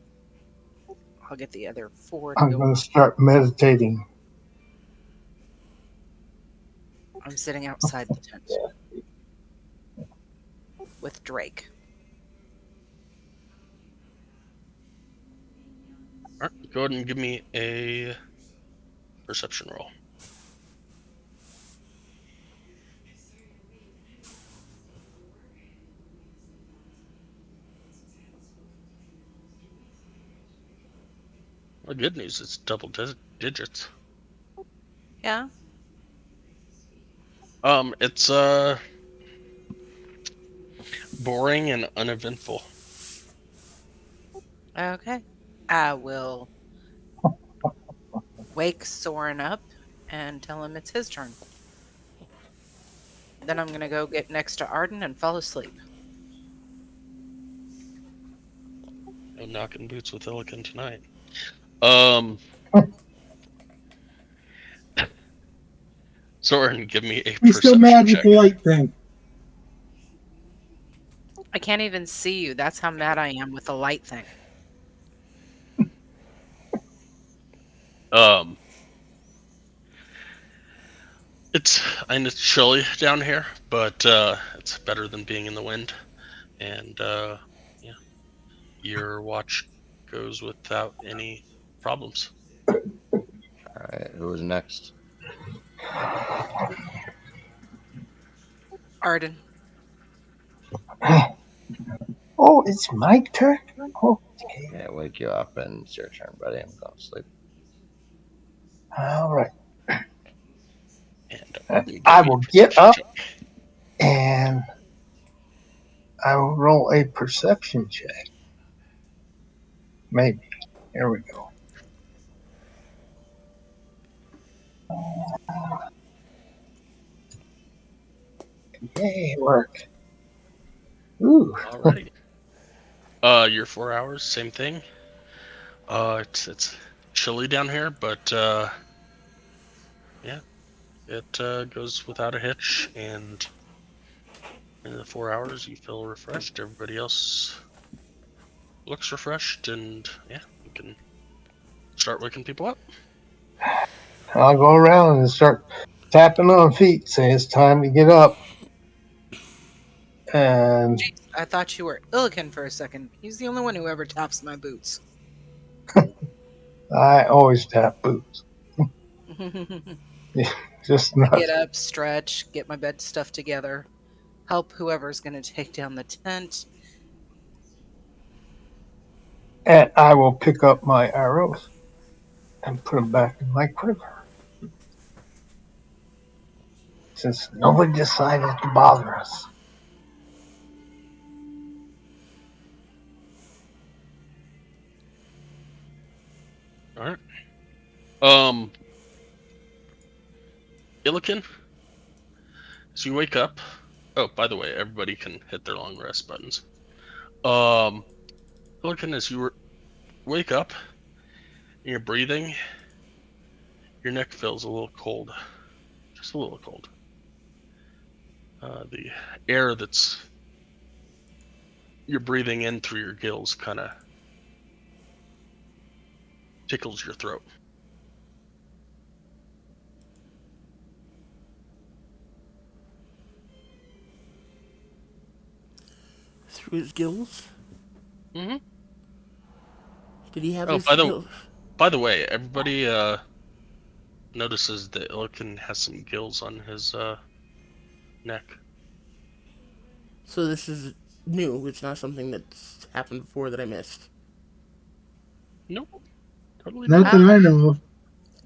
I'll get the other 4 to I'm go. gonna start meditating. I'm sitting outside the tent with Drake. All right, go ahead and give me a perception roll. Well, the good news is double digits. Yeah. It's boring and uneventful. Okay. I will wake Soren up and tell him it's his turn. Then I'm going to go get next to Arden and fall asleep. No knocking boots with Illican tonight. Soren, give me a He's still perception mad with check. the light thing. I can't even see you. That's how mad I am with the light thing. Um, it's chilly down here, but it's better than being in the wind. And yeah, your watch goes without any problems. All right, who was next? Arden. Oh, it's my turn. Okay, Yeah, wake you up and it's your turn, buddy. I'm going to sleep. all right. And Arden, give I me will a get perception up check. and I will roll a perception check. Maybe. Here we go. Yay, work. Ooh. Alrighty. Your 4 hours, same thing. It's chilly down here, but yeah, it goes without a hitch, and in the 4 hours you feel refreshed. Everybody else looks refreshed, and yeah, you can start waking people up. I'll go around and start tapping on feet, say it's time to get up. And Jeez, I thought you were Illican for a second. He's the only one who ever taps my boots. I always tap boots. Just not. Get up, stretch, get my bed stuff together, help whoever's going to take down the tent. And I will pick up my arrows and put them back in my quiver. Since nobody decided to bother us. All right. Um, Illikin, as you wake up. Oh, by the way, everybody can hit their long rest buttons. Illikin, as you wake up and you're breathing, your neck feels a little cold, just a little cold. The air that's you're breathing in through your gills kind of tickles your throat. Through his gills? Mm-hmm. Did he have Oh, his gills? by the way, everybody notices that Illikin has some gills on his neck. So this is new. It's not something that's happened before that I missed. Nope, totally Not that normal. I know of.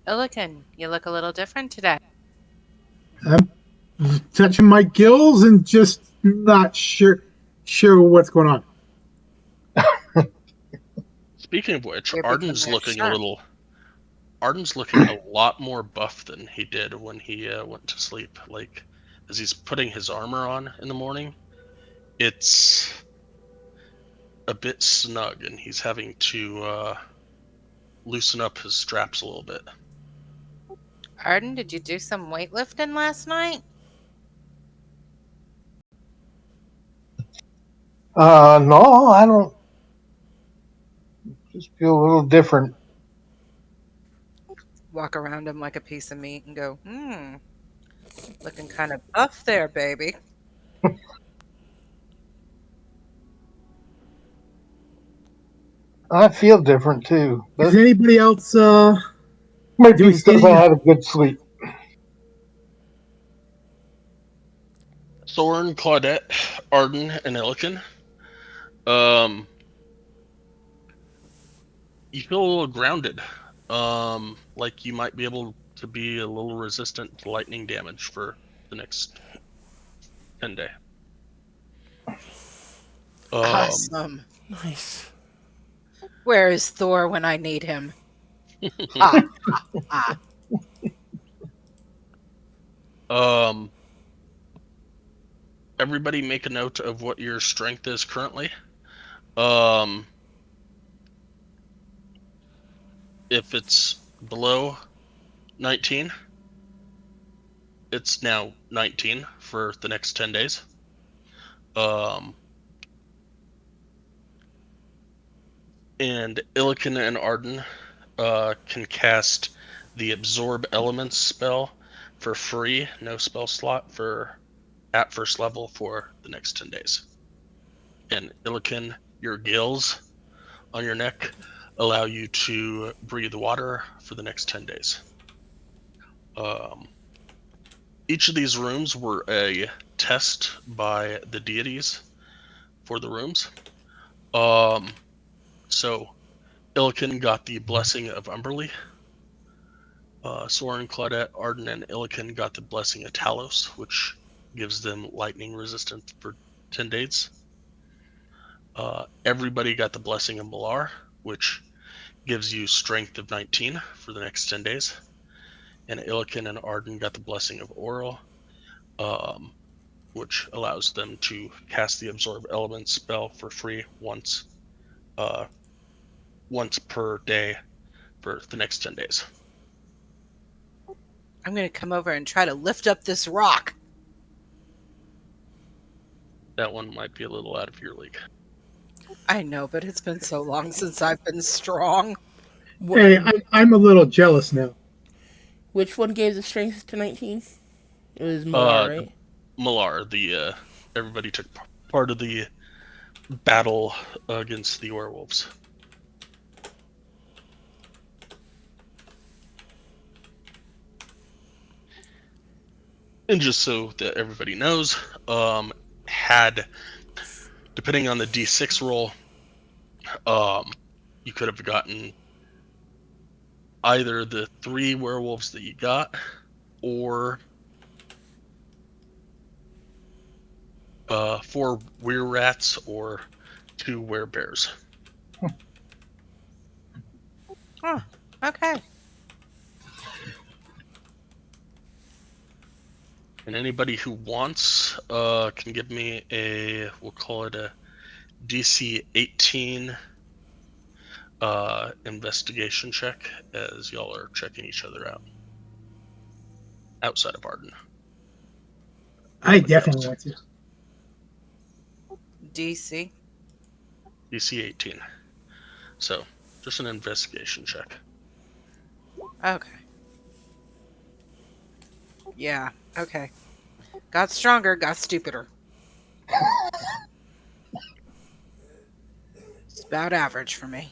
Illican, you look a little different today. I'm touching my gills and just not sure what's going on. Speaking of which, You're becoming a shark. Arden's looking a lot more buff than he did when he went to sleep. Like, as he's putting his armor on in the morning, it's a bit snug, and he's having to loosen up his straps a little bit. Arden, did you do some weightlifting last night? No, I don't. Just feel a little different. Walk around him like a piece of meat and go, looking kind of buff there, baby. I feel different too, Is but anybody else maybe doing because I any? had a good sleep. Thorin, Claudette, Arden, and Illican. You feel a little grounded. Like you might be able to be a little resistant to lightning damage for the next 10 day. Awesome. Nice. Where is Thor when I need him? Ha, ha, ha. Um, everybody make a note of what your strength is currently. If it's below 19, it's now 19 for the next 10 days. And Illican and Arden can cast the Absorb Elements spell for free, no spell slot for at first level for the next 10 days. And Illican, your gills on your neck allow you to breathe water for the next 10 days. Each of these rooms were a test by the deities for the rooms. So Illican got the Blessing of Umberly. Soren, Claudette, Arden, and Illican got the Blessing of Talos, which gives them lightning resistance for 10 days. Everybody got the Blessing of Malar, which gives you strength of 19 for the next 10 days. and Illiken and Arden got the Blessing of Oral, which allows them to cast the Absorb Element spell for free once per day for the next 10 days. I'm going to come over and try to lift up this rock. That one might be a little out of your league. I know, but it's been so long since I've been strong. Hey, I'm a little jealous now. Which one gave the strength to 19? It was Malar, right? Malar, everybody took part of the battle against the werewolves. And just so that everybody knows, depending on the D6 roll, you could have gotten either the 3 werewolves that you got, or 4 were-rats, or 2 were-bears. Oh, okay. And anybody who wants can give me we'll call it a DC 18 investigation check as y'all are checking each other out. Outside of Arden. I definitely want to. DC. DC 18. So, just an investigation check. Okay. Yeah, okay. Got stronger, got stupider. It's about average for me.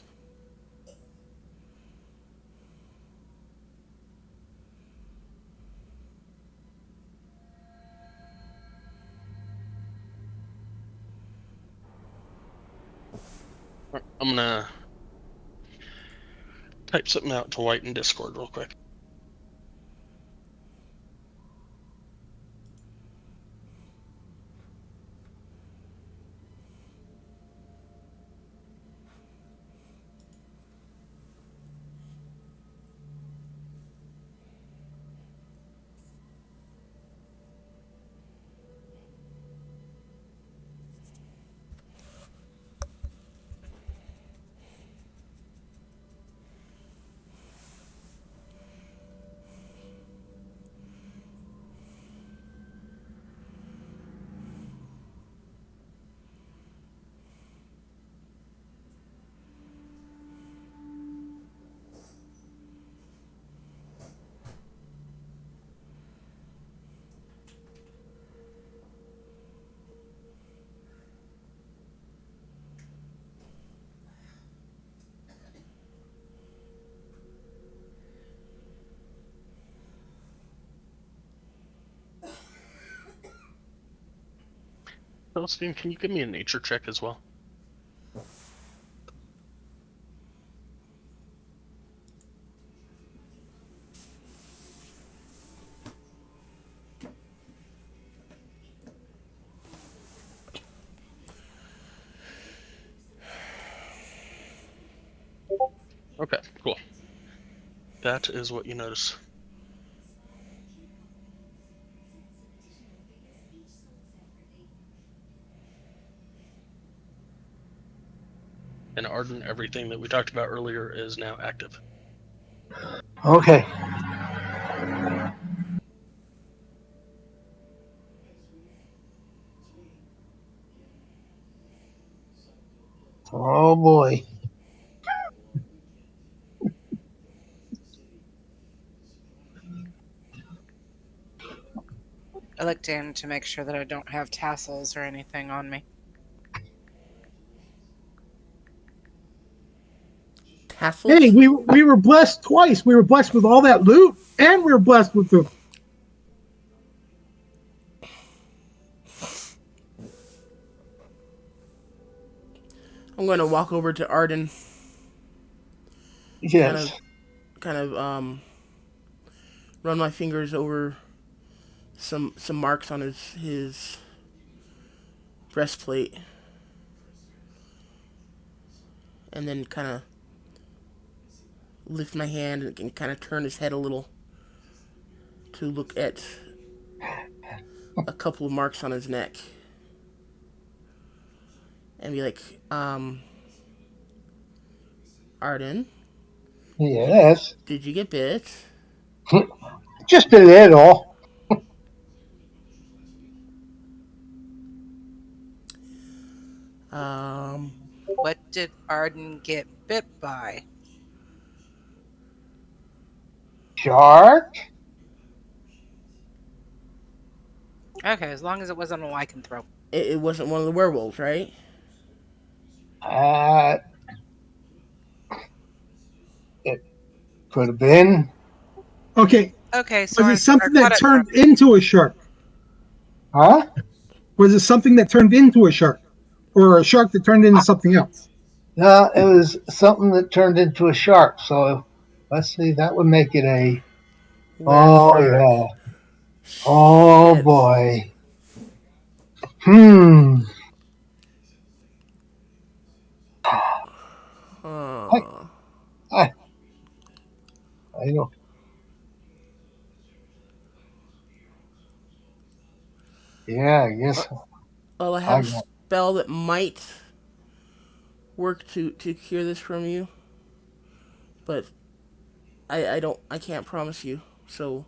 I'm gonna type something out to White in Discord real quick. Celestine, can you give me a nature check as well? Okay, cool. That is what you notice. And Arden, everything that we talked about earlier is now active. Okay. Oh boy. I looked in to make sure that I don't have tassels or anything on me. Tassels? Hey, we were blessed twice. We were blessed with all that loot, and we were blessed with the. I'm going to walk over to Arden. Yes. Kind of run my fingers over some marks on his breastplate, and then kind of lift my hand and kind of turn his head a little to look at a couple of marks on his neck and be like, Arden, Yes. did you get bit? Just a little. Um, What did Arden get bit by? Shark? Okay, as long as it wasn't a lycanthrope. it wasn't one of the werewolves, right? Uh, it could have been. Okay, Okay, so was it I'm something sorry. that turned into a shark? Huh? Was it something that turned into a shark, or a shark that turned into something else? No, it was something that turned into a shark. So let's see, that would make it a. Were Oh, shark. yeah. Oh, Shit. boy. Hmm. I, Huh. I, I don't. Yeah, I Uh, guess well, I have I a got. spell that might work to cure this from you, but I can't promise you. So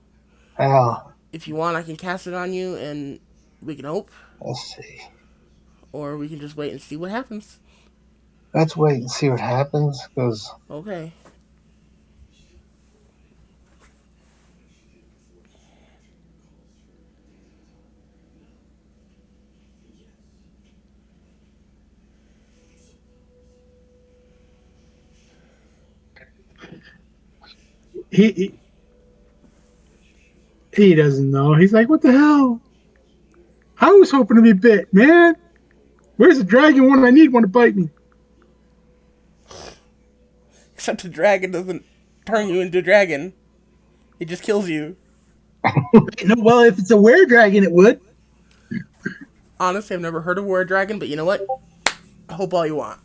Well, if you want, I can cast it on you, and we can hope, let's see. or we can just wait and see what happens. Let's wait and see what happens because Okay. He he doesn't know. He's like, what the hell? I was hoping to be bit, man. Where's the dragon when I need one to bite me? Except the dragon doesn't turn you into a dragon; it just kills you. No, well, if it's a were dragon, it would. Honestly, I've never heard of were dragon, but you know what? I hope all you want.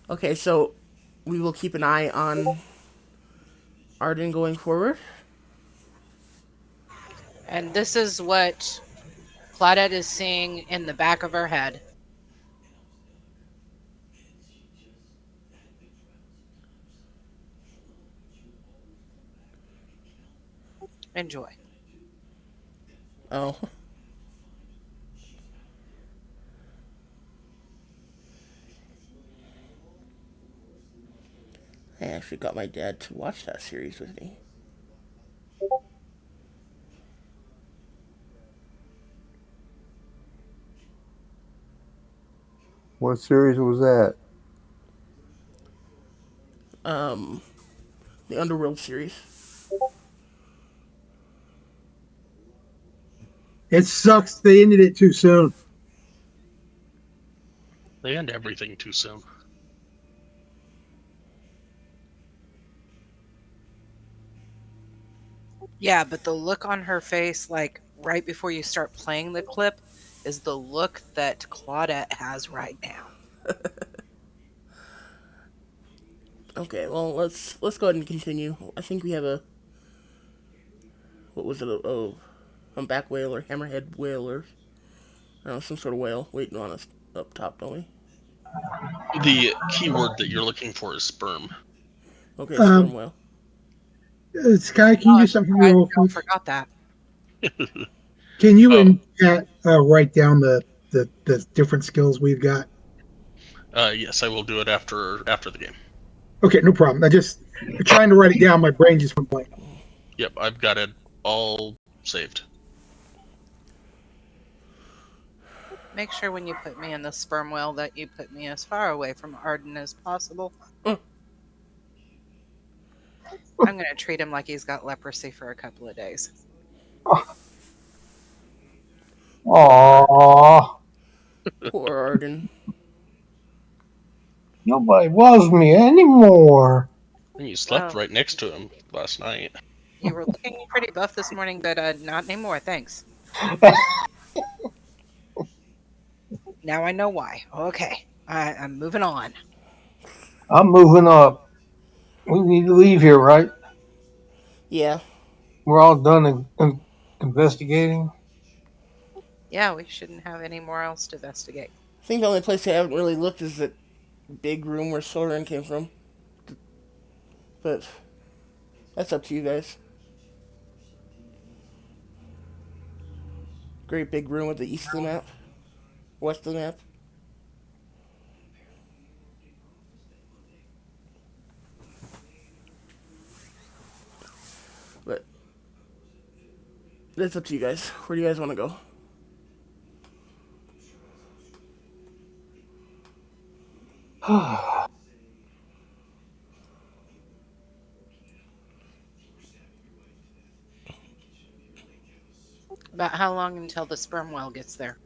Okay, so we will keep an eye on Arden going forward. And this is what Claudette is seeing in the back of her head. Enjoy. Oh, I actually got my dad to watch that series with me. What series was that? Um, the Underworld series. It sucks they ended it too soon. They end everything too soon. Yeah, but the look on her face, like right before you start playing the clip, is the look that Claudette has right now. Okay, well let's go ahead and continue. I think we have a what was it? A back whale or hammerhead whale or I don't know, some sort of whale waiting on us up top, don't we? The keyword that you're looking for is sperm. Okay, sperm Um, whale. Sky, can Oh, you do I'm something for me surprised real y'all quick? forgot that. Can you Oh, in chat write down the different skills we've got? yes, I will do it after the game. Okay, no problem. I just trying to write it down. My brain just went blank. Yep, I've got it all saved. Make sure when you put me in the sperm whale that you put me as far away from Arden as possible. Mm. I'm going to treat him like he's got leprosy for a couple of days. Poor oh, poor Arden. nobody loves me anymore. And you slept Well, right next to him last night. You were looking pretty buff this morning, but not anymore. Thanks. Now I know why. Okay, I'm moving on. I'm moving up. We need to leave here, right? Yeah. We're all done investigating. Yeah, we shouldn't have any more else to investigate. I think the only place I haven't really looked is that big room where Soren came from. But that's up to you guys. Great big room with the east of the map, west of the map. But that's up to you guys. Where do you guys want to go? About how long until the sperm whale gets there?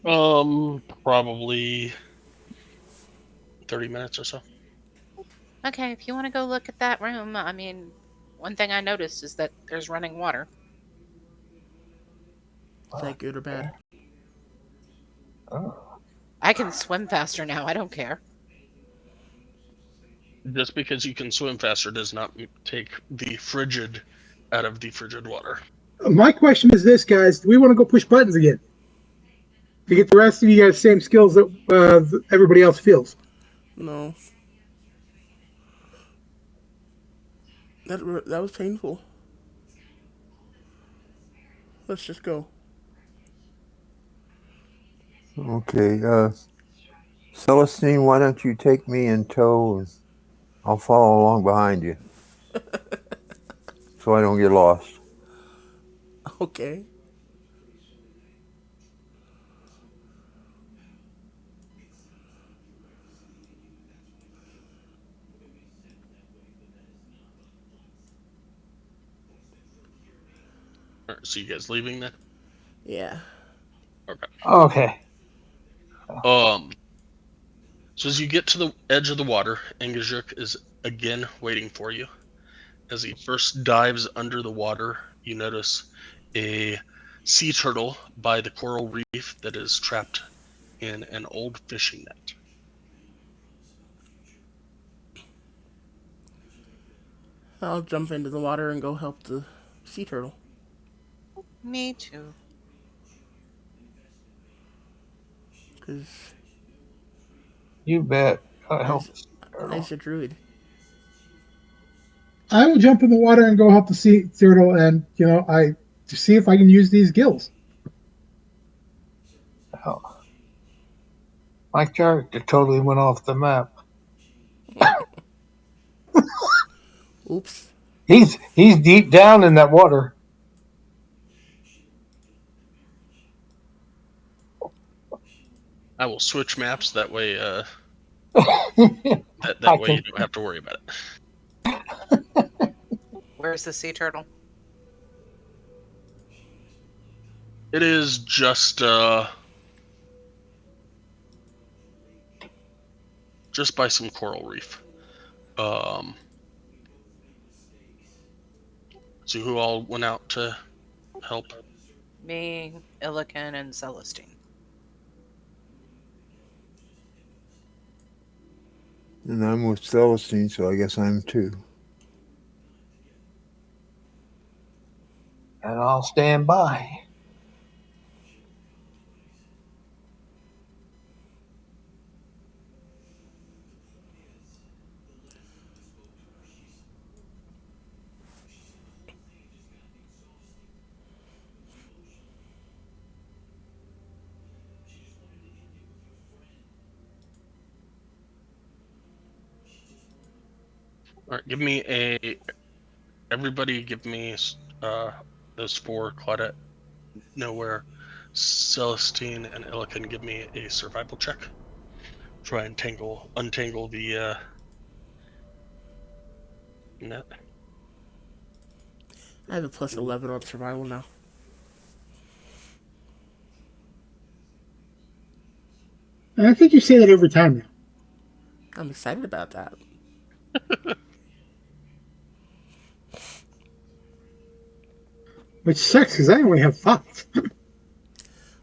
Probably 30 minutes or so. Okay, if you want to go look at that room, I mean, one thing I noticed is that there's running water. Is that good or bad? Oh. I can swim faster now. I don't care. Just because you can swim faster does not take the frigid out of the frigid water. My question is this, guys: do we want to go push buttons again to get the rest of you guys the same skills that everybody else feels? No. That was painful. Let's just go. Okay, Celestine, why don't you take me in tow and I'll follow along behind you so I don't get lost. Okay. Alright, so you guys leaving then? Yeah. Okay. Okay. So as you get to the edge of the water, Engajuk is again waiting for you. As he first dives under the water, you notice a sea turtle by the coral reef that is trapped in an old fishing net. I'll jump into the water and go help the sea turtle. Me too. Because You bet. I hope. I's a druid. I will jump in the water and go help the sea turtle, and I to see if I can use these gills. My character totally went off the map. Oops. He's deep down in that water. I will switch maps that way. That I way you can. don't have to worry about it. Where's the sea turtle? It is just by some coral reef. So who all went out to help? Me, Illican, and Celestine. And I'm with Celestine, so I guess I'm too. And I'll stand by. All right, everybody give me those four Claudette, Nowhere, Celestine, and Illican give me a survival check. Try and untangle the net. I have a plus 11 on survival now. And I think you say that every time now. I'm excited about that. which sucks because I only have 5.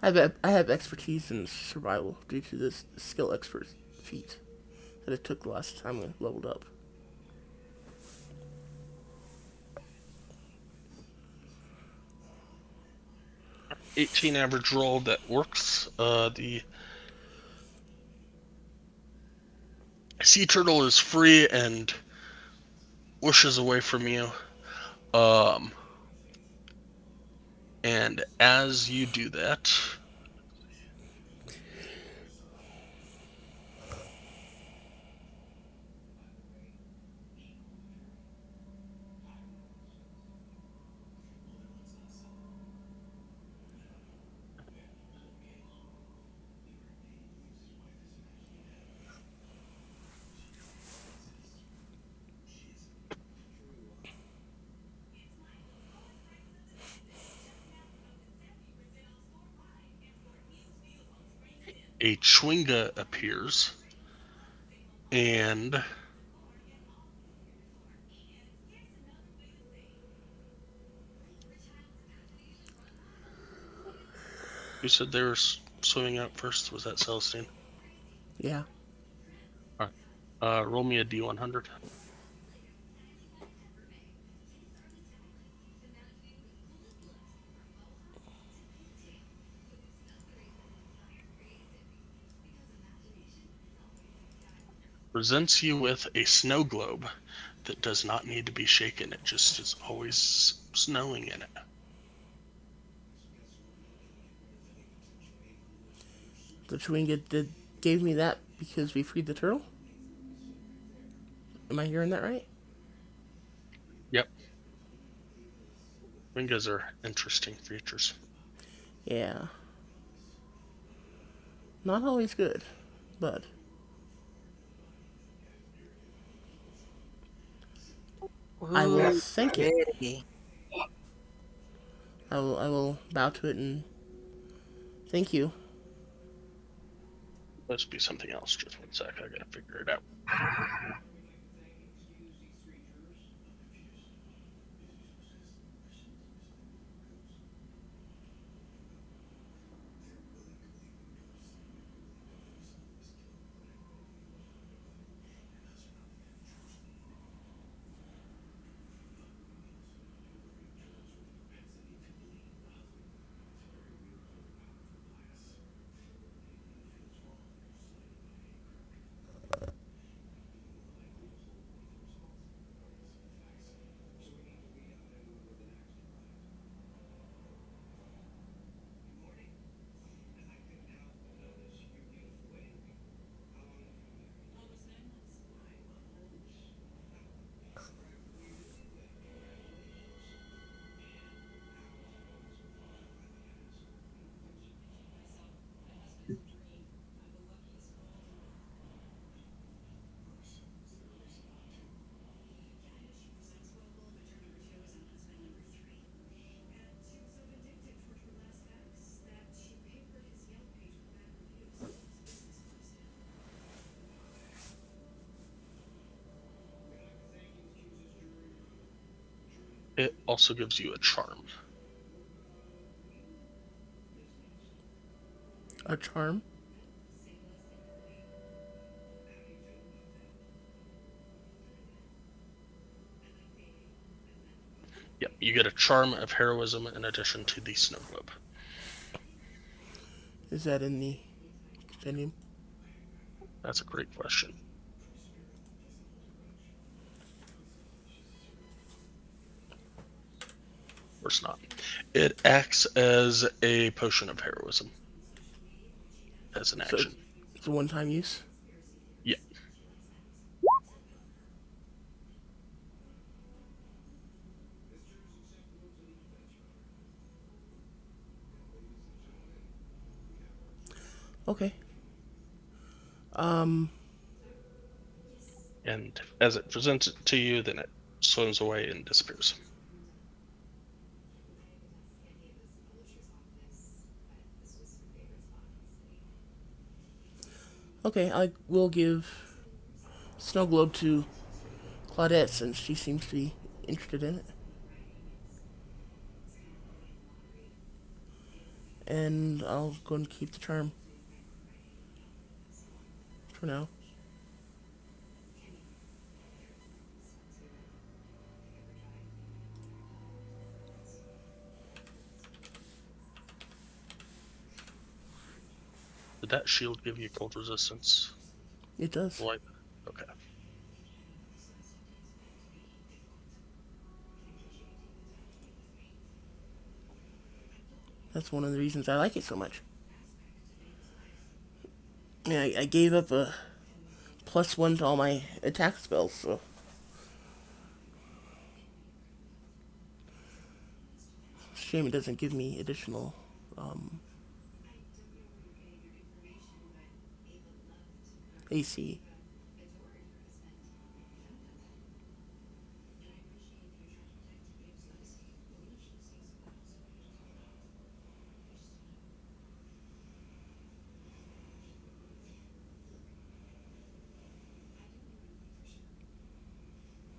I have expertise in survival due to this skill expert feat that it took the last time I leveled up. 18 average roll that works. The sea turtle is free and whooshes away from you. And as you do that, a chwinga appears and who said they were swimming out first? Was that Celestine? Yeah. All right. Roll me a D100. Presents you with a snow globe that does not need to be shaken. It just is always snowing in it. The Chewinga gave me that because we freed the turtle? Am I hearing that right? Yep. Chwingas are interesting creatures. Yeah. Not always good, but I will Ooh, thank it. pretty. I will bow to it and thank you. Let's be something else. Just one sec. I gotta figure it out. It also gives you a charm. A charm? Yep, you get a charm of heroism in addition to the snow globe. Is that in the compendium? That's a great question. Of course not. It acts as a potion of heroism as an So action. it's a one-time use? Yeah. Okay. And as it presents it to you, then it swims away and disappears. Okay, I will give Snow Globe to Claudette since she seems to be interested in it. and I'll go and keep the charm for now. Did that shield give you cold resistance? It does. Like, okay. That's one of the reasons I like it so much. Yeah, I gave up a +1 to all my attack spells, so shame it doesn't give me additional AC.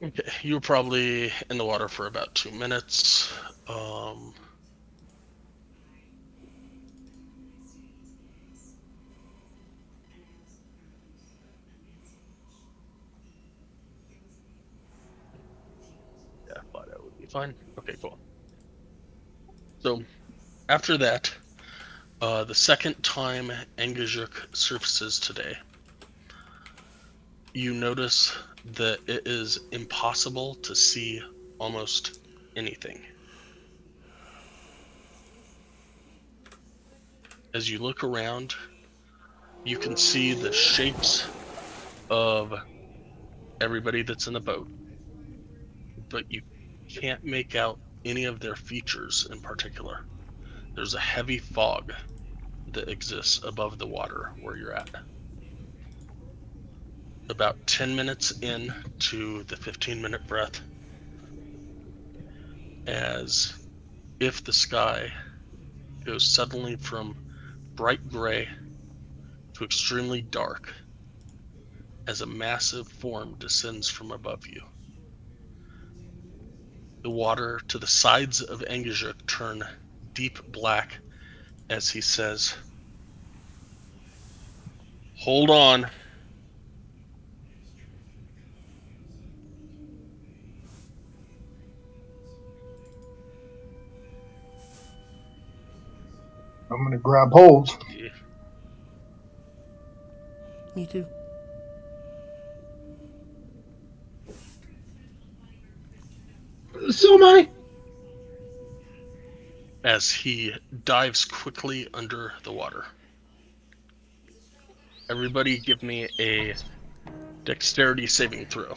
Okay, you were probably in the water for about 2 minutes. Yeah, flat out would be fine. Okay, cool. So after that, the second time Engajuk surfaces today, you notice that it is impossible to see almost anything. As you look around, you can see the shapes of everybody that's in the boat, but you can't make out any of their features in particular. There's a heavy fog that exists above the water where you're at. About 10 minutes in to the 15-minute breath, as if the sky goes suddenly from bright gray to extremely dark as a massive form descends from above you. The water to the sides of Engajuk turn deep black as he says, "Hold on." I'm gonna grab hold. Yeah. Me too. So am I. As he dives quickly under the water. Everybody give me a dexterity saving throw.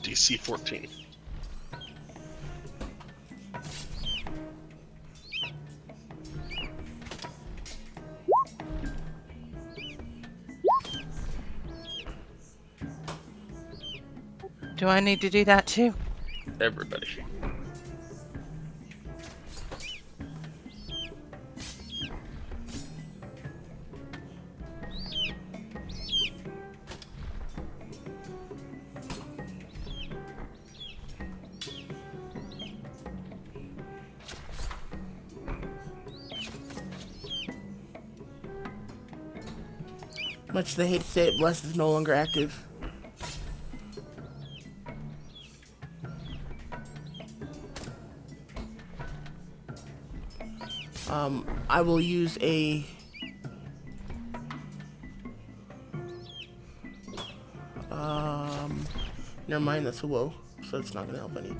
DC 14. Do I need to do that too? Everybody. Much as I hate to say it, Bless is no longer active. I will use a never mind, that's a woe, so it's not gonna help any.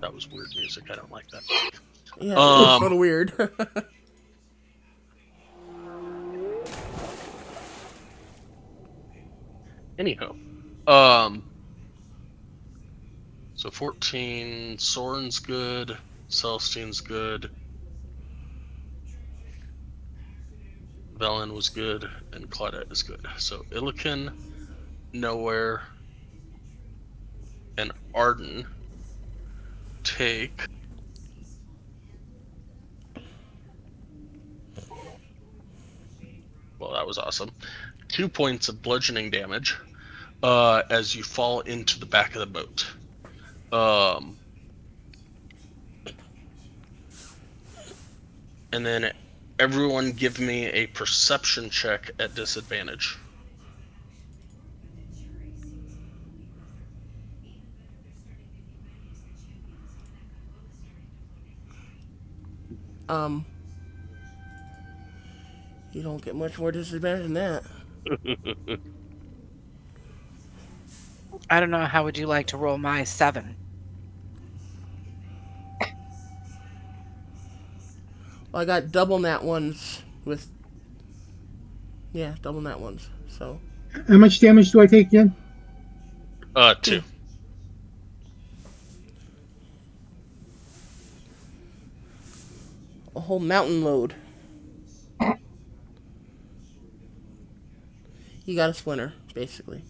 That was weird music. I don't like that. Yeah, it was sort of weird. Anyhow, so 14, Soren's good, Celestine's good, Velen was good, and Claudette is good. So Illiken, Nowhere, and Arden take that was awesome. 2 points of bludgeoning damage as you fall into the back of the boat. And then everyone give me a perception check at disadvantage. Um, you don't get much more disadvantage than that. I don't know. How would you like to roll my 7? Well, I got double nat ones with. Yeah, double nat ones. So. How much damage do I take again? 2. A whole mountain load. You got a splinter, basically.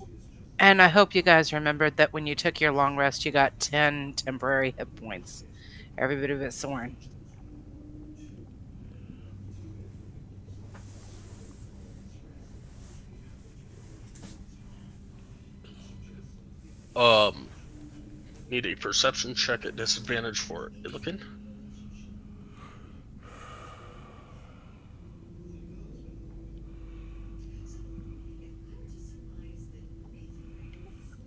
And I hope you guys remembered that when you took your long rest, you got 10 temporary hit points. Every bit of it, Soren. Need a perception check at disadvantage for Illiken.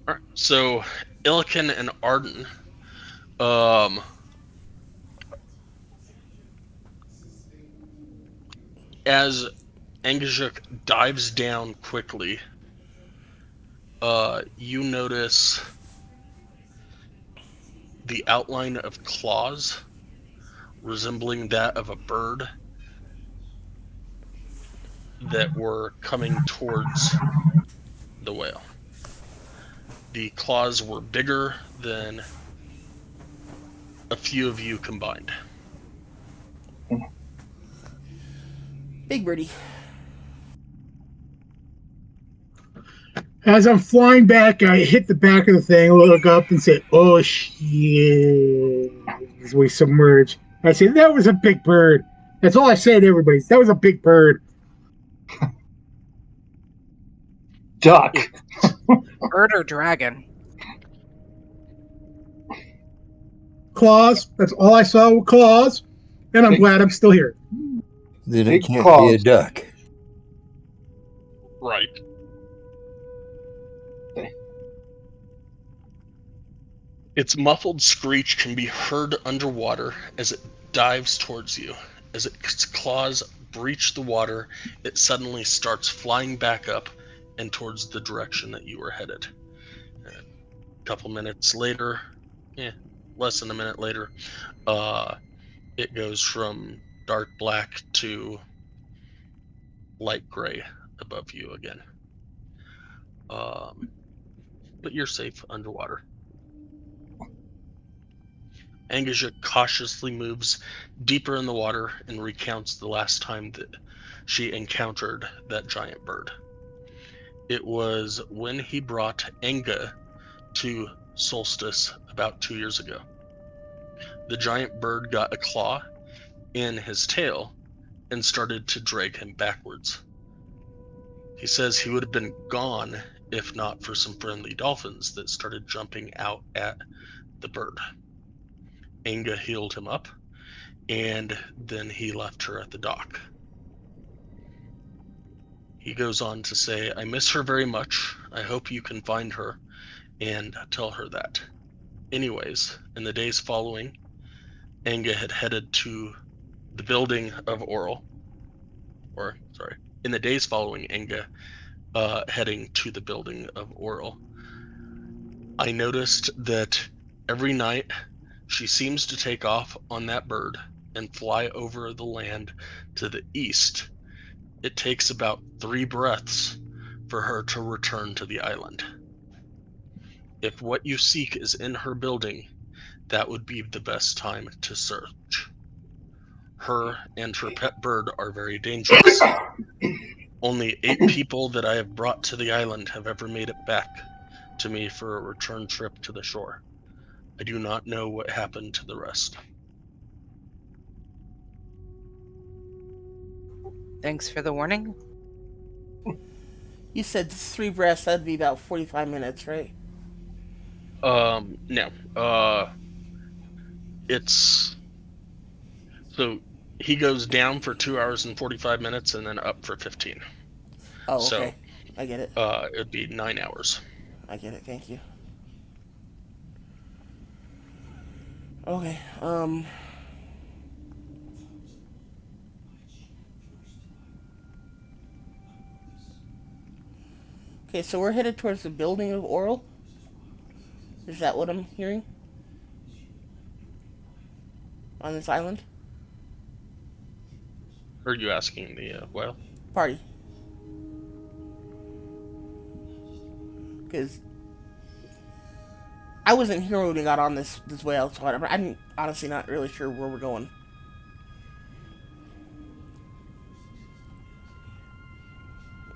Alright, so Illiken and Arden, as Angajuk dives down quickly, you notice the outline of claws resembling that of a bird that were coming towards the whale. The claws were bigger than a few of you combined. Big birdie. As I'm flying back, I hit the back of the thing, look up, and say, "Oh shit!" As we submerge, I say, "That was a big bird." That's all I say to everybody. That was a big bird. Duck. Bird or dragon? Claws. That's all I saw with claws, and I'm glad I'm still here. Then it Big can't be a claws. duck. Right. Its muffled screech can be heard underwater as it dives towards you. As its claws breach the water, it suddenly starts flying back up and towards the direction that you were headed. A couple minutes later, less than a minute later, it goes from dark black to light gray above you again. But you're safe underwater. Angaja cautiously moves deeper in the water and recounts the last time that she encountered that giant bird. It was when he brought Enga to Solstice about 2 years ago. The giant bird got a claw in his tail and started to drag him backwards. He says he would have been gone if not for some friendly dolphins that started jumping out at the bird. Enga healed him up, and then he left her at the dock. He goes on to say, I miss her very much. I hope you can find her and tell her that. Anyways, in the days following, Enga had headed to the building of in the days following Enga heading to the building of Oral, I noticed that every night she seems to take off on that bird and fly over the land to the east. It takes about 3 breaths for her to return to the island. If what you seek is in her building, that would be the best time to search. Her and her pet bird are very dangerous. Only 8 people that I have brought to the island have ever made it back to me for a return trip to the shore. I do not know what happened to the rest. Thanks for the warning. You said 3 breaths. That'd be about 45 minutes, right? No. It's so he goes down for 2 hours and 45 minutes and then up for 15. Oh, So okay. I get it. it'd be 9 hours. I get it. Thank you. Okay. Okay. So we're headed towards the building of Oral. Is that what I'm hearing on this island? Are you asking the whale? Party. Because I wasn't here when we got on this whale, so I'm honestly not really sure where we're going.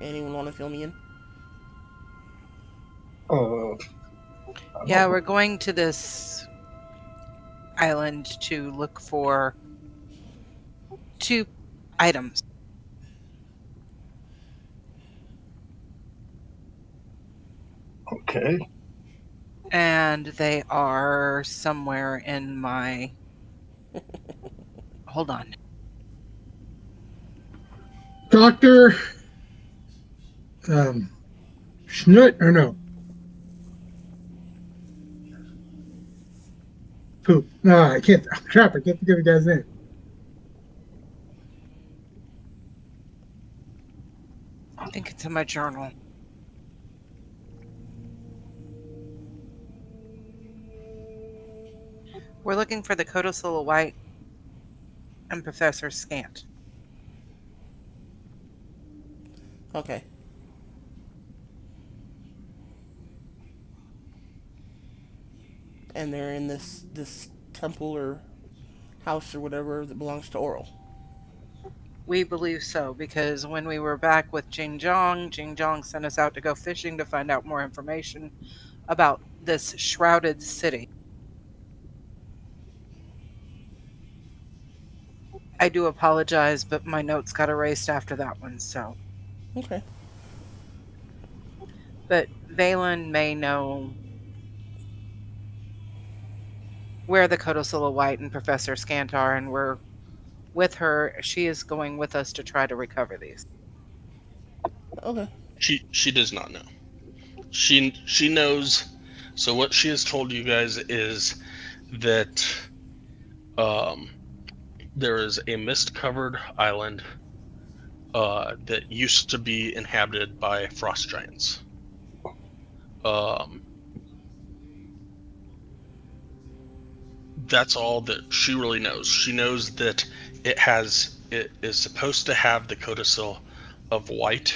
Anyone want to fill me in? Uh, Yeah, we're going to this island to look for 2 items. okay. And they are somewhere in my. Hold on. Doctor Schnut or no? Poop. No, I can't. Crap! I can't think of the guy's name. I think it's in my journal. We're looking for the Codicilla White and Professor Scant. Okay. And they're in this temple or house or whatever that belongs to Oral. We believe so because when we were back with Jing Jong sent us out to go fishing to find out more information about this shrouded city. I do apologize, but my notes got erased after that one, so. Okay. But Valen may know where the Codicilla White and Professor Scant are, and we're with her. She is going with us to try to recover these. Okay. She does not know. She knows. So what she has told you guys is that there is a mist-covered island that used to be inhabited by frost giants. That's all that she really knows. She knows that it is supposed to have the codicil of white,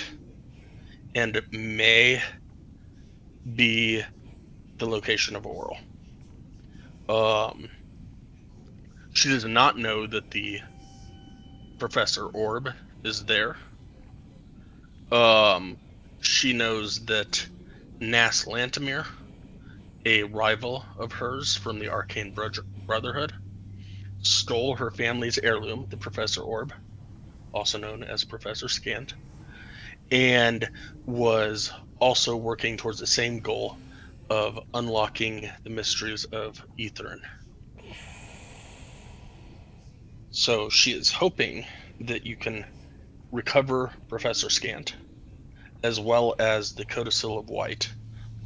and it may be the location of Oral. She does not know that the Professor Orb is there. She knows that Nas Lantimir, a rival of hers from the Arcane Brotherhood, stole her family's heirloom, the Professor Orb, also known as Professor Scant, and was also working towards the same goal of unlocking the mysteries of Aetherin. So she is hoping that you can recover Professor Scant, as well as the Codicil of White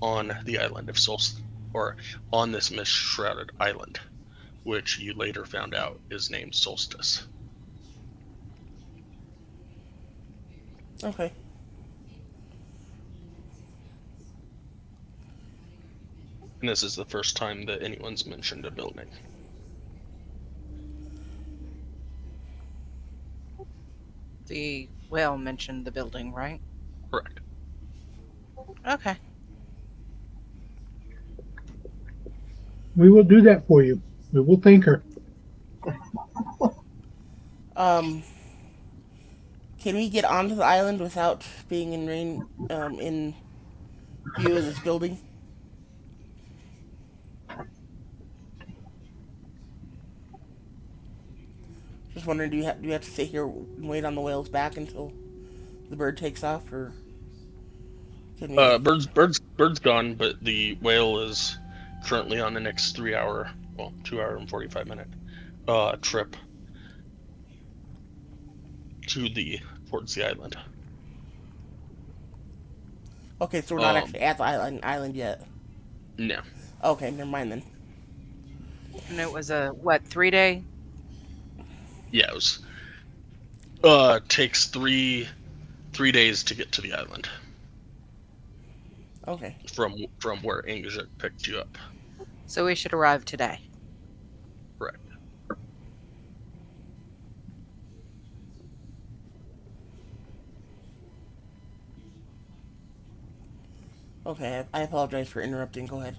on the island of Solstice, or on this mist-shrouded island, which you later found out is named Solstice. Okay. And this is the first time that anyone's mentioned a building. The whale mentioned the building, right? Correct. Okay. We will do that for you. We will thank her. Um, can we get onto the island without being in view of this building? Just wondering, do you have to sit here and wait on the whale's back until the bird takes off, or? Can we? Bird's gone, but the whale is currently on the next 2 hour and 45 minute trip towards the island. Okay, so we're not Um, actually at the island yet. no, Okay, never mind then. And it was a what, 3 day? yeah, it was takes three days to get to the island Okay. from where Angajik picked you up. So we should arrive today. Correct. Okay, I apologize for interrupting. Go ahead.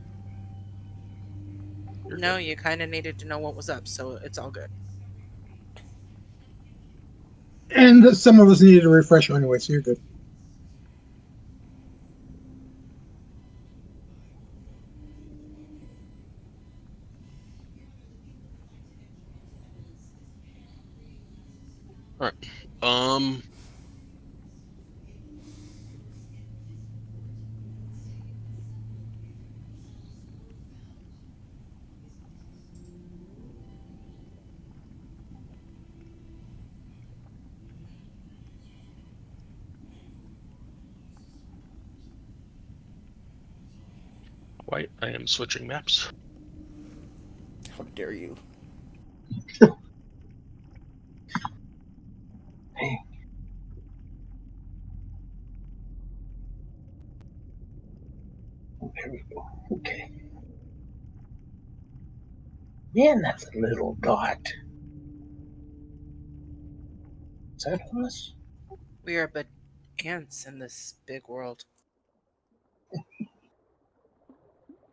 You're No, good. you kind of needed to know what was up, so it's all good. And some of us needed a refresher anyway, so you're good. All right. White. I am switching maps. How dare you? Hey, there we go. Okay. Man, that's a little dot. Is that us? We are but ants in this big world.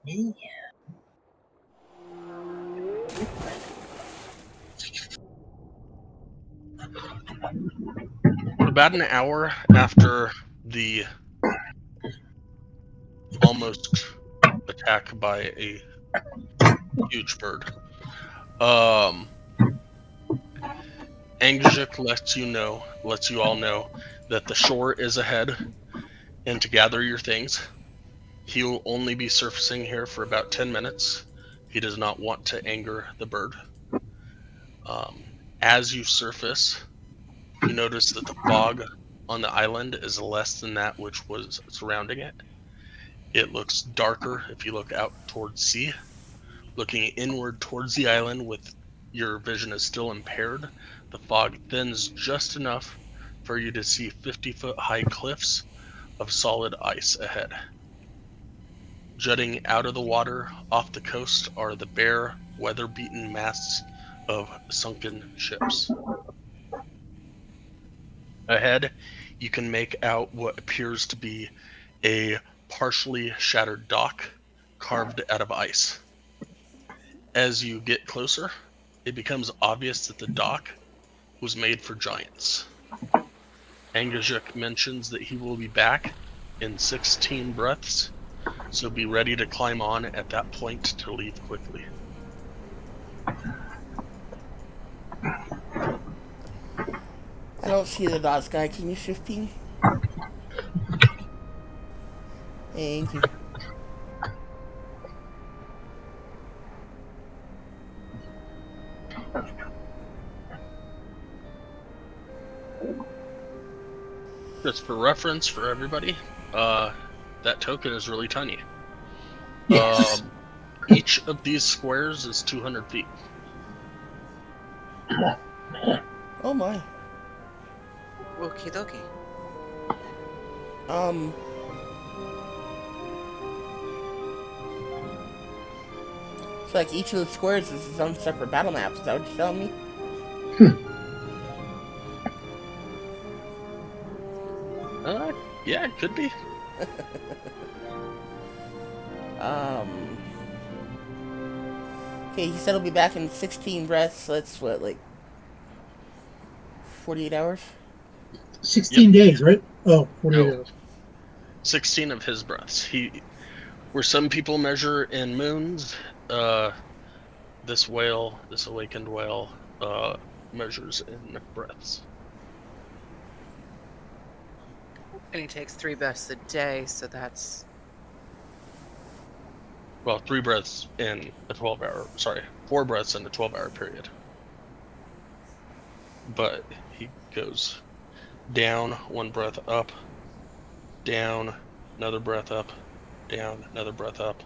Me? About an hour after the almost attack by a huge bird, um, Angajik lets you all know that the shore is ahead, and to gather your things. He will only be surfacing here for about 10 minutes. He does not want to anger the bird. Um, as you surface, you notice that the fog on the island is less than that which was surrounding it. It looks darker if you look out towards sea. Looking inward towards the island with your vision is still impaired, the fog thins just enough for you to see 50-foot high cliffs of solid ice ahead. Jutting out of the water off the coast are the bare, weather-beaten masts of sunken ships. Ahead, you can make out what appears to be a partially shattered dock carved out of ice. As you get closer, it becomes obvious that the dock was made for giants. Angajik mentions that he will be back in 16 breaths, so be ready to climb on at that point to leave quickly. I don't see the dots, guy. Can you shift ping? Thank you. Just for reference for everybody, that token is really tiny. Yes. Each of these squares is 200 feet. Oh my. Okie dokie. Um. So like each of the squares is its own separate battle map. Is that what you're telling me? Yeah, it could be. Um. Okay, he said he'll be back in 16 breaths. So that's what, like 48 hours? 16 days, right? Oh, 48 No, hours. 16 of his breaths. Where some people measure in moons, this awakened whale, measures in breaths. And he takes 3 breaths a day, so that's... Well, 3 breaths in a 12-hour. Sorry, 4 breaths in a 12-hour period. But he goes down, 1 breath up, down, another breath up, down, another breath up.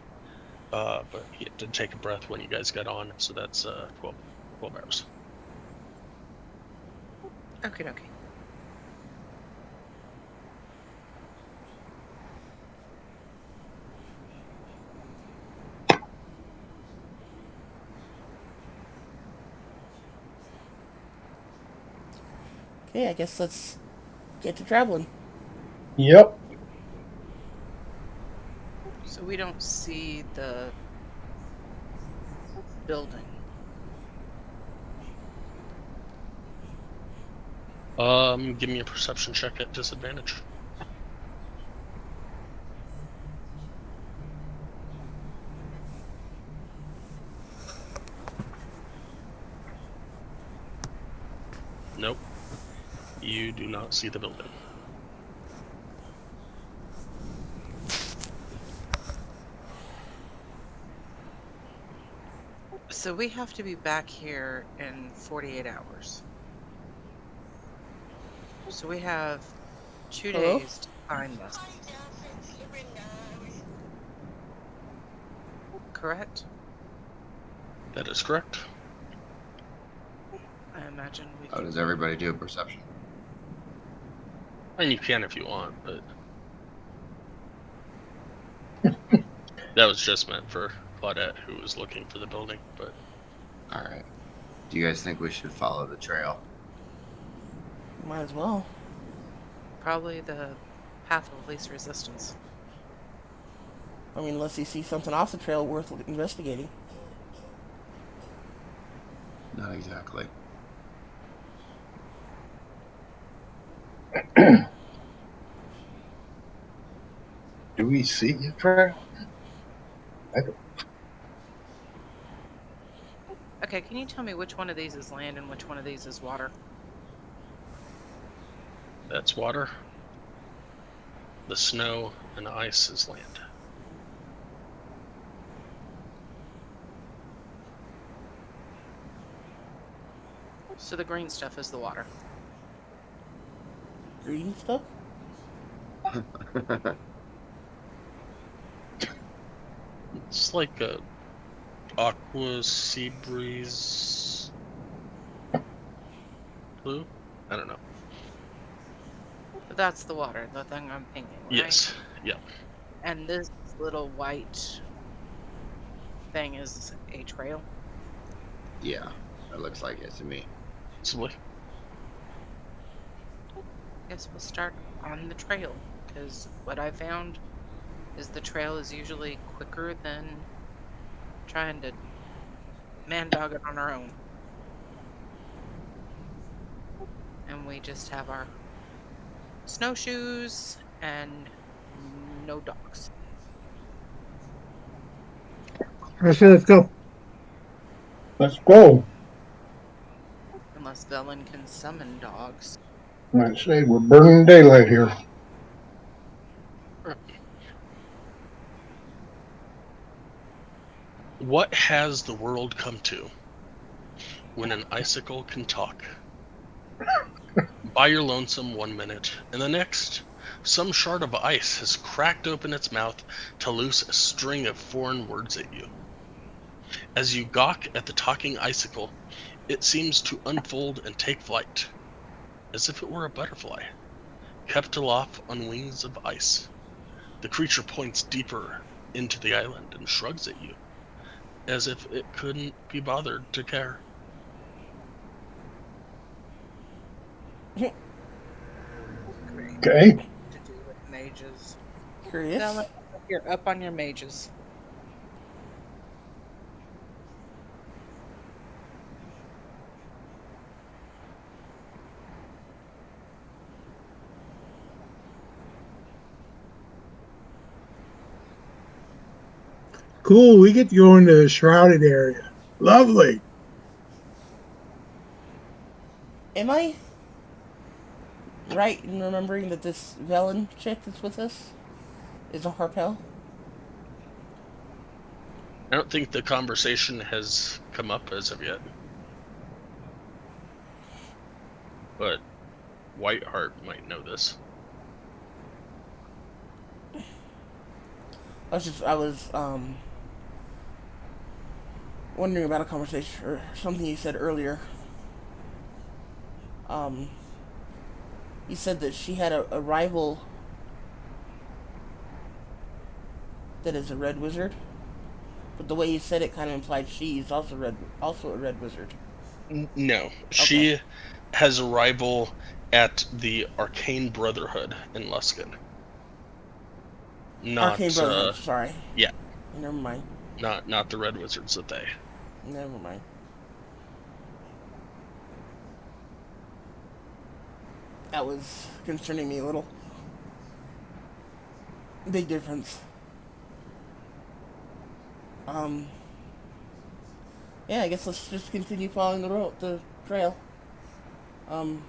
But he did take a breath when you guys got on, so that's 12 hours. Okay. Okay, I guess let's get to traveling. Yep. So we don't see the building. Give me a perception check at disadvantage. Nope. You do not see the building. So we have to be back here in 48 hours. So we have 2 Hello? days to find this. Correct? That is correct. I imagine we How can... does everybody do a perception? And you can if you want, but that was just meant for Claudette, who was looking for the building. But All right. Do you guys think we should follow the trail? Might as well. Probably the path of least resistance. I mean, unless you see something off the trail worth investigating. Not exactly. Do we see the trail? Okay, can you tell me which one of these is land and which one of these is water? that's water. The snow and ice is land. So the green stuff is the water. Green stuff? It's like a aqua sea breeze blue. I don't know. But that's the water, the thing I'm painting, right? Yes. Yeah. And this little white thing is a trail. Yeah, it looks like it to me. Possibly. Guess we'll start on the trail, because what I found is the trail is usually quicker than trying to man-dog it on our own. And we just have our snowshoes and no dogs. I say let's go. Let's go. Unless Velen can summon dogs. I say we're burning daylight here. What has the world come to when an icicle can talk? By your lonesome 1 minute, and the next, some shard of ice has cracked open its mouth to loose a string of foreign words at you. As you gawk at the talking icicle, it seems to unfold and take flight, as if it were a butterfly, kept aloft on wings of ice. The creature points deeper into the island and shrugs at you, as if it couldn't be bothered to care. Okay. To do with mages. Curious. Velen, you're up on your mages. Cool. We get to go into the shrouded area. Lovely. Am I? right in remembering that this Velen chick that's with us is a Harpel? I don't think the conversation has come up as of yet. But Whiteheart might know this. I was wondering about a conversation or something you said earlier. Um, you said that she had a rival that is a red wizard, but the way you said it kind of implied she's also a red wizard. No, Okay. she has a rival at the Arcane Brotherhood in Luskan. Arcane Not, Brotherhood. Sorry. yeah, Never mind. not the Red Wizards that they. Never mind. That was concerning me a little. Big difference. Um. Yeah, I guess let's just continue following the trail. Um.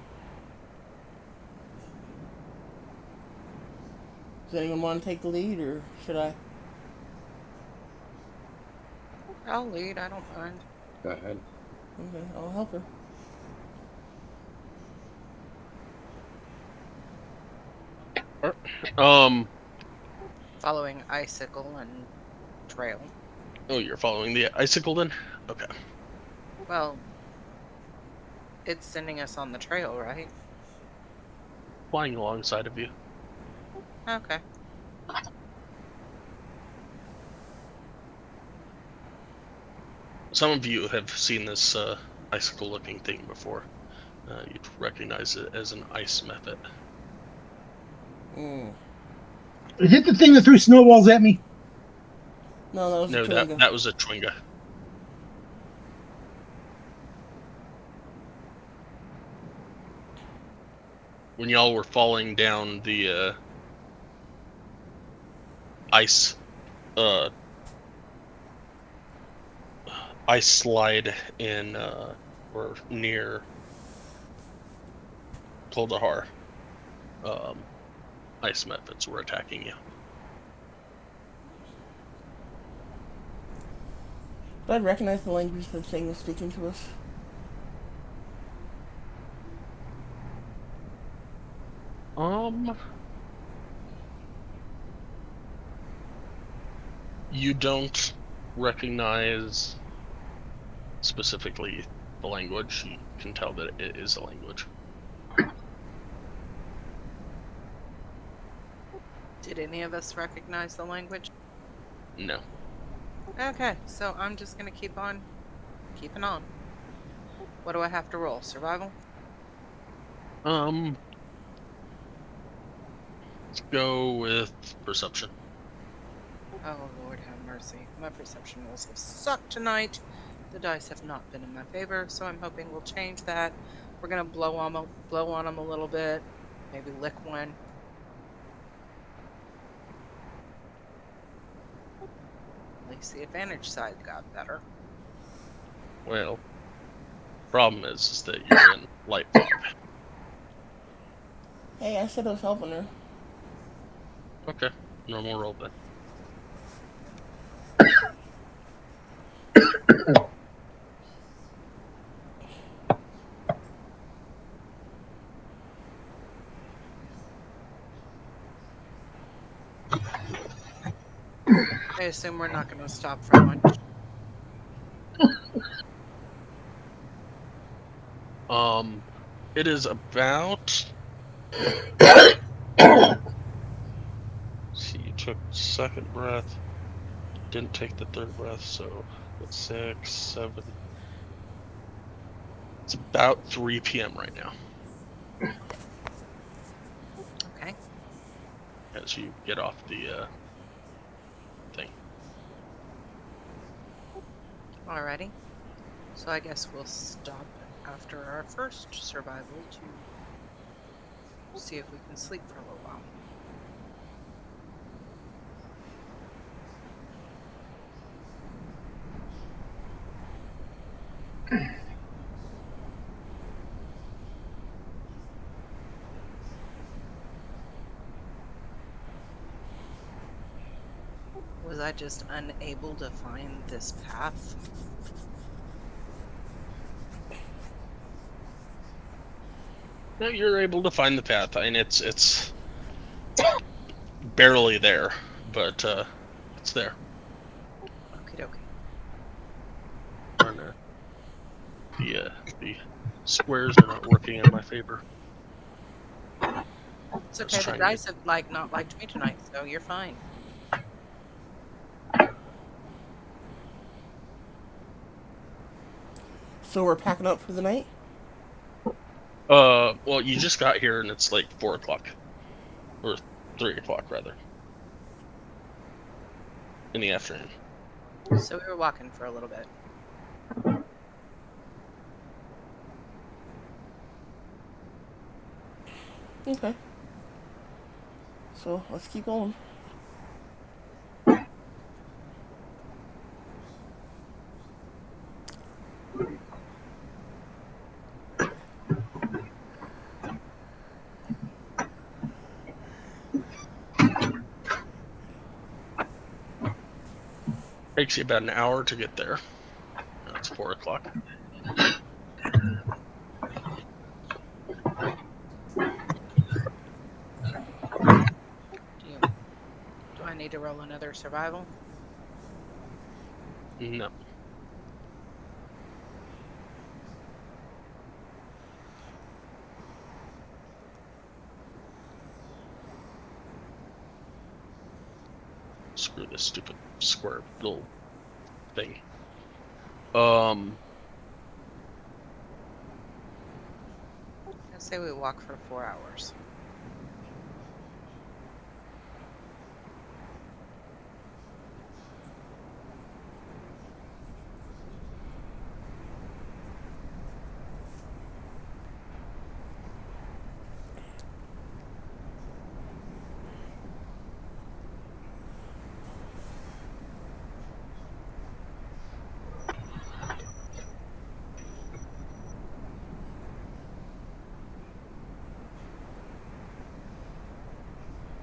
Does anyone want to take the lead, or should I? I'll lead. I don't mind. Go ahead. Okay, I'll help her. Um. Following Icicle and Trail. Oh, you're following the icicle then? Okay. Well, it's sending us on the trail, right? Flying alongside of you. Okay. Some of you have seen this icicle-looking thing before. You'd recognize it as an ice method. Mm. Is it the thing that threw snowballs at me? No, that was a No, Chewinga. that was a Chwinga. When y'all were falling down the ice ice slide in or near Kuldahar, ice methods were attacking you. Do I recognize the language the thing was speaking to us? You don't recognize specifically the language. You can tell that it is a language. Did any of us recognize the language? No. Okay, so I'm just gonna keep on keeping on. What do I have to roll? Survival? Let's go with perception. Oh, Lord have mercy. My perception rolls have sucked tonight. The dice have not been in my favor, so I'm hoping we'll change that. We're gonna blow on them a little bit. Maybe lick one. At least the advantage side got better. Well, problem is that you're in light fog. Hey, I said I was helping her. Okay, normal roll then. I assume we're not gonna stop for lunch. It is about. See, you took second breath, didn't take the third breath, so that's 6, 7. It's about 3 p.m. right now Okay. as you get off the thing. Alrighty. So I guess we'll stop after our first survival to see if we can sleep for a little while. Was I just unable to find this path? No, you're able to find the path, and it's barely there, but it's there. Okie dokie. The squares are not working in my favor. It's okay. The dice have not liked me tonight, so you're fine. So we're packing up for the night? Well, you just got here, and it's like 4 o'clock, or 3 o'clock rather, in the afternoon. So we were walking for a little bit. Okay. So let's keep going. Takes you about an hour to get there. It's 4 o'clock. Do I need to roll another survival? No. Screw this stupid square little thing. I say we walk for 4 hours.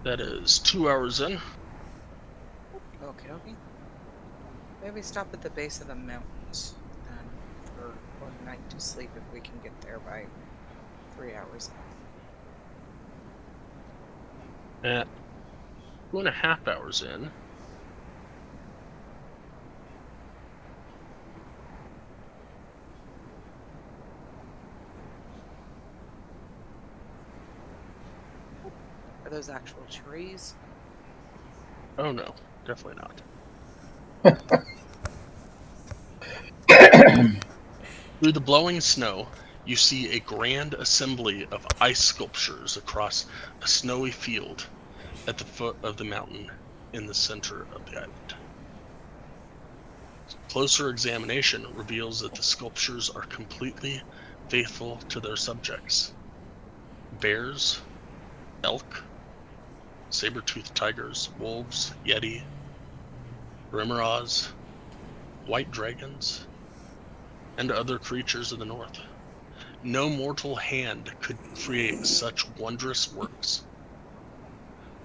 That is 2 hours in. Okay, okay. Maybe stop at the base of the mountains then for one night to sleep if we can get there by 3 hours. At 2.5 hours in, Are those actual trees? oh no, definitely not. Through the blowing snow, you see a grand assembly of ice sculptures across a snowy field at the foot of the mountain in the center of the island. Closer examination reveals that the sculptures are completely faithful to their subjects. Bears, elk, saber-toothed tigers, wolves, yeti, remoras, white dragons, and other creatures of the north. No mortal hand could create such wondrous works.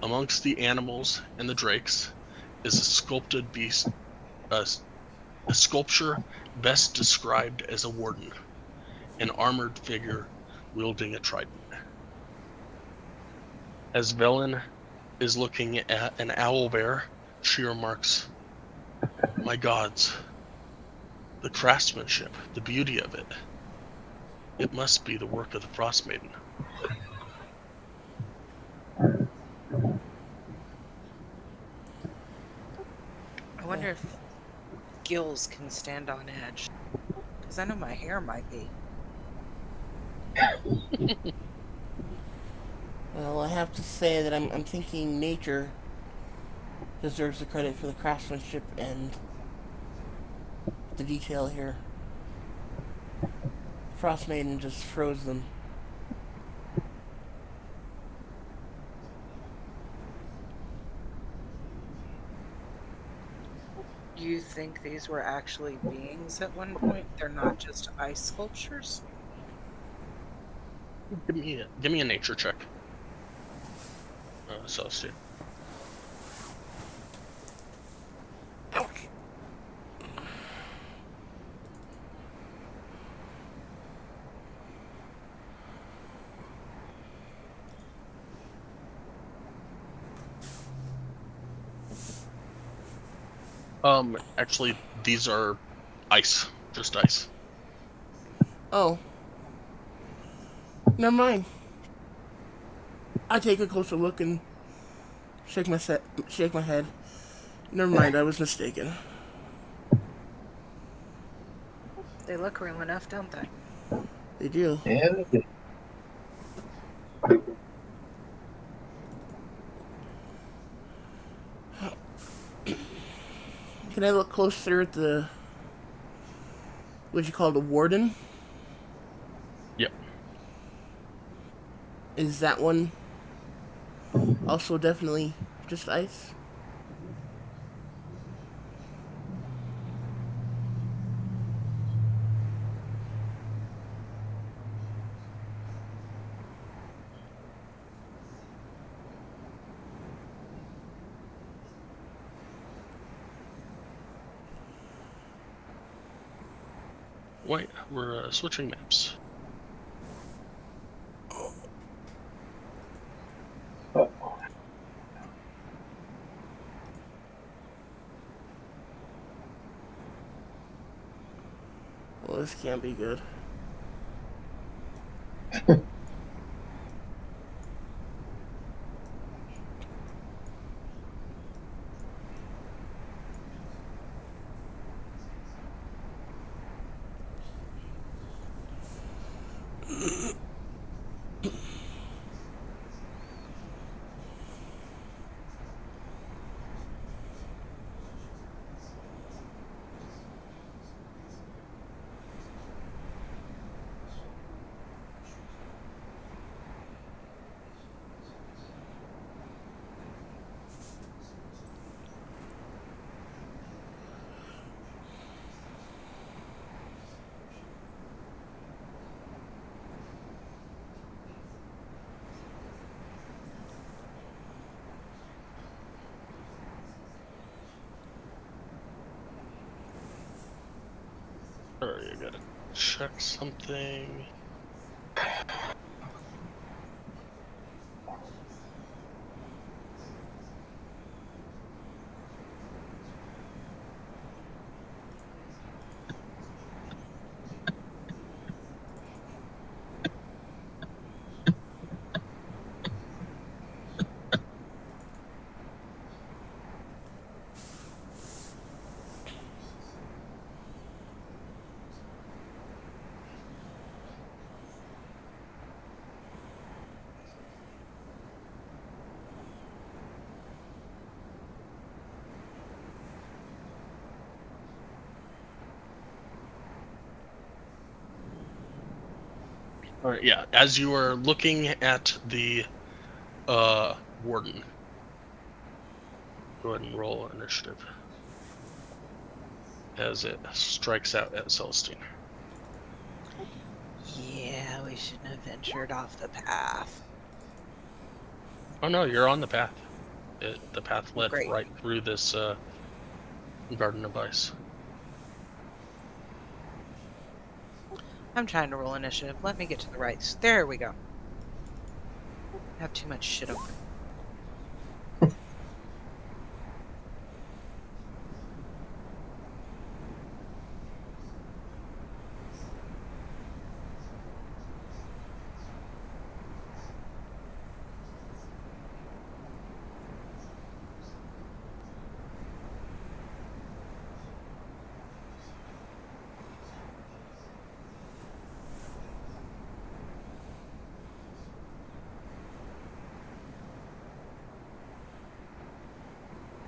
Amongst the animals and the drakes is a sculpted beast, a sculpture best described as a warden, an armored figure wielding a trident. As Velen is looking at an owl bear, she remarks, "My gods, the craftsmanship, the beauty of it. It must be the work of the Frostmaiden." I wonder if gills can stand on edge. Because I know my hair might be. Well, I have to say that I'm thinking nature deserves the credit for the craftsmanship and the detail here. Frostmaiden just froze them. Do you think these were actually beings at one point? They're not just ice sculptures? Give me a nature check. Celestine. Actually, these are ice, just ice. Oh, never mind. I take a closer look and shake my head. Never mind, I was mistaken. They look real enough, don't they? They do. Yeah. Can I look closer at the what you call the warden? Yep. Is that one also definitely just ice? Wait, we're switching maps. Well, this can't be good. Alright, I gotta check something. Alright, yeah. As you are looking at the warden, go ahead and roll initiative as it strikes out at Celestine. Yeah, we shouldn't have ventured off the path. Oh no, you're on the path. The path led Great. right through this garden of ice. I'm trying to roll initiative. Let me get to the right. There we go. I have too much shit open.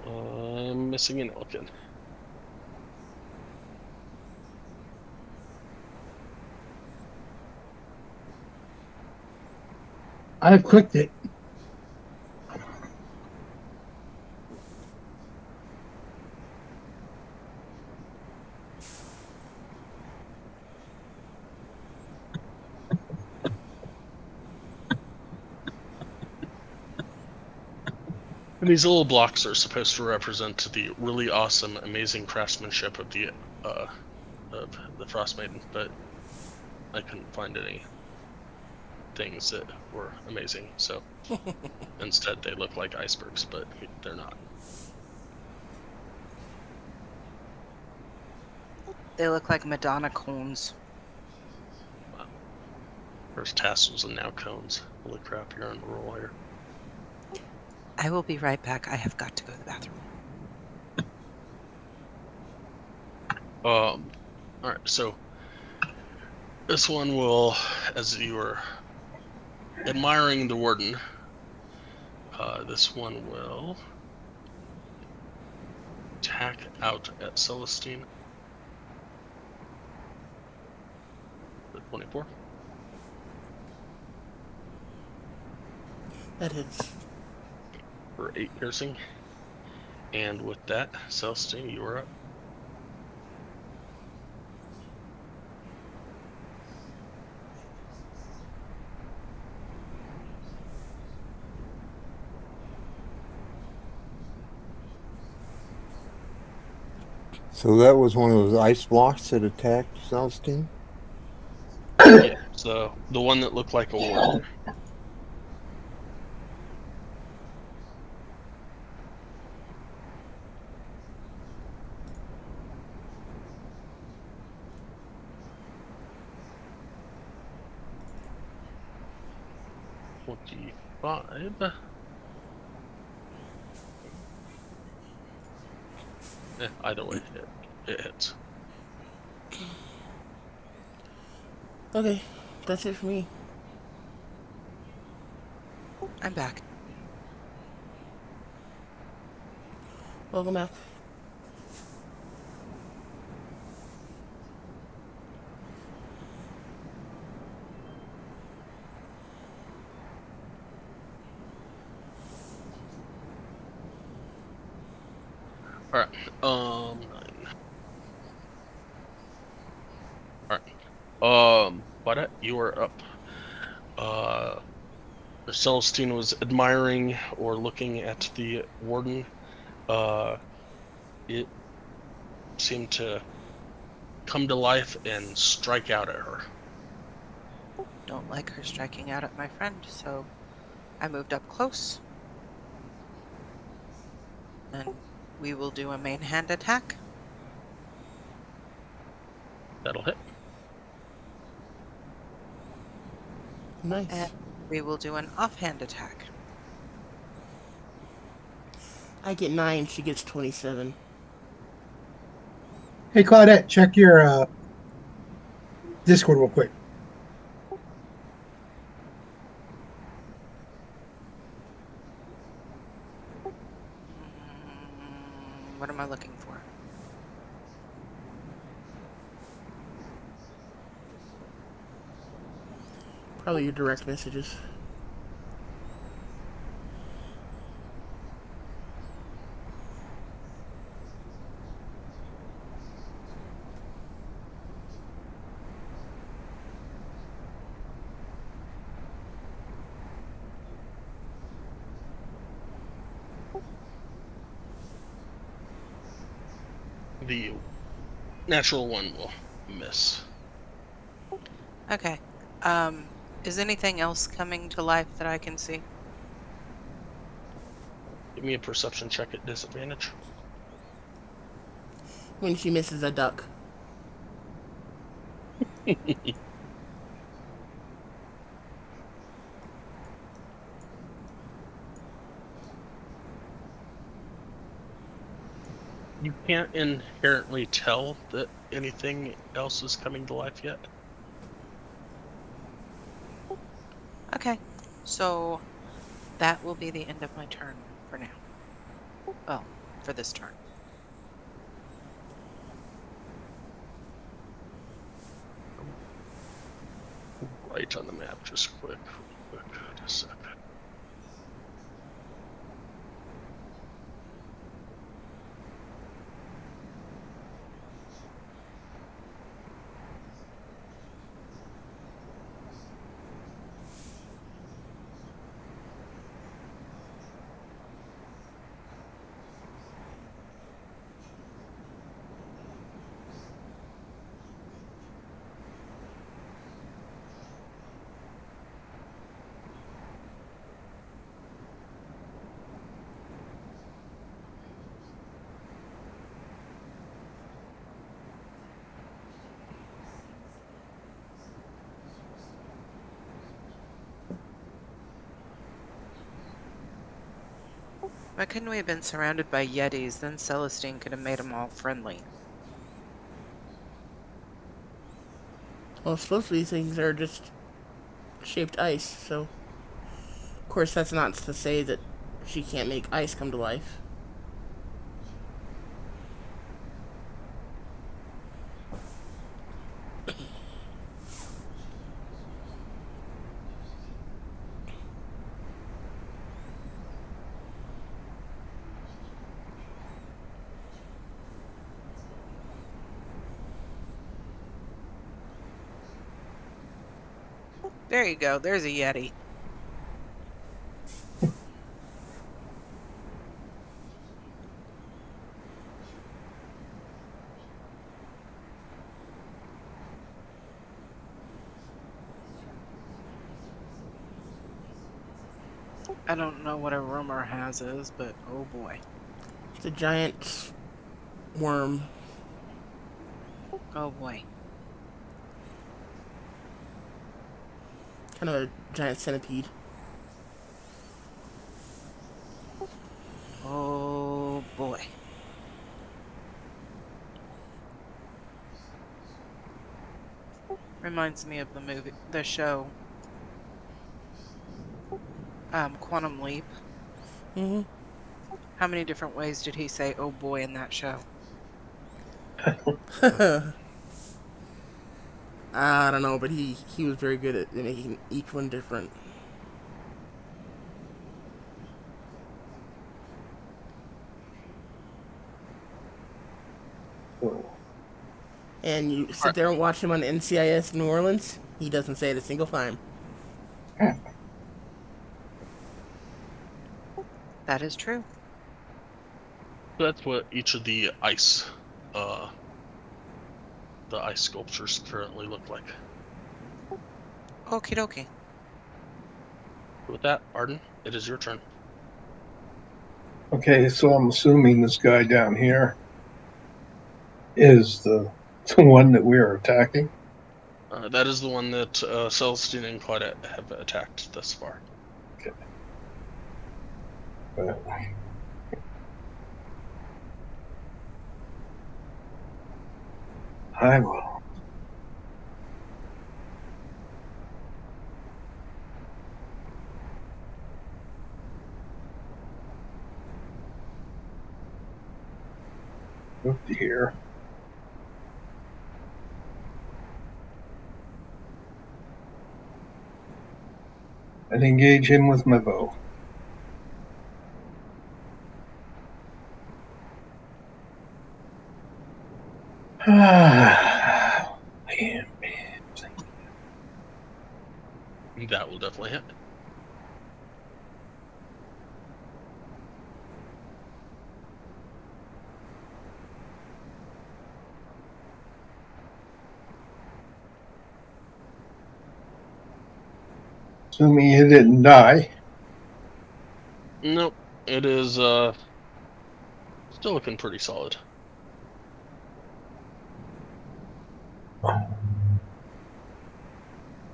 I'm missing an Elkin. I've clicked it. And these little blocks are supposed to represent the really awesome, amazing craftsmanship of the Frostmaiden, but I couldn't find any things that were amazing. So instead, they look like icebergs, but they're not. They look like Madonna cones. First tassels and now cones. Holy crap, you're on a roll here. I will be right back. I have got to go to the bathroom. Alright, so this one will, as you are admiring the warden, this one will attack out at Celestine. The 24. That hits. For 8 piercing. And with that, Celestine, you are up. So that was one of those ice blocks that attacked Celestine? Yeah, so the one that looked like a warden. $25. Either way, it hits. Okay, that's it for me. I'm back. Welcome back. Alright, 9. Alright. But you are up. Celestine was admiring or looking at the warden. It seemed to come to life and strike out at her. Don't like her striking out at my friend, so I moved up close. And we will do a main hand attack. That'll hit. Nice. And we will do an offhand attack. I get 9, she gets 27. Hey, Claudette, check your Discord real quick. What am I looking for? Probably your direct messages. The natural one will miss. Okay. Is anything else coming to life that I can see? Give me a perception check at disadvantage. When she misses a duck. You can't inherently tell that anything else is coming to life yet. Okay. So that will be the end of my turn for now. Well, for this turn. Right on the map, just quick. Just a sec. Why couldn't we have been surrounded by Yetis? Then Celestine could have made them all friendly. Well, supposedly things are just shaped ice, so of course that's not to say that she can't make ice come to life. There you go. There's a Yeti. I don't know what a rumor has is, but oh boy. It's a giant worm. Oh boy. Kind of a giant centipede. Oh boy. Reminds me of the show, Quantum Leap. Mm-hmm. How many different ways did he say "oh boy" in that show? I don't know, but he was very good at making each one different. And you sit there and watch him on NCIS New Orleans, he doesn't say it a single time. That is true. That's what each of the ice sculptures currently look like. Okie dokie. With that, Arden, it is your turn. Okay, so I'm assuming this guy down here is the one that we are attacking. That is the one that Celestine and Claudette have attacked thus far. But I will. Look here. And engage him with my bow. Man. That will definitely hit. Assuming he didn't die. Nope. It is still looking pretty solid.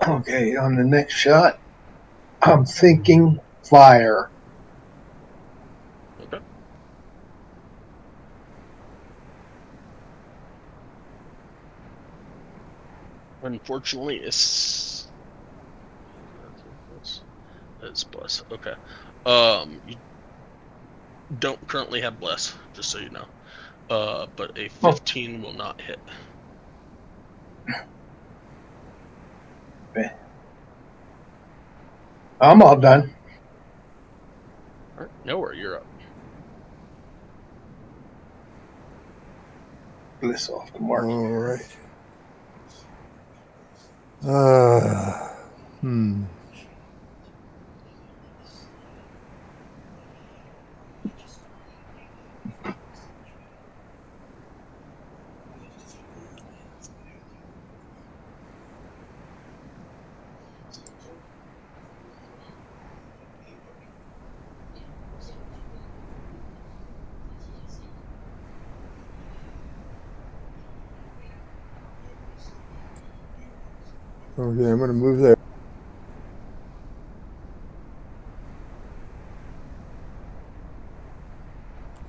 Okay, on the next shot, I'm thinking fire. Okay. Unfortunately, it's bless. Okay. You don't currently have bless, just so you know. But a 15 will not hit. I'm all done. All right, Nowhere, you're up. Bliss off the mark. All right. Hmm. Okay, I'm going to move there.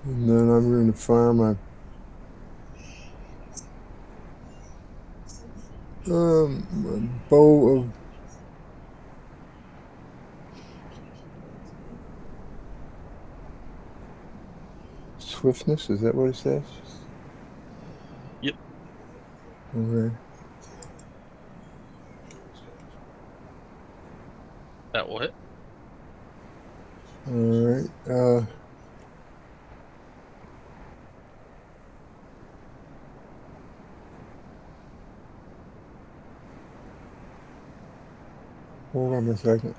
And then I'm going to fire my bow of swiftness. Is that what it says? Yep. Okay. That will hit. All right. Hold on a second.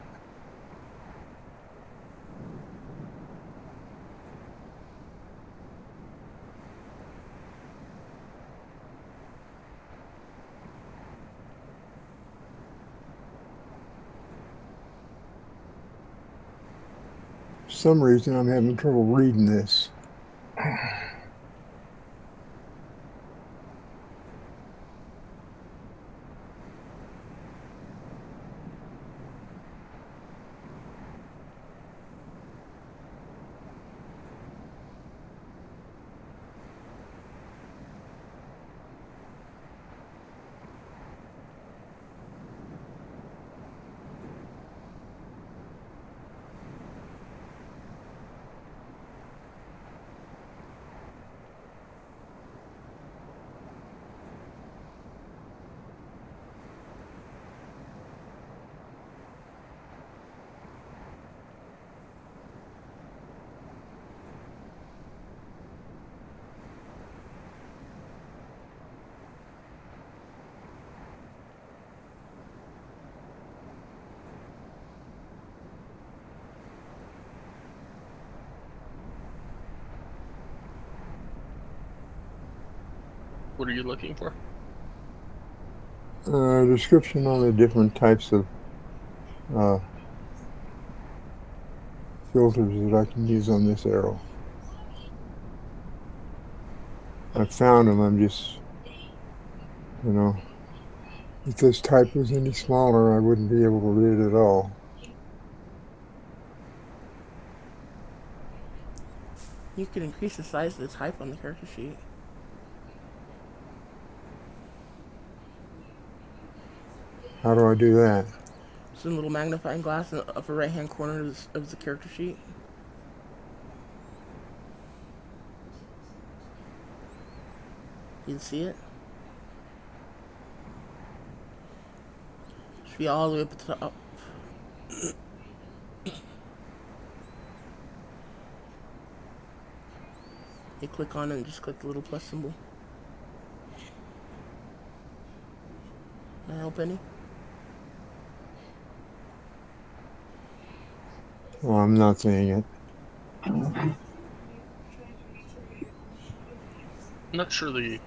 For some reason, I'm having trouble reading this. What are you looking for? Description on the different types of filters that I can use on this arrow. I found them. I'm just, if this type was any smaller, I wouldn't be able to read it at all. You can increase the size of the type on the character sheet. How do I do that? It's a little magnifying glass in the upper right hand corner of the character sheet. You can see it. Should be all the way up at the top. You click on it and just click the little plus symbol. Can I help any? Well, I'm not seeing it. I'm not sure the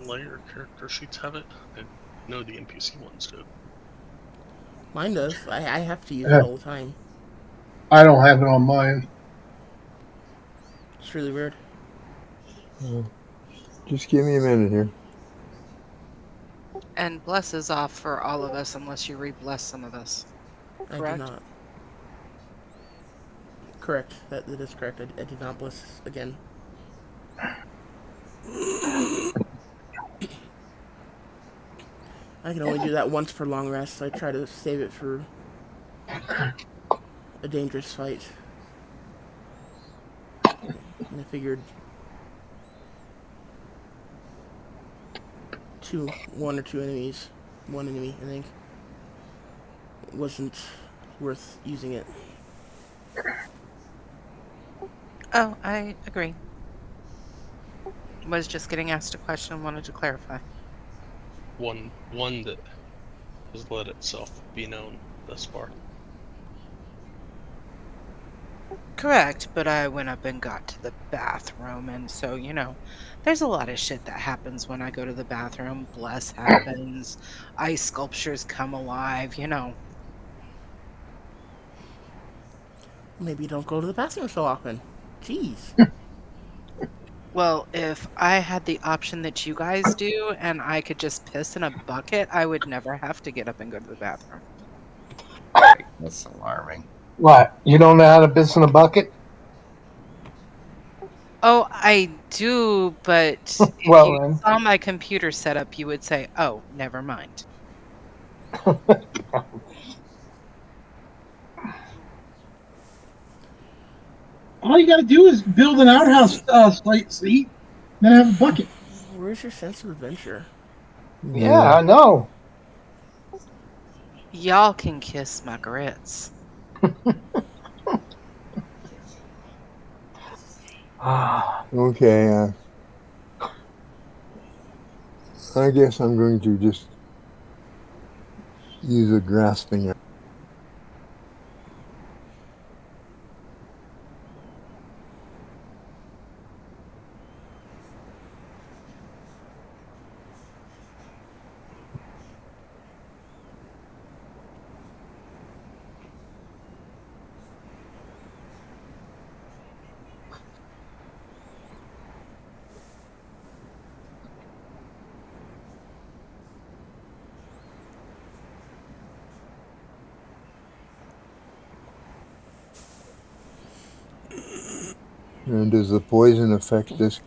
player character sheets have it. I know the NPC ones do. Mine does. I have to use it all the time. I don't have it on mine. It's really weird. Just give me a minute here. And bless is off for all of us unless you re-bless some of us. I do Correct? not. Correct. That is correct. I did not bless again. I can only do that once for long rest, so I try to save it for a dangerous fight. And I figured one or two enemies, one enemy, I think, wasn't worth using it. Oh, I agree. Was just getting asked a question and wanted to clarify. One that has let itself be known thus far. Correct, but I went up and got to the bathroom, and so, there's a lot of shit that happens when I go to the bathroom. Bless happens, ice sculptures come alive. Maybe don't go to the bathroom so often. Jeez. Well, if I had the option that you guys do and I could just piss in a bucket, I would never have to get up and go to the bathroom. That's alarming. What? You don't know how to piss in a bucket? Oh, I do, but if Well you then, saw my computer setup, you would say, "Oh, never mind." All you got to do is build an outhouse seat, then have a bucket. Where's your sense of adventure? yeah, Yeah. I know. Y'all can kiss my grits. Ah, Okay. I guess I'm going to just use a grasping. And does the poison affect this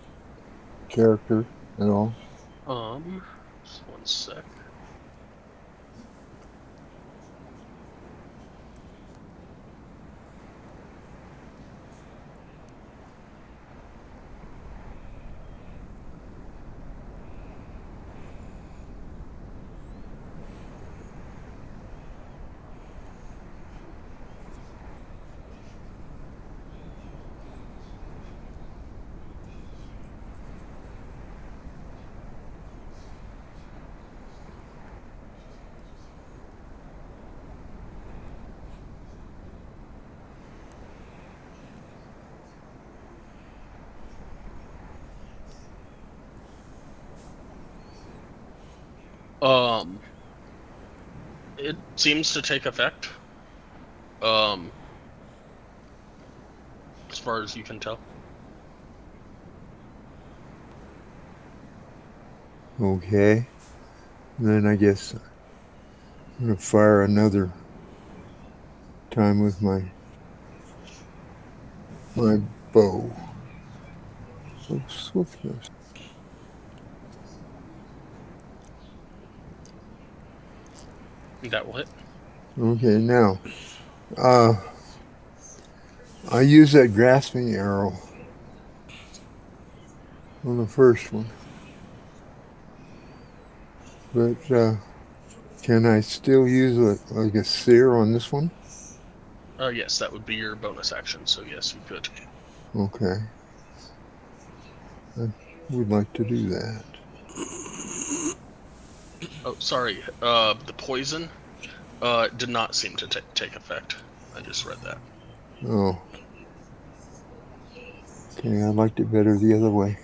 character at all? Just one sec. Um, it seems to take effect. Um, as far as you can tell. Okay. Then I guess I'm going to fire another time with my bow. Oh, swiftness. That will hit. Okay, now, uh, I use that grasping arrow on the first one, but can I still use like a sear on this one? Yes, that would be your bonus action. So yes, you could. Okay, I would like to do that. Oh, sorry. The poison did not seem to take effect. I just read that. Oh, okay, I liked it better the other way.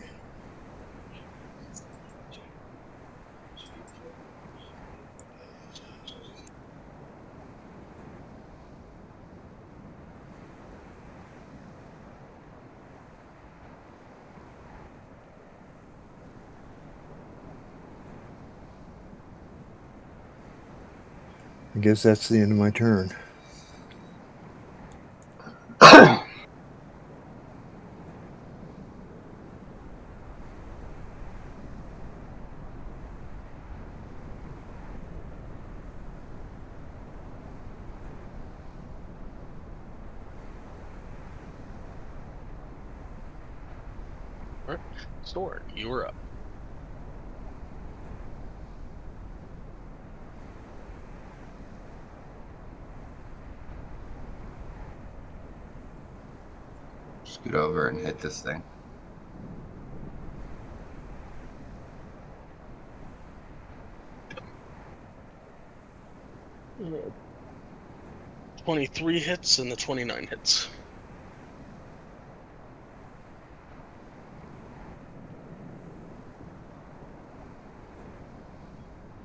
I guess that's the end of my turn. All right, Sword, you are up. Scoot over and hit this thing. Uh, 23 hits and the 29 hits.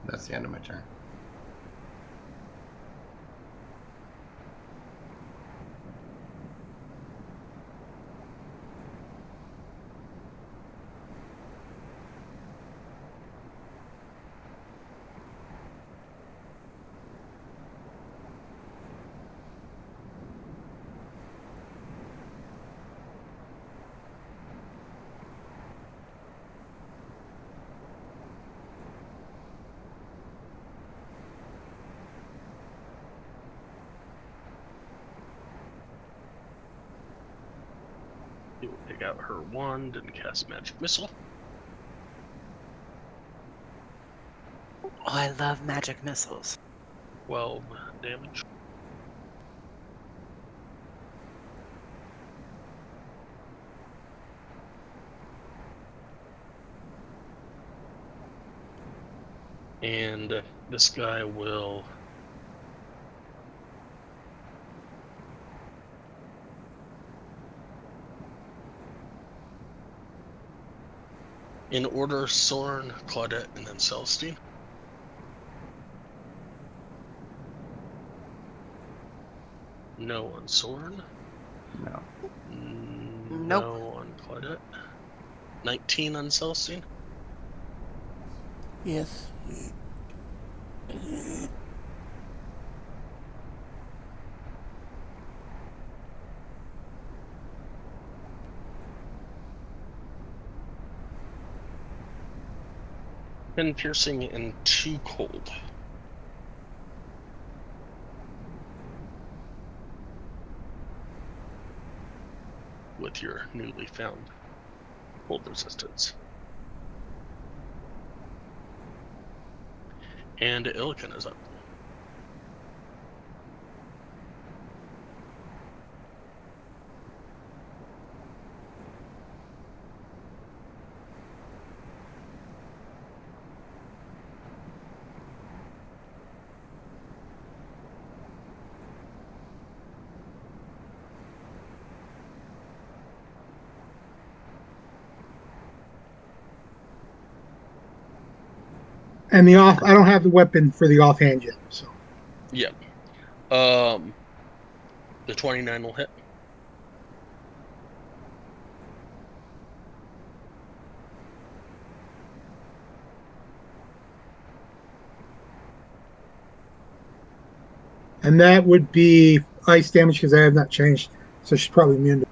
That's the end of my turn. He will take out her wand and cast Magic Missile. Oh, I love magic missiles. 12 damage. And this guy will in order Soren, Claudette, and then Celestine. No on Soren. No. No on Claudette. 19 on Celestine. Yes. And piercing and 2 cold. With your newly found cold resistance. And Illiken is up. And I don't have the weapon for the offhand yet. So Yep. The 29 will hit. and that would be ice damage because I have not changed. So she's probably immune to.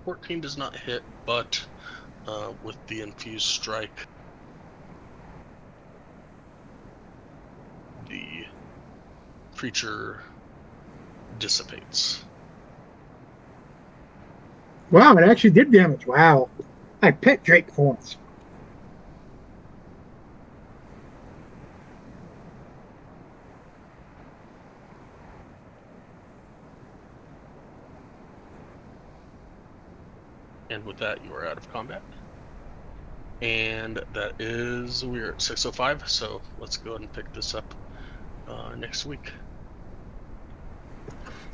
14 does not hit, but with the infused strike, the creature dissipates. Wow, it actually did damage. Wow. I pet Drake for once. And with that, you are out of combat. And that is, we're at 6:05, so let's go ahead and pick this up next week.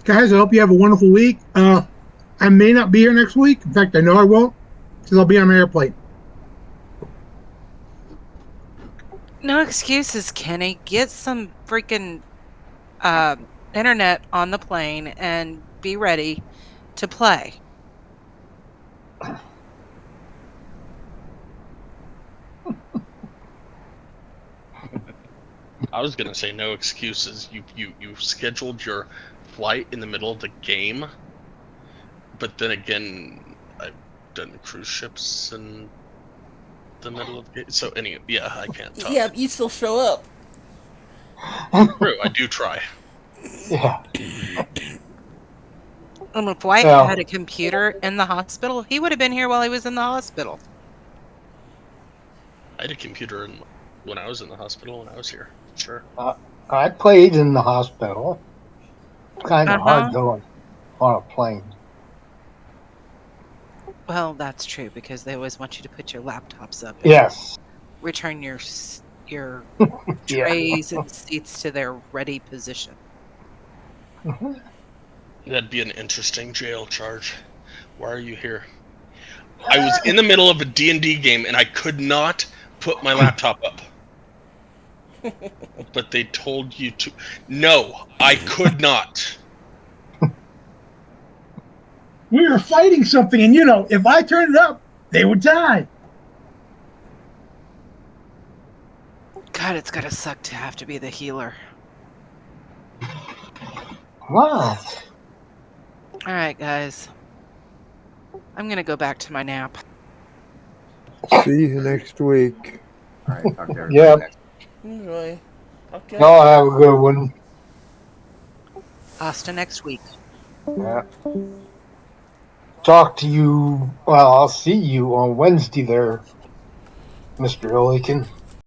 Guys, I hope you have a wonderful week. I may not be here next week. In fact, I know I won't because I'll be on an airplane. No excuses, Kenny. Get some freaking internet on the plane and be ready to play. I was gonna say no excuses. You scheduled your flight in the middle of the game, but then again, I've done cruise ships in the middle of the game. So anyway, yeah, I can't talk. Yeah, you still show up. True, I do try. Yeah. And if White Yeah. had a computer in the hospital, he would have been here while he was in the hospital. I had a computer when I was in the hospital when I was here. Sure. I played in the hospital. Kind of hard going on a plane. Well, that's true because they always want you to put your laptops up. Yes. Return your Yeah. trays and seats to their ready position. That'd be an interesting jail charge. Why are you here? I was in the middle of a D&D game and I could not put my laptop up. But they told you to. No, I could not. We were fighting something, and if I turned it up, they would die. God, it's gotta suck to have to be the healer. What? All right, guys. I'm going to go back to my nap. See you next week. All right, talk to everybody Yep. next. Enjoy. Okay. Y'all have a good one. Hasta next week. Yeah. Talk to you. Well, I'll see you on Wednesday there, Mr. Illiken.